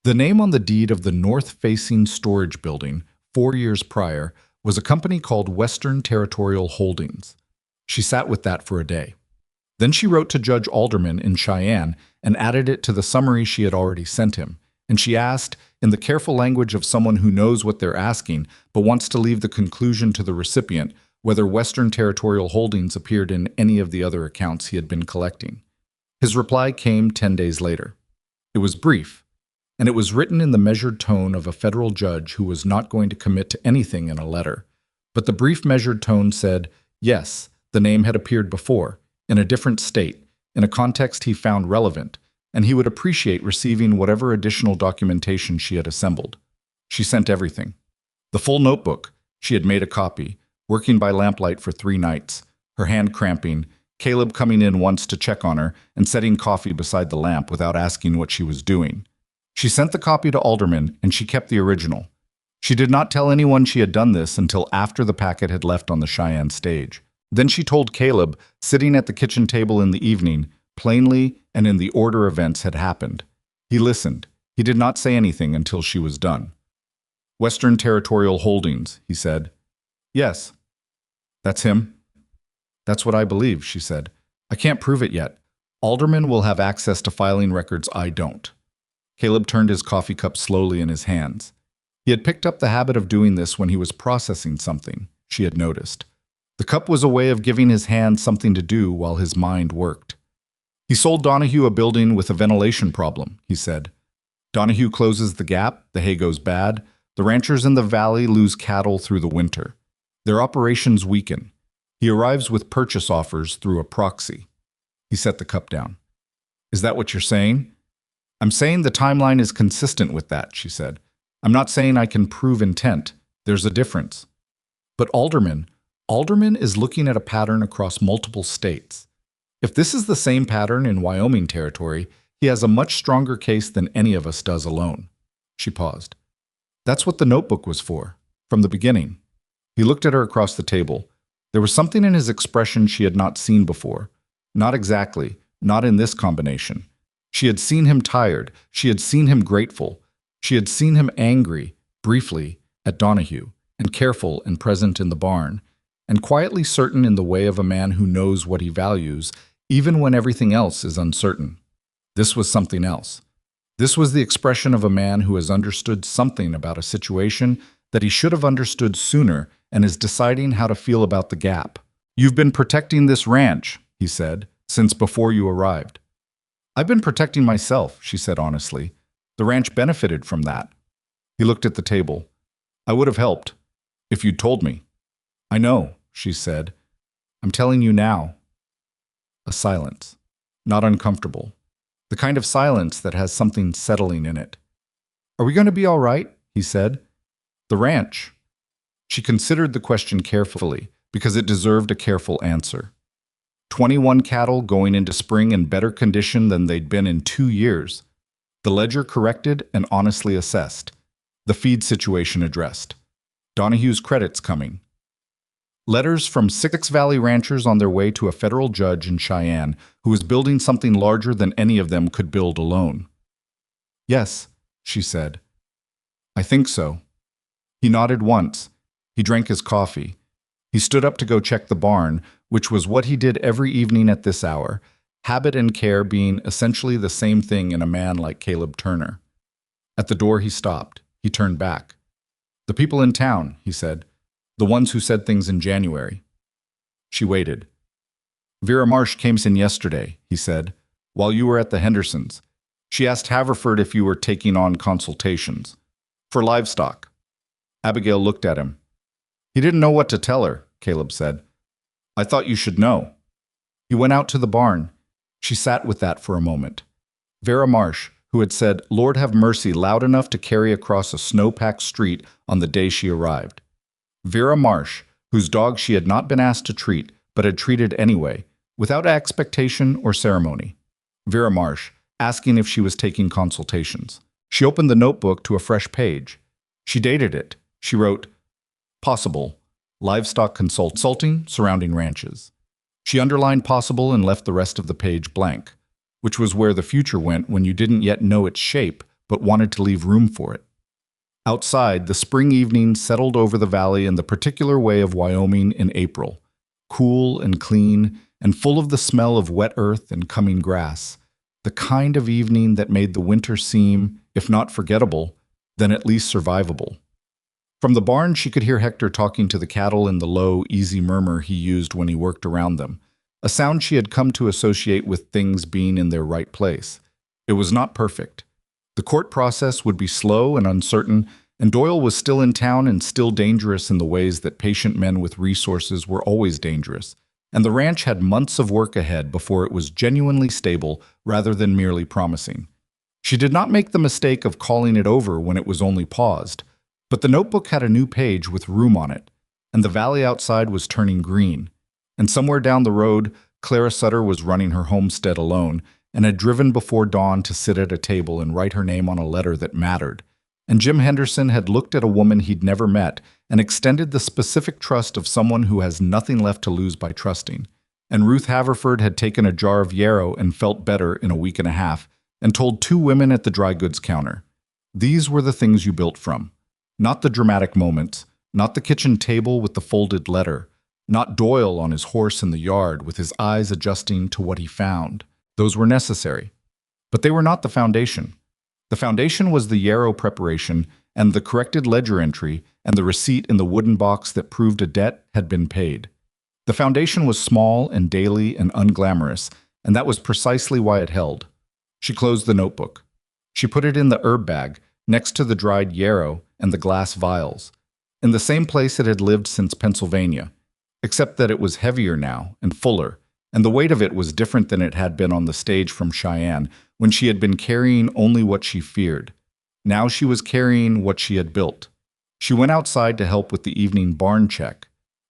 The name on the deed of the north-facing storage building 4 years prior was a company called Western Territorial Holdings. She sat with that for a day. Then she wrote to Judge Alderman in Cheyenne and added it to the summary she had already sent him, and she asked, in the careful language of someone who knows what they're asking but wants to leave the conclusion to the recipient, whether Western Territorial Holdings appeared in any of the other accounts he had been collecting. His reply came 10 days later. It was brief, and it was written in the measured tone of a federal judge who was not going to commit to anything in a letter. But the brief measured tone said, yes, the name had appeared before, in a different state, in a context he found relevant, and he would appreciate receiving whatever additional documentation she had assembled. She sent everything. The full notebook. She had made a copy, working by lamplight for 3 nights, her hand cramping, Caleb coming in once to check on her and setting coffee beside the lamp without asking what she was doing. She sent the copy to Alderman, and she kept the original. She did not tell anyone she had done this until after the packet had left on the Cheyenne stage. Then she told Caleb, sitting at the kitchen table in the evening, plainly and in the order events had happened. He listened. He did not say anything until she was done. Western Territorial Holdings, he said. Yes. That's him? That's what I believe, she said. I can't prove it yet. Alderman will have access to filing records I don't. Caleb turned his coffee cup slowly in his hands. He had picked up the habit of doing this when he was processing something, she had noticed. The cup was a way of giving his hand something to do while his mind worked. He sold Donahue a building with a ventilation problem, he said. Donahue closes the gap, the hay goes bad, the ranchers in the valley lose cattle through the winter. Their operations weaken. He arrives with purchase offers through a proxy. He set the cup down. Is that what you're saying? I'm saying the timeline is consistent with that, she said. I'm not saying I can prove intent. There's a difference. But Alderman is looking at a pattern across multiple states. If this is the same pattern in Wyoming territory, he has a much stronger case than any of us does alone. She paused. That's what the notebook was for, from the beginning. He looked at her across the table. There was something in his expression she had not seen before. Not exactly, not in this combination. She had seen him tired. She had seen him grateful. She had seen him angry, briefly, at Donahue, and careful and present in the barn, and quietly certain in the way of a man who knows what he values, even when everything else is uncertain. This was something else. This was the expression of a man who has understood something about a situation that he should have understood sooner and is deciding how to feel about the gap. You've been protecting this ranch, he said, since before you arrived. I've been protecting myself, she said honestly. The ranch benefited from that. He looked at the table. I would have helped, if you'd told me. I know, she said. I'm telling you now. A silence. Not uncomfortable. The kind of silence that has something settling in it. Are we going to be all right? He said. The ranch. She considered the question carefully because it deserved a careful answer. 21 cattle going into spring in better condition than they'd been in 2 years. The ledger corrected and honestly assessed. The feed situation addressed. Donahue's credits coming. Letters from 6 Valley ranchers on their way to a federal judge in Cheyenne who was building something larger than any of them could build alone. Yes, she said. I think so. He nodded once. He drank his coffee. He stood up to go check the barn, which was what he did every evening at this hour, habit and care being essentially the same thing in a man like Caleb Turner. At the door he stopped. He turned back. The people in town, he said. The ones who said things in January. She waited. Vera Marsh came in yesterday, he said, while you were at the Hendersons. She asked Haverford if you were taking on consultations. For livestock. Abigail looked at him. He didn't know what to tell her, Caleb said. I thought you should know. He went out to the barn. She sat with that for a moment. Vera Marsh, who had said, Lord have mercy, loud enough to carry across a snow-packed street on the day she arrived. Vera Marsh, whose dog she had not been asked to treat, but had treated anyway, without expectation or ceremony. Vera Marsh, asking if she was taking consultations. She opened the notebook to a fresh page. She dated it. She wrote, Possible, livestock consulting surrounding ranches. She underlined possible and left the rest of the page blank, which was where the future went when you didn't yet know its shape but wanted to leave room for it. Outside, the spring evening settled over the valley in the particular way of Wyoming in April, cool and clean and full of the smell of wet earth and coming grass, the kind of evening that made the winter seem, if not forgettable, then at least survivable. From the barn, she could hear Hector talking to the cattle in the low, easy murmur he used when he worked around them, a sound she had come to associate with things being in their right place. It was not perfect. The court process would be slow and uncertain, and Doyle was still in town and still dangerous in the ways that patient men with resources were always dangerous. And the ranch had months of work ahead before it was genuinely stable rather than merely promising. She did not make the mistake of calling it over when it was only paused, but the notebook had a new page with room on it, and the valley outside was turning green. And somewhere down the road, Clara Sutter was running her homestead alone and had driven before dawn to sit at a table and write her name on a letter that mattered. And Jim Henderson had looked at a woman he'd never met and extended the specific trust of someone who has nothing left to lose by trusting. And Ruth Haverford had taken a jar of yarrow and felt better in a week and a half and told 2 women at the dry goods counter. These were the things you built from. Not the dramatic moments, not the kitchen table with the folded letter, not Doyle on his horse in the yard with his eyes adjusting to what he found. Those were necessary. But they were not the foundation. The foundation was the yarrow preparation and the corrected ledger entry and the receipt in the wooden box that proved a debt had been paid. The foundation was small and daily and unglamorous, and that was precisely why it held. She closed the notebook. She put it in the herb bag, next to the dried yarrow and the glass vials, in the same place it had lived since Pennsylvania, except that it was heavier now and fuller, and the weight of it was different than it had been on the stage from Cheyenne, when she had been carrying only what she feared. Now she was carrying what she had built. She went outside to help with the evening barn check.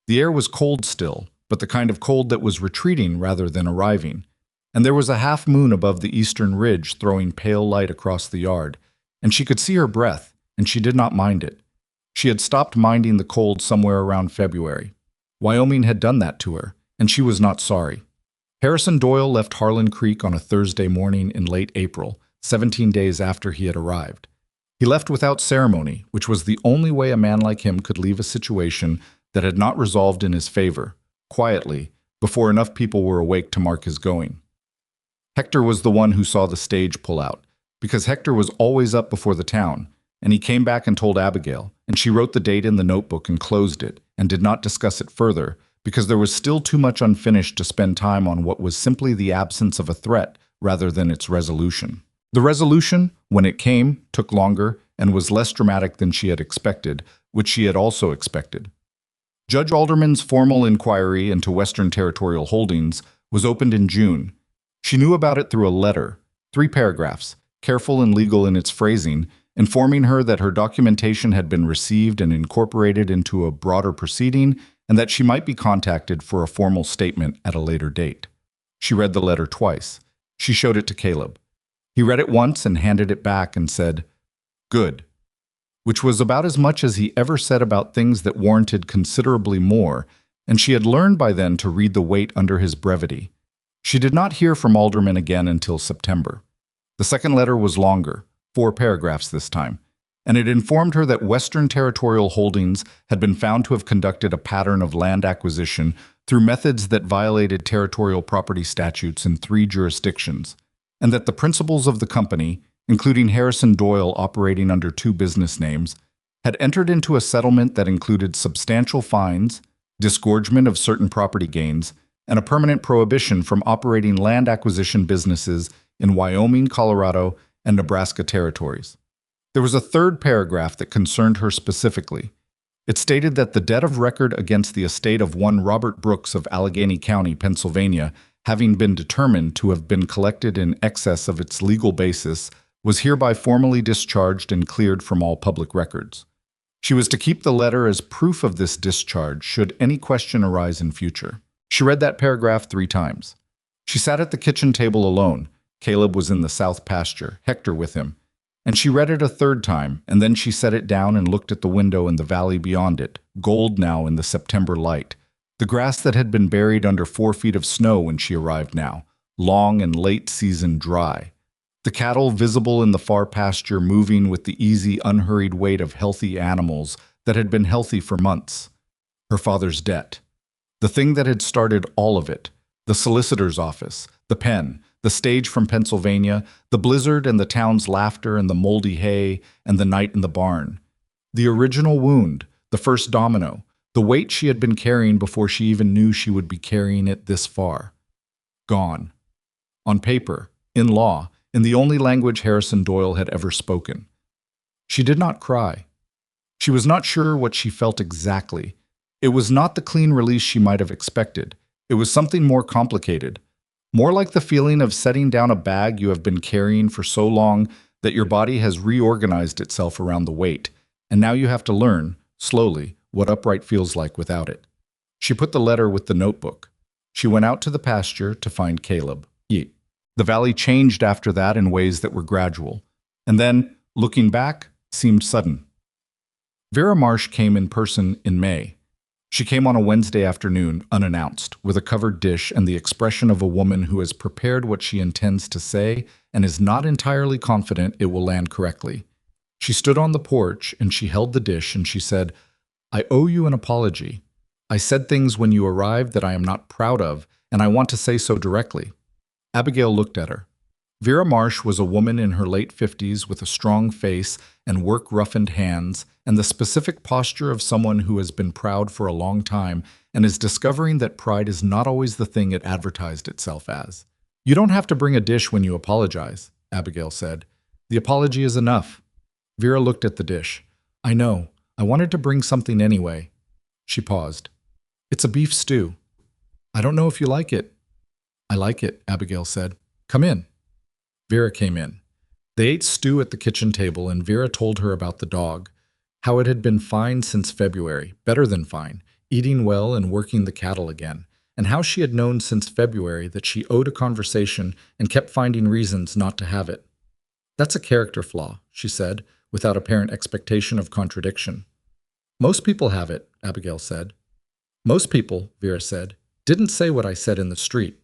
The air was cold still, but the kind of cold that was retreating rather than arriving, and there was a half moon above the eastern ridge throwing pale light across the yard, and she could see her breath, and she did not mind it. She had stopped minding the cold somewhere around February. Wyoming had done that to her, and she was not sorry. Harrison Doyle left Harlan Creek on a Thursday morning in late April, 17 days after he had arrived. He left without ceremony, which was the only way a man like him could leave a situation that had not resolved in his favor, quietly, before enough people were awake to mark his going. Hector was the one who saw the stage pull out, because Hector was always up before the town, and he came back and told Abigail, and she wrote the date in the notebook and closed it, and did not discuss it further, because there was still too much unfinished to spend time on what was simply the absence of a threat rather than its resolution. The resolution, when it came, took longer and was less dramatic than she had expected, which she had also expected. Judge Alderman's formal inquiry into Western Territorial Holdings was opened in June. She knew about it through a letter, 3 paragraphs, careful and legal in its phrasing, informing her that her documentation had been received and incorporated into a broader proceeding and that she might be contacted for a formal statement at a later date. She read the letter twice. She showed it to Caleb. He read it once and handed it back and said, "Good," which was about as much as he ever said about things that warranted considerably more, and she had learned by then to read the weight under his brevity. She did not hear from Alderman again until September. The second letter was longer, 4 paragraphs this time, and it informed her that Western Territorial Holdings had been found to have conducted a pattern of land acquisition through methods that violated territorial property statutes in 3 jurisdictions, and that the principals of the company, including Harrison Doyle operating under 2 business names, had entered into a settlement that included substantial fines, disgorgement of certain property gains, and a permanent prohibition from operating land acquisition businesses in Wyoming, Colorado, and Nebraska territories. There was a 3rd paragraph that concerned her specifically. It stated that the debt of record against the estate of one Robert Brooks of Allegheny County, Pennsylvania, having been determined to have been collected in excess of its legal basis, was hereby formally discharged and cleared from all public records. She was to keep the letter as proof of this discharge should any question arise in future. She read that paragraph 3 times. She sat at the kitchen table alone. Caleb was in the south pasture, Hector with him. And she read it a 3rd time, and then she set it down and looked at the window in the valley beyond it, gold now in the September light. The grass that had been buried under 4 feet of snow when she arrived now, long and late-season dry. The cattle visible in the far pasture moving with the easy, unhurried weight of healthy animals that had been healthy for months. Her father's debt. The thing that had started all of it. The solicitor's office, the pen, the stage from Pennsylvania, the blizzard and the town's laughter and the moldy hay and the night in the barn. The original wound, the first domino, the weight she had been carrying before she even knew she would be carrying it this far. Gone. On paper, in law, in the only language Harrison Doyle had ever spoken. She did not cry. She was not sure what she felt exactly. It was not the clean release she might have expected. It was something more complicated. More like the feeling of setting down a bag you have been carrying for so long that your body has reorganized itself around the weight, and now you have to learn, slowly, what upright feels like without it. She put the letter with the notebook. She went out to the pasture to find Caleb. The valley changed after that in ways that were gradual, and then, looking back, seemed sudden. Vera Marsh came in person in May. She came on a Wednesday afternoon, unannounced, with a covered dish and the expression of a woman who has prepared what she intends to say and is not entirely confident it will land correctly. She stood on the porch and she held the dish and she said, "I owe you an apology. I said things when you arrived that I am not proud of, and I want to say so directly." Abigail looked at her. Vera Marsh was a woman in her late 50s with a strong face and work-roughened hands and the specific posture of someone who has been proud for a long time and is discovering that pride is not always the thing it advertised itself as. "You don't have to bring a dish when you apologize," Abigail said. "The apology is enough." Vera looked at the dish. "I know. I wanted to bring something anyway." She paused. "It's a beef stew. I don't know if you like it." "I like it," Abigail said. "Come in." Vera came in. They ate stew at the kitchen table, and Vera told her about the dog, how it had been fine since February, better than fine, eating well and working the cattle again, and how she had known since February that she owed a conversation and kept finding reasons not to have it. "That's a character flaw," she said, without apparent expectation of contradiction. "Most people have it," Abigail said. "Most people," Vera said, "didn't say what I said in the street."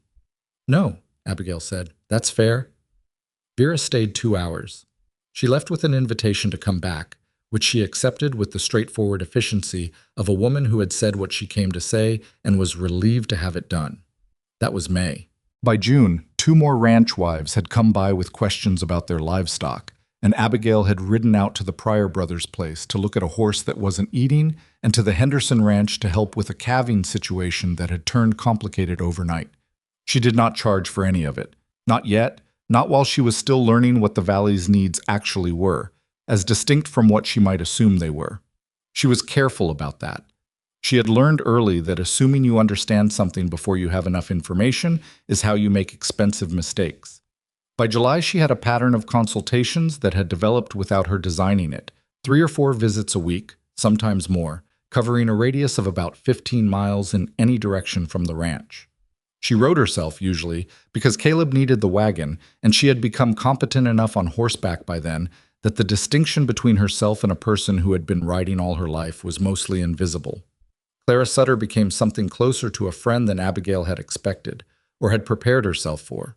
"No," Abigail said. "That's fair." Vera stayed 2 hours. She left with an invitation to come back, which she accepted with the straightforward efficiency of a woman who had said what she came to say and was relieved to have it done. That was May. By June, 2 more ranch wives had come by with questions about their livestock, and Abigail had ridden out to the Pryor brothers' place to look at a horse that wasn't eating and to the Henderson ranch to help with a calving situation that had turned complicated overnight. She did not charge for any of it. Not yet, not while she was still learning what the valley's needs actually were, as distinct from what she might assume they were. She was careful about that. She had learned early that assuming you understand something before you have enough information is how you make expensive mistakes. By July, she had a pattern of consultations that had developed without her designing it, 3 or 4 visits a week, sometimes more, covering a radius of about 15 miles in any direction from the ranch. She rode herself, usually, because Caleb needed the wagon, and she had become competent enough on horseback by then that the distinction between herself and a person who had been riding all her life was mostly invisible. Clara Sutter became something closer to a friend than Abigail had expected, or had prepared herself for.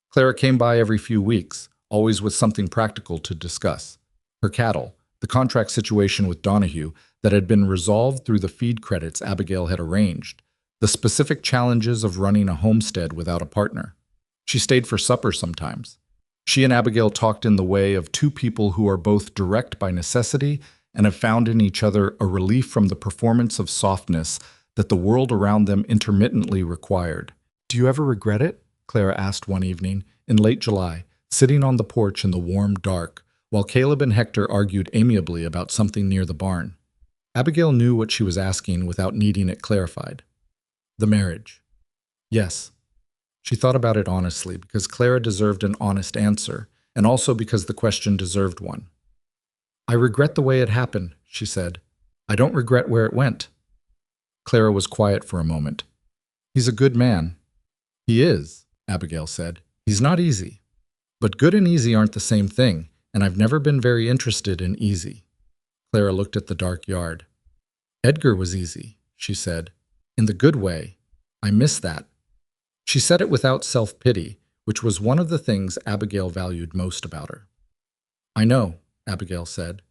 Clara came by every few weeks, always with something practical to discuss. Her cattle, the contract situation with Donahue that had been resolved through the feed credits Abigail had arranged, the specific challenges of running a homestead without a partner. She stayed for supper sometimes. She and Abigail talked in the way of 2 people who are both direct by necessity and have found in each other a relief from the performance of softness that the world around them intermittently required. "Do you ever regret it?" Clara asked one evening, in late July, sitting on the porch in the warm dark, while Caleb and Hector argued amiably about something near the barn. Abigail knew what she was asking without needing it clarified. "The marriage." "Yes." She thought about it honestly, because Clara deserved an honest answer, and also because the question deserved one. "I regret the way it happened," she said. "I don't regret where it went." Clara was quiet for a moment. "He's a good man." "He is," Abigail said. "He's not easy. But good and easy aren't the same thing, and I've never been very interested in easy." Clara looked at the dark yard. "Edgar was easy," she said. "In the good way. I miss that." She said it without self-pity, which was one of the things Abigail valued most about her. "I know," Abigail said.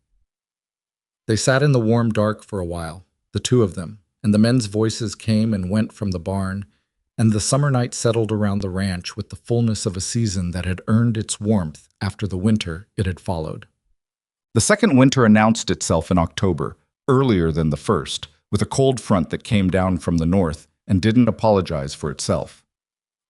They sat in the warm dark for a while, the 2 of them, and the men's voices came and went from the barn, and the summer night settled around the ranch with the fullness of a season that had earned its warmth after the winter it had followed. The second winter announced itself in October, earlier than the first, with a cold front that came down from the north and didn't apologize for itself.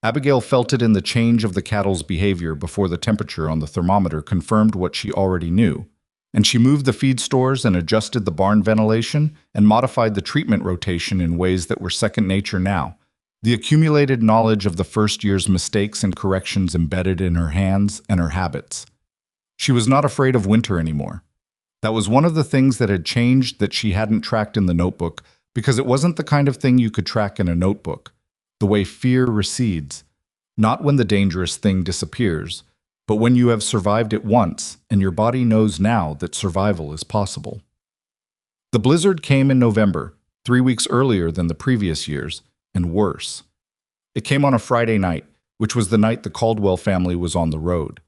Abigail felt it in the change of the cattle's behavior before the temperature on the thermometer confirmed what she already knew, and she moved the feed stores and adjusted the barn ventilation and modified the treatment rotation in ways that were second nature now. The accumulated knowledge of the first year's mistakes and corrections embedded in her hands and her habits. She was not afraid of winter anymore. That was one of the things that had changed that she hadn't tracked in the notebook, because it wasn't the kind of thing you could track in a notebook. The way fear recedes, not when the dangerous thing disappears, but when you have survived it once and your body knows now that survival is possible. The blizzard came in November, 3 weeks earlier than the previous years, and worse. It came on a Friday night, which was the night the Caldwell family was on the road.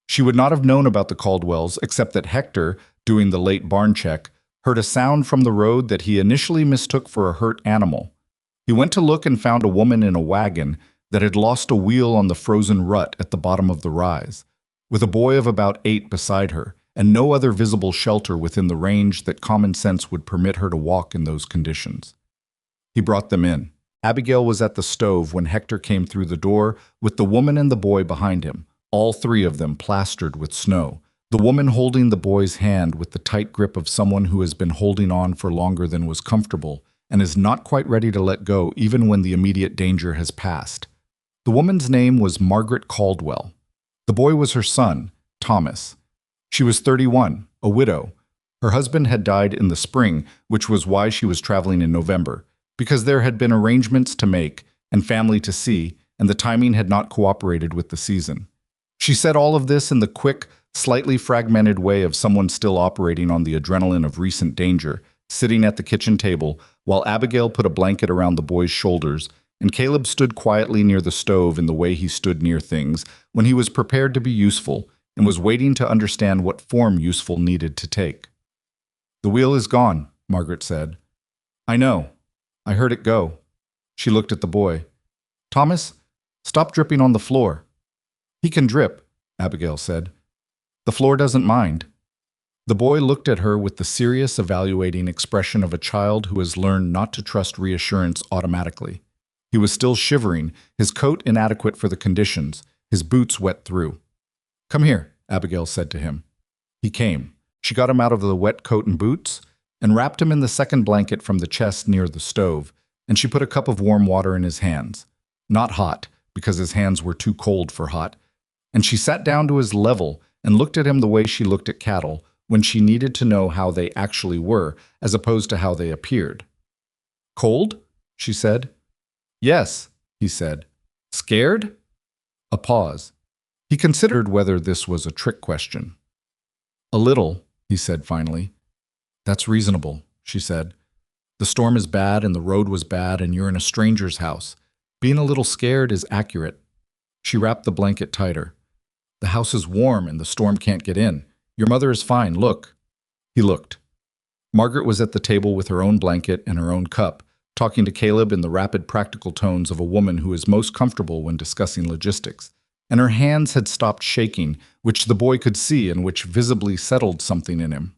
She would not have known about the Caldwells except that Hector, doing the late barn check, heard a sound from the road that he initially mistook for a hurt animal. He went to look and found a woman in a wagon that had lost a wheel on the frozen rut at the bottom of the rise, with a boy of about 8 beside her, and no other visible shelter within the range that common sense would permit her to walk in those conditions. He brought them in. Abigail was at the stove when Hector came through the door with the woman and the boy behind him, all 3 of them plastered with snow, the woman holding the boy's hand with the tight grip of someone who has been holding on for longer than was comfortable and is not quite ready to let go even when the immediate danger has passed. The woman's name was Margaret Caldwell. The boy was her son, Thomas. She was 31, a widow. Her husband had died in the spring, which was why she was traveling in November, because there had been arrangements to make and family to see, and the timing had not cooperated with the season. She said all of this in the quick, slightly fragmented way of someone still operating on the adrenaline of recent danger, sitting at the kitchen table, while Abigail put a blanket around the boy's shoulders, and Caleb stood quietly near the stove in the way he stood near things when he was prepared to be useful and was waiting to understand what form useful needed to take. "The wheel is gone," Margaret said. "I know. I heard it go." She looked at the boy. "Thomas, stop dripping on the floor." "He can drip," Abigail said. "The floor doesn't mind." The boy looked at her with the serious, evaluating expression of a child who has learned not to trust reassurance automatically. He was still shivering, his coat inadequate for the conditions, his boots wet through. "Come here," Abigail said to him. He came. She got him out of the wet coat and boots and wrapped him in the second blanket from the chest near the stove, and she put a cup of warm water in his hands. Not hot, because his hands were too cold for hot. And she sat down to his level and looked at him the way she looked at cattle when she needed to know how they actually were, as opposed to how they appeared. "Cold?" she said. "Yes," he said. "Scared?" A pause. He considered whether this was a trick question. "A little," he said finally. "That's reasonable," she said. "The storm is bad and the road was bad and you're in a stranger's house. Being a little scared is accurate." She wrapped the blanket tighter. "The house is warm and the storm can't get in. Your mother is fine, look." He looked. Margaret was at the table with her own blanket and her own cup, talking to Caleb in the rapid practical tones of a woman who is most comfortable when discussing logistics, and her hands had stopped shaking, which the boy could see and which visibly settled something in him.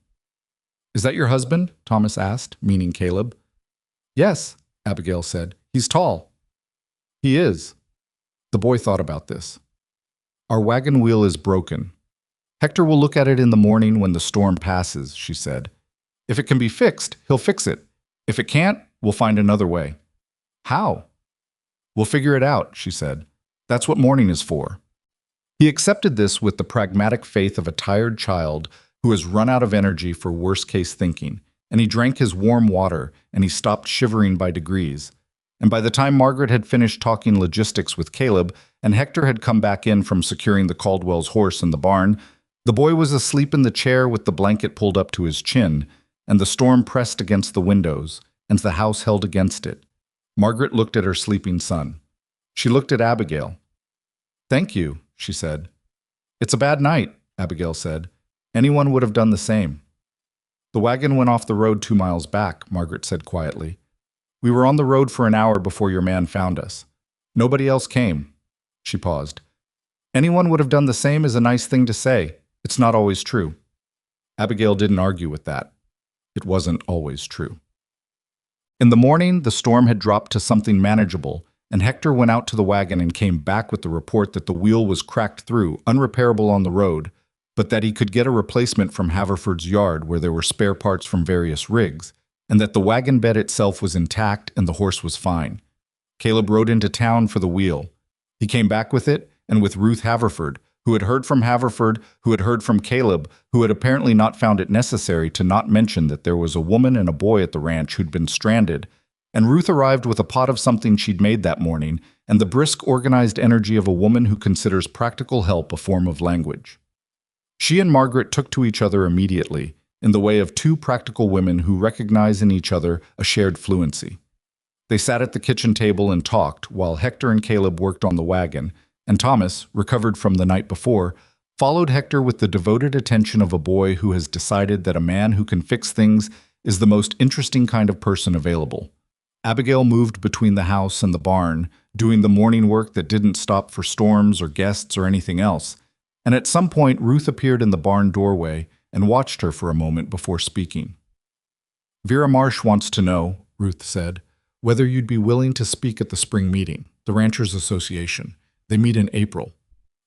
"Is that your husband?" Thomas asked, meaning Caleb. "Yes," Abigail said. "He's tall." "He is." The boy thought about this. "Our wagon wheel is broken. Hector will look at it in the morning when the storm passes," she said. "If it can be fixed, he'll fix it. If it can't, we'll find another way." "How?" "We'll figure it out," she said. "That's what mourning is for." He accepted this with the pragmatic faith of a tired child who has run out of energy for worst-case thinking, and he drank his warm water, and he stopped shivering by degrees. And by the time Margaret had finished talking logistics with Caleb, and Hector had come back in from securing the Caldwell's horse in the barn, the boy was asleep in the chair with the blanket pulled up to his chin, and the storm pressed against the windows, and the house held against it. Margaret looked at her sleeping son. She looked at Abigail. "Thank you," she said. "It's a bad night," Abigail said. "Anyone would have done the same." "The wagon went off the road 2 miles back," Margaret said quietly. "We were on the road for an hour before your man found us. Nobody else came." She paused. "Anyone would have done the same is a nice thing to say. It's not always true." Abigail didn't argue with that. It wasn't always true. In the morning, the storm had dropped to something manageable, and Hector went out to the wagon and came back with the report that the wheel was cracked through, unrepairable on the road, but that he could get a replacement from Haverford's yard where there were spare parts from various rigs, and that the wagon bed itself was intact and the horse was fine. Caleb rode into town for the wheel. He came back with it, and with Ruth Haverford, who had heard from Haverford, who had heard from Caleb, who had apparently not found it necessary to not mention that there was a woman and a boy at the ranch who'd been stranded, and Ruth arrived with a pot of something she'd made that morning, and the brisk, organized energy of a woman who considers practical help a form of language. She and Margaret took to each other immediately, in the way of two practical women who recognize in each other a shared fluency. They sat at the kitchen table and talked, while Hector and Caleb worked on the wagon, and Thomas, recovered from the night before, followed Hector with the devoted attention of a boy who has decided that a man who can fix things is the most interesting kind of person available. Abigail moved between the house and the barn, doing the morning work that didn't stop for storms or guests or anything else, and at some point Ruth appeared in the barn doorway and watched her for a moment before speaking. "Vera Marsh wants to know," Ruth said, "whether you'd be willing to speak at the spring meeting, the Ranchers Association. They meet in April."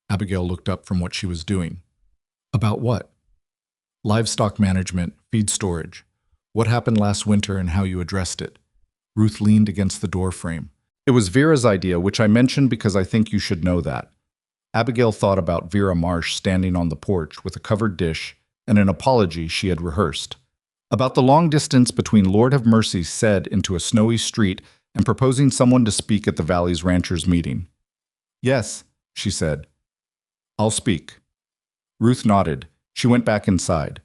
Abigail looked up from what she was doing. "About what?" "Livestock management, feed storage. What happened last winter and how you addressed it." Ruth leaned against the door frame. "It was Vera's idea, which I mentioned because I think you should know that." Abigail thought about Vera Marsh standing on the porch with a covered dish and an apology she had rehearsed. About the long distance between Lord have Mercy said into a snowy street and proposing someone to speak at the Valley's Ranchers meeting. "Yes," she said. "I'll speak." Ruth nodded. She went back inside.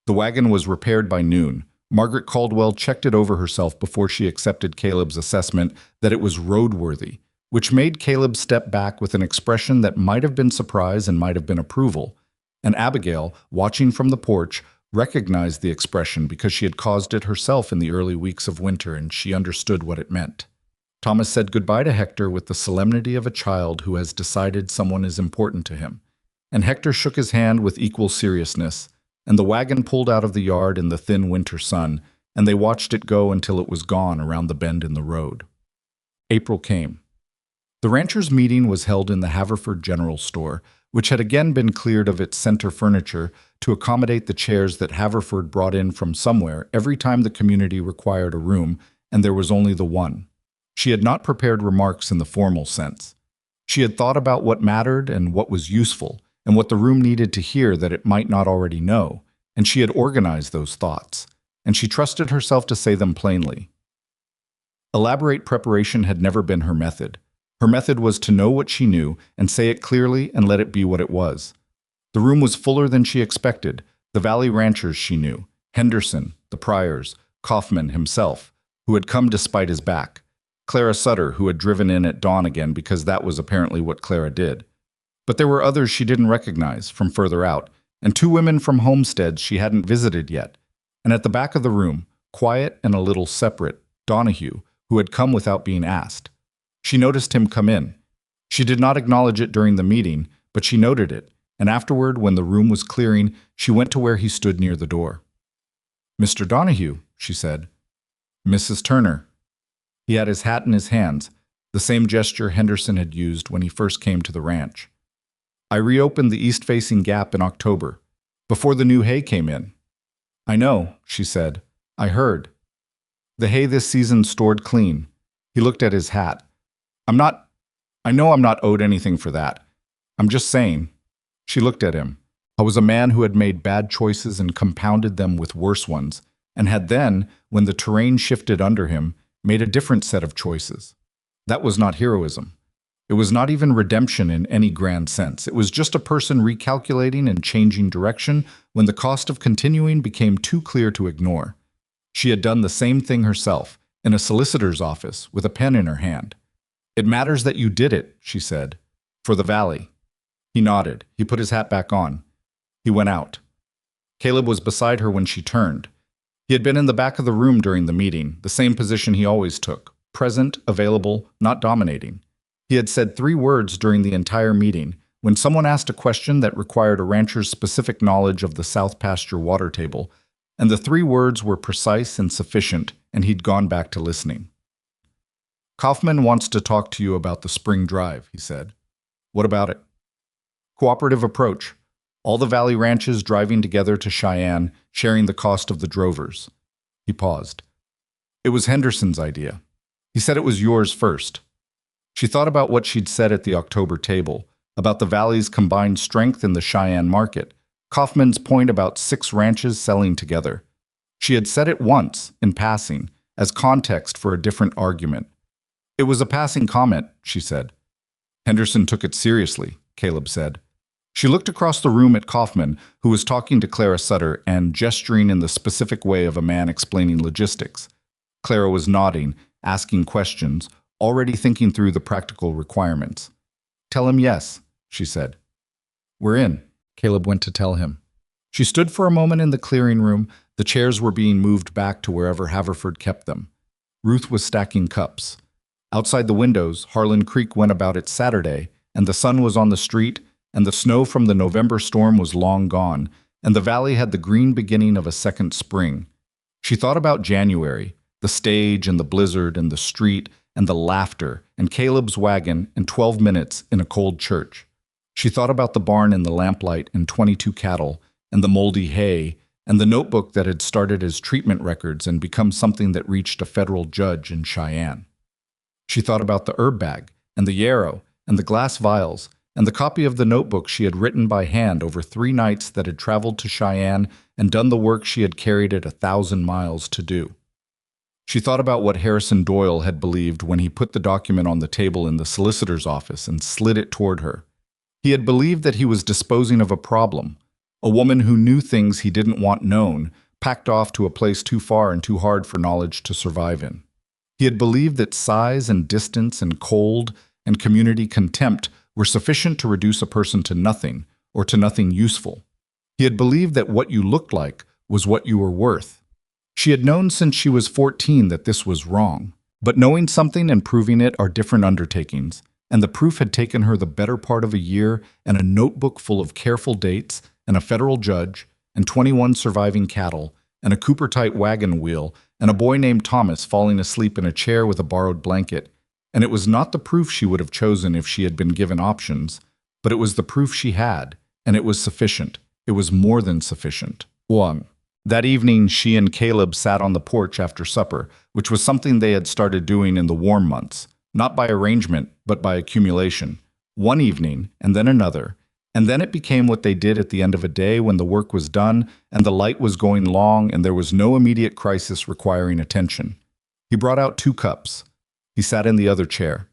The wagon was repaired by noon. Margaret Caldwell checked it over herself before she accepted Caleb's assessment that it was roadworthy, which made Caleb step back with an expression that might have been surprise and might have been approval. And Abigail, watching from the porch, recognized the expression because she had caused it herself in the early weeks of winter, and she understood what it meant. Thomas said goodbye to Hector with the solemnity of a child who has decided someone is important to him, and Hector shook his hand with equal seriousness, and the wagon pulled out of the yard in the thin winter sun, and they watched it go until it was gone around the bend in the road. April came. The ranchers' meeting was held in the Haverford General Store, which had again been cleared of its center furniture to accommodate the chairs that Haverford brought in from somewhere every time the community required a room, and there was only the one. She had not prepared remarks in the formal sense. She had thought about what mattered and what was useful, and what the room needed to hear that it might not already know, and she had organized those thoughts, and she trusted herself to say them plainly. Elaborate preparation had never been her method. Her method was to know what she knew and say it clearly and let it be what it was. The room was fuller than she expected. The Valley Ranchers she knew, Henderson, the Pryors, Kaufman himself, who had come despite his back, Clara Sutter, who had driven in at dawn again because that was apparently what Clara did. But there were others she didn't recognize from further out, and two women from homesteads she hadn't visited yet. And at the back of the room, quiet and a little separate, Donahue, who had come without being asked. She noticed him come in. She did not acknowledge it during the meeting, but she noted it, and afterward, when the room was clearing, she went to where he stood near the door. "Mr. Donahue," she said. "Mrs. Turner." He had his hat in his hands, the same gesture Henderson had used when he first came to the ranch. "I reopened the east-facing gap in October, before the new hay came in." "I know," she said. "I heard. The hay this season stored clean." He looked at his hat. I know I'm not owed anything for that. I'm just saying." She looked at him. I was a man who had made bad choices and compounded them with worse ones, and had then, when the terrain shifted under him, made a different set of choices. That was not heroism. It was not even redemption in any grand sense. It was just a person recalculating and changing direction when the cost of continuing became too clear to ignore. She had done the same thing herself, in a solicitor's office, with a pen in her hand. "It matters that you did it," she said, "for the Valley." He nodded. He put his hat back on. He went out. Caleb was beside her when she turned. He had been in the back of the room during the meeting, the same position he always took, present, available, not dominating. He had said 3 words during the entire meeting, when someone asked a question that required a rancher's specific knowledge of the South Pasture water table, and the 3 words were precise and sufficient, and he'd gone back to listening. Kaufman wants to talk to you about the spring drive, he said. What about it? Cooperative approach. All the valley ranches driving together to Cheyenne, sharing the cost of the drovers. He paused. It was Henderson's idea. He said it was yours first. She thought about what she'd said at the October table, about the valley's combined strength in the Cheyenne market, Kaufman's point about 6 ranches selling together. She had said it once, in passing, as context for a different argument. It was a passing comment, she said. Henderson took it seriously, Caleb said. She looked across the room at Kaufman, who was talking to Clara Sutter and gesturing in the specific way of a man explaining logistics. Clara was nodding, asking questions, already thinking through the practical requirements. Tell him yes, she said. We're in, Caleb went to tell him. She stood for a moment in the clearing room. The chairs were being moved back to wherever Haverford kept them. Ruth was stacking cups. Outside the windows, Harlan Creek went about its Saturday, and the sun was on the street, and the snow from the November storm was long gone, and the valley had the green beginning of a second spring. She thought about January, the stage and the blizzard and the street and the laughter and Caleb's wagon and 12 minutes in a cold church. She thought about the barn in the lamplight and 22 cattle and the moldy hay and the notebook that had started as treatment records and become something that reached a federal judge in Cheyenne. She thought about the herb bag and the yarrow and the glass vials and the copy of the notebook she had written by hand over 3 nights that had traveled to Cheyenne and done the work she had carried it 1,000 miles to do. She thought about what Harrison Doyle had believed when he put the document on the table in the solicitor's office and slid it toward her. He had believed that he was disposing of a problem, a woman who knew things he didn't want known, packed off to a place too far and too hard for knowledge to survive in. He had believed that size and distance and cold and community contempt were sufficient to reduce a person to nothing or to nothing useful. He had believed that what you looked like was what you were worth. She had known since she was 14 that this was wrong, but knowing something and proving it are different undertakings, and the proof had taken her the better part of a year and a notebook full of careful dates and a federal judge and 21 surviving cattle and a Cooper-type wagon wheel and a boy named Thomas falling asleep in a chair with a borrowed blanket. And it was not the proof she would have chosen if she had been given options, but it was the proof she had, and it was sufficient. It was more than sufficient. 1. That evening, she and Caleb sat on the porch after supper, which was something they had started doing in the warm months, not by arrangement, but by accumulation. One evening, and then another, and then it became what they did at the end of a day when the work was done and the light was going long and there was no immediate crisis requiring attention. He brought out 2 cups. He sat in the other chair.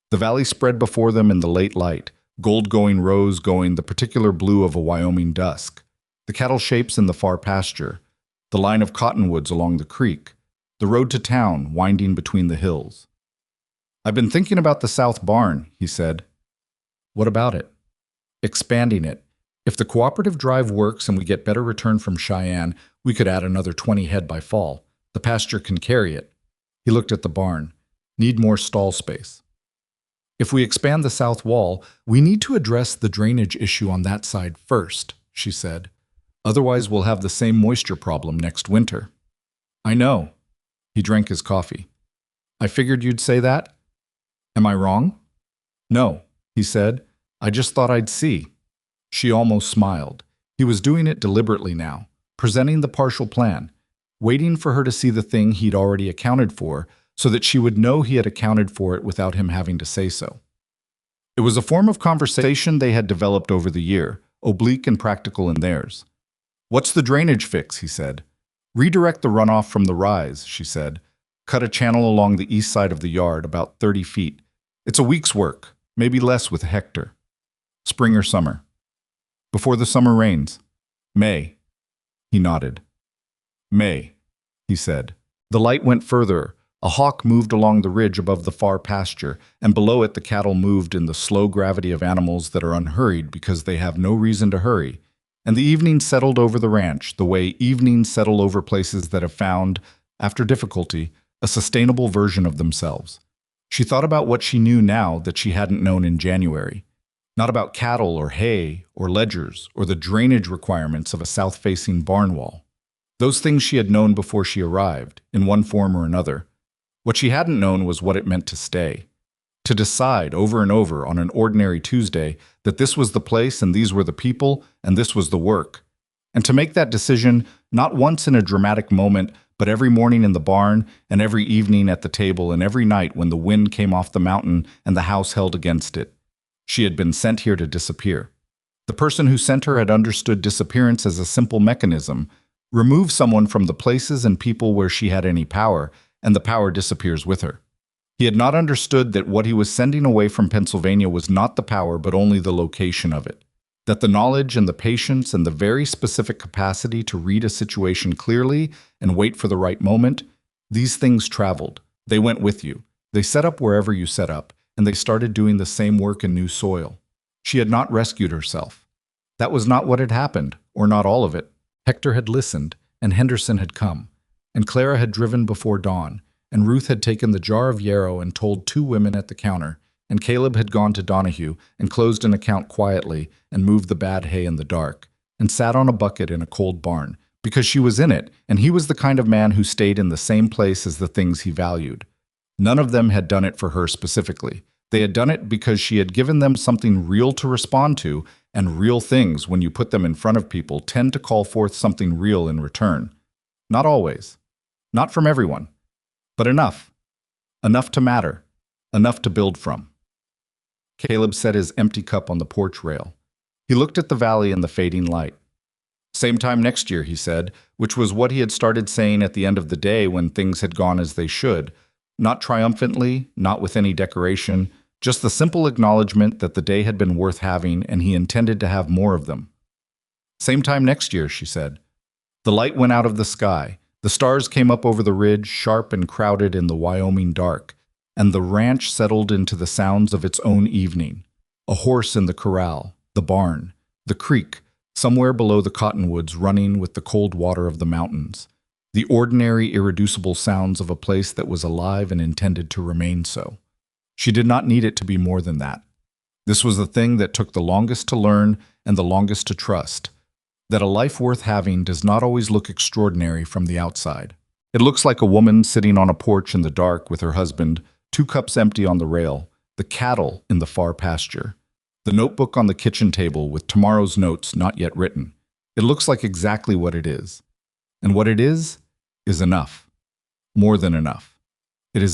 The valley spread before them in the late light, gold going, rose going, the particular blue of a Wyoming dusk. The cattle shapes in the far pasture, the line of cottonwoods along the creek, the road to town winding between the hills. I've been thinking about the South Barn, he said. What about it? Expanding it. If the cooperative drive works and we get better return from Cheyenne, we could add another 20 head by fall. The pasture can carry it. He looked at the barn. Need more stall space. If we expand the south wall, we need to address the drainage issue on that side first, she said. Otherwise, we'll have the same moisture problem next winter. I know. He drank his coffee. I figured you'd say that. Am I wrong? No, he said. I just thought I'd see. She almost smiled. He was doing it deliberately now, presenting the partial plan, waiting for her to see the thing he'd already accounted for, so that she would know he had accounted for it without him having to say so. It was a form of conversation they had developed over the year, oblique and practical in theirs. What's the drainage fix, he said. Redirect the runoff from the rise, she said. Cut a channel along the east side of the yard, about 30 feet. It's a week's work, maybe less with Hector. Spring or summer? Before the summer rains. May. He nodded. May, he said. The light went further. A hawk moved along the ridge above the far pasture, and below it the cattle moved in the slow gravity of animals that are unhurried because they have no reason to hurry. And the evening settled over the ranch, the way evenings settle over places that have found, after difficulty, a sustainable version of themselves. She thought about what she knew now that she hadn't known in January. Not about cattle or hay or ledgers or the drainage requirements of a south-facing barn wall. Those things she had known before she arrived, in one form or another. What she hadn't known was what it meant to stay. To decide over and over on an ordinary Tuesday that this was the place and these were the people and this was the work. And to make that decision not once in a dramatic moment, but every morning in the barn and every evening at the table and every night when the wind came off the mountain and the house held against it. She had been sent here to disappear. The person who sent her had understood disappearance as a simple mechanism. Remove someone from the places and people where she had any power, and the power disappears with her. He had not understood that what he was sending away from Pennsylvania was not the power but only the location of it. That the knowledge and the patience and the very specific capacity to read a situation clearly and wait for the right moment, these things traveled. They went with you. They set up wherever you set up, and they started doing the same work in new soil. She had not rescued herself. That was not what had happened, or not all of it. Hector had listened, and Henderson had come, and Clara had driven before dawn, and Ruth had taken the jar of yarrow and told 2 women at the counter, and Caleb had gone to Donahue and closed an account quietly and moved the bad hay in the dark, and sat on a bucket in a cold barn, because she was in it, and he was the kind of man who stayed in the same place as the things he valued. None of them had done it for her specifically. They had done it because she had given them something real to respond to, and real things, when you put them in front of people, tend to call forth something real in return. Not always. Not from everyone. But enough. Enough to matter. Enough to build from. Caleb set his empty cup on the porch rail. He looked at the valley and the fading light. Same time next year, he said, which was what he had started saying at the end of the day when things had gone as they should. Not triumphantly, not with any decoration, just the simple acknowledgement that the day had been worth having and he intended to have more of them. Same time next year, she said. The light went out of the sky. The stars came up over the ridge, sharp and crowded in the Wyoming dark, and the ranch settled into the sounds of its own evening. A horse in the corral, the barn, the creek, somewhere below the cottonwoods running with the cold water of the mountains. The ordinary, irreducible sounds of a place that was alive and intended to remain so. She did not need it to be more than that. This was the thing that took the longest to learn and the longest to trust. That a life worth having does not always look extraordinary from the outside. It looks like a woman sitting on a porch in the dark with her husband, 2 cups empty on the rail, the cattle in the far pasture, the notebook on the kitchen table with tomorrow's notes not yet written. It looks like exactly what it is. And what it is enough. More than enough. It is